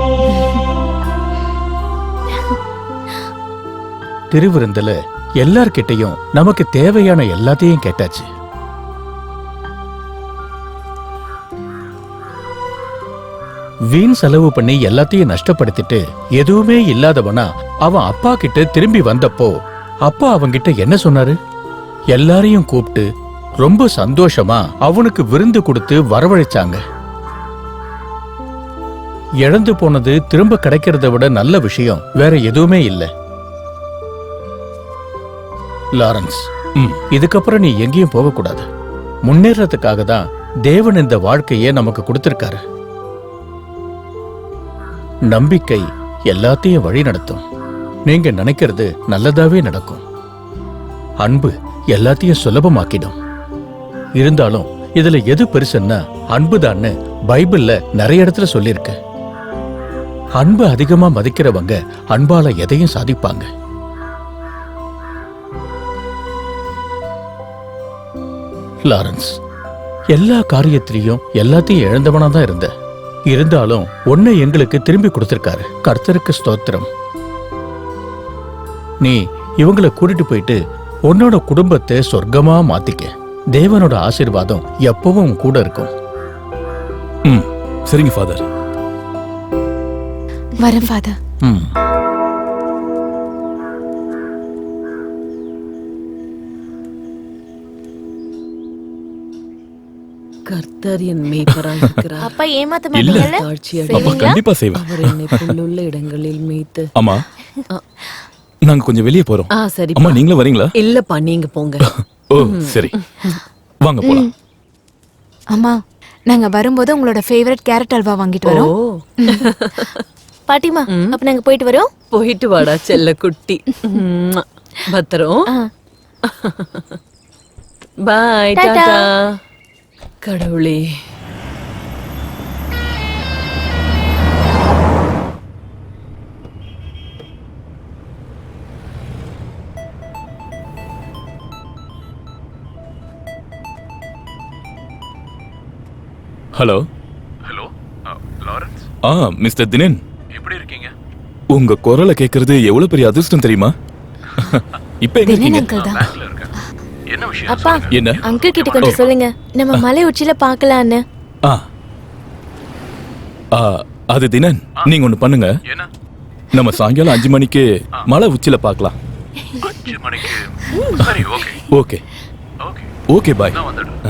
திருவிருந்துல எல்லார்கிட்டையும் நமக்கு தேவையான எல்லாத்தையும் கேட்டாச்சு. வீண் செலவு பண்ணி எல்லாத்தையும் நஷ்டப்படுத்திட்டு எதுவுமே இல்லாதவனா அவன் அப்பா கிட்ட திரும்பி வந்தப்போ அப்பா அவன்கிட்ட என்ன சொன்னாரு? எல்லாரையும் கூப்பிட்டு ரொம்ப சந்தோஷமா அவனுக்கு விருந்து கொடுத்து வரவழைச்சாங்க. இழந்து போனது திரும்ப கிடைக்கிறத விட நல்ல விஷயம் வேற எதுவுமே இல்லை. லாரன்ஸ், இதுக்கப்புறம் நீ எங்கேயும் போகக்கூடாது. முன்னேறதுக்காக தான் தேவன் இந்த வாழ்க்கையை நமக்கு கொடுத்திருக்காரு. நம்பிக்கை எல்லாத்தையும் வழி நடத்தும். நீங்க நினைக்கிறது நல்லதாவே நடக்கும். அன்பு எல்லாத்தையும் சுலபமாக்கிடும். இருந்தாலும் இதுல எது பெருசுன்னா அன்புதான்னு பைபிள்ல நிறைய இடத்துல சொல்லியிருக்கு. அன்பு அதிகமா மதிக்கிறவங்க அன்பால எதையும் சாதிப்பாங்க. லாரன்ஸ், எல்லா காரியத்திலையும் எல்லாத்தையும் இழந்தவனா தான் இருந்த. இருந்தாலும் உன்னை எங்களுக்கு திரும்பி கொடுத்திருக்காரு. கர்த்தருக்கு ஸ்தோத்திரம். நீ இவங்களை கூட்டிட்டு போயிட்டு உன்னோட குடும்பத்தை சொர்க்கமா மாத்திக்க. தேவனோட ஆசீர்வாதம் எப்பவும் கூட இருக்கும்.
சரிங்க ஃபாதர்.
வரேன் ஃபாதர்.
கர்த்தர் என் மேய்ப்பராய் இருக்கிறார்.
அப்பா ஏமாத்த மாட்டீங்கல்ல?
தாழ்ச்சி
அப்பா கண்டிப்பா செய்வேன்.
அவர் என்னை புல்லுள்ள இடங்களில் மேய்த்து.
அம்மா, நாங்க கொஞ்சம் வெளியே போறோம்.
சரி.
அம்மா, நீங்களும் வரீங்களா?
இல்லப்பா, நீங்க போங்க.
ஓ சரி, வாங்க போலாம்.
அம்மா, நாங்க வரும்போது உங்களோட ஃபேவரட் கேரட் அல்வா வாங்கிட்டு வரோம்.
பாட்டிமா, அப்ப நாங்க போயிட்டு வரோம்.
போயிட்டு வாடா செல்ல குட்டி. பத்திரம். பாய். டாடா. கடவுளே,
ஹலோ.
Hello Lawrence.
மிஸ்டர் தினேன்,
எப்படி இருக்கீங்க?
உங்க குரலை கேட்கறது எவ்வளவு பெரிய அதிர்ஷ்டம் தெரியுமா? இப்ப எங்க இருக்கீங்க?
பேங்க்ல இருக்கேன். என்ன விஷயம்?
அப்பா,
என்ன?
அங்கிள் கிட்ட கொஞ்சம் சொல்லுங்க, நம்ம மலை உச்சில பார்க்கலான்னு.
அது தினன், நீங்க ஒண்ணு பண்ணுங்க. நம்ம சாயங்காலம் 5 மணிக்கு மலை உச்சில பார்க்கலாம்.
5 மணிக்கு? சரி, ஓகே.
ஓகே ஓகே, பாய்.
நான் வந்துடுறேன்.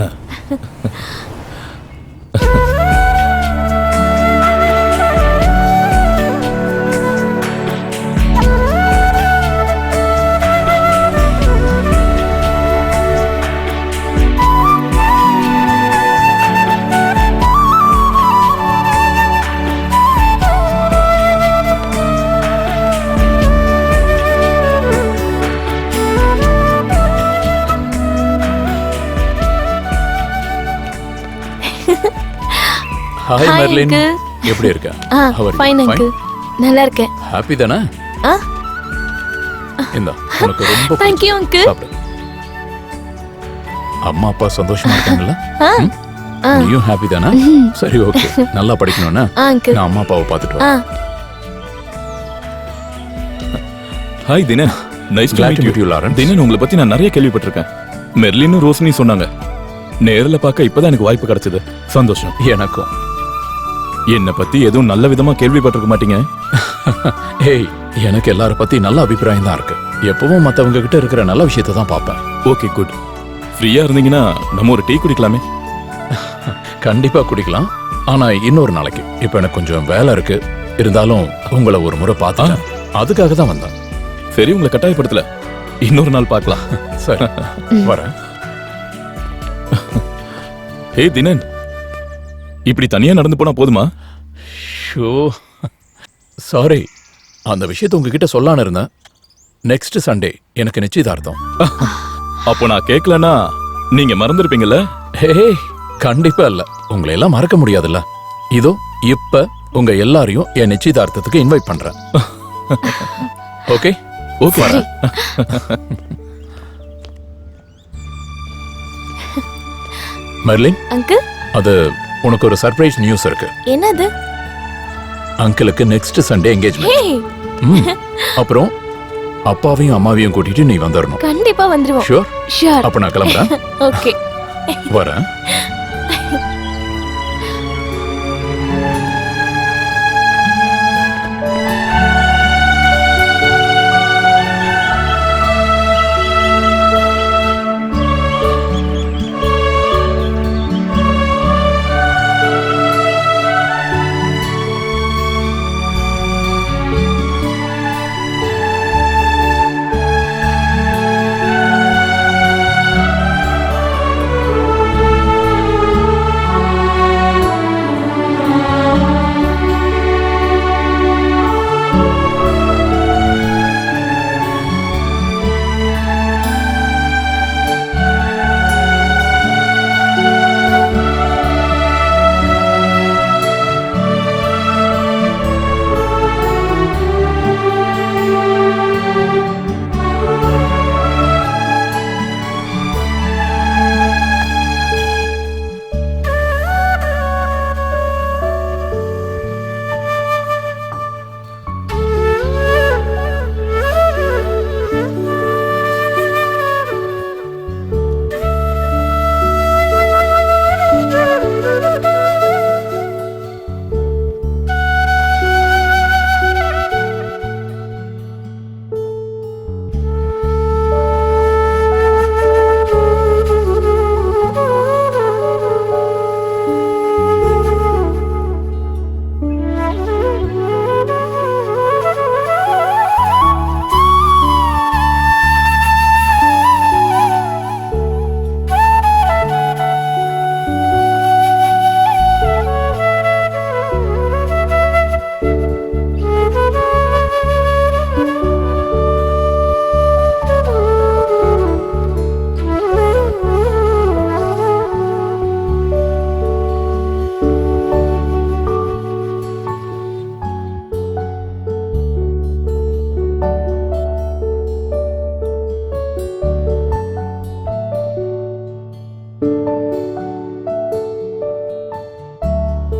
ஹாய் மெர்லின், எப்படி இருக்க?
ஃபைன் அங்கிள், நல்லா இருக்கேன்.
ஹாப்பி தானே? இந்தா, உனக்கு ரொம்ப
Thank you அங்கிள்.
அம்மா அப்பா சந்தோஷமா இருக்காங்களா? நீயும் ஹாப்பி தானே? சரி, ஓகே. நல்லா படிக்கணும்னா
அங்கிள்,
நான் அம்மா அப்பாவை பார்த்துட்டு வரேன். ஹாய் தினேன், nice to
Glad to
meet
meet you,
you
Lawrence.
தினன் உங்களை பத்தி நான் நிறைய கேள்விப்பட்டிருக்கேன். மெர்லினும் ரோஷினியும் சொன்னாங்க. நேர்ல பார்க்க இப்பதான் எனக்கு வாய்ப்பு கிடைச்சது. சந்தோஷம்.
எனக்கும்.
என்னை பத்தி எதுவும் நல்ல விதமா கேள்விப்பட்டிருக்க மாட்டீங்க.
ஏய், எனக்கு எல்லார பத்தி நல்ல அபிப்பிராயம் தான் இருக்கு. எப்பவும் மத்தவங்க கிட்ட இருக்கிற நல்ல விஷயத்தை தான் பார்ப்பேன்.
Okay good. ஃப்ரீயா இருந்தீங்கன்னா நம்ம ஒரு டீ குடிக்கலாமே?
கண்டிப்பா குடிக்கலாம். ஆனா இன்னொரு நாளைக்கு. இப்ப எனக்கு கொஞ்சம் வேலை இருக்கு. இருந்தாலும் உங்களை ஒரு முறை பார்த்துட்டேன். அதுக்காக தான் வந்தேன்.
சரி, உங்களை கட்டாயப்படுத்தல. இன்னொரு நாள் பார்க்கலாம்.
சரி, வரேன்.
ஹே தினன், இப்படி தனியா நடந்து போனா போதுமா?
Show, sorry. அந்த விஷயத்தை உங்ககிட்ட சொல்லான்னு இருந்தேன். நெக்ஸ்ட் சண்டே எனக்கு நிச்சயதார்த்தம்.
அப்போ நான் கேட்கலன்னா நீங்க மறந்துருப்பீங்கல்ல?
ஹே, கண்டிப்பா இல்ல. உங்களை எல்லாம் மறக்க முடியாதுல்ல. இதோ இப்ப உங்க எல்லாரையும் என் நிச்சயதார்த்தத்துக்கு இன்வைட் பண்றேன். Okay
okay.
மெர்லின்,
அங்கிள்,
அது உனக்கு ஒரு சர்ப்ரைஸ் நியூஸ் இருக்கு.
என்னது?
அங்கிளுக்கு நெக்ஸ்ட் சண்டே
ஹே,
என்கேஜ்மெண்ட். அப்புறம் அப்பாவையும் அம்மாவையும் கூட்டிட்டு நீ வந்துடணும்.
கண்டிப்பா வந்துருவோம்.
ஷூர்?
ஷூர்.
அப்ப நான் கிளம்புறேன்.
ஓகே.
வரேன்.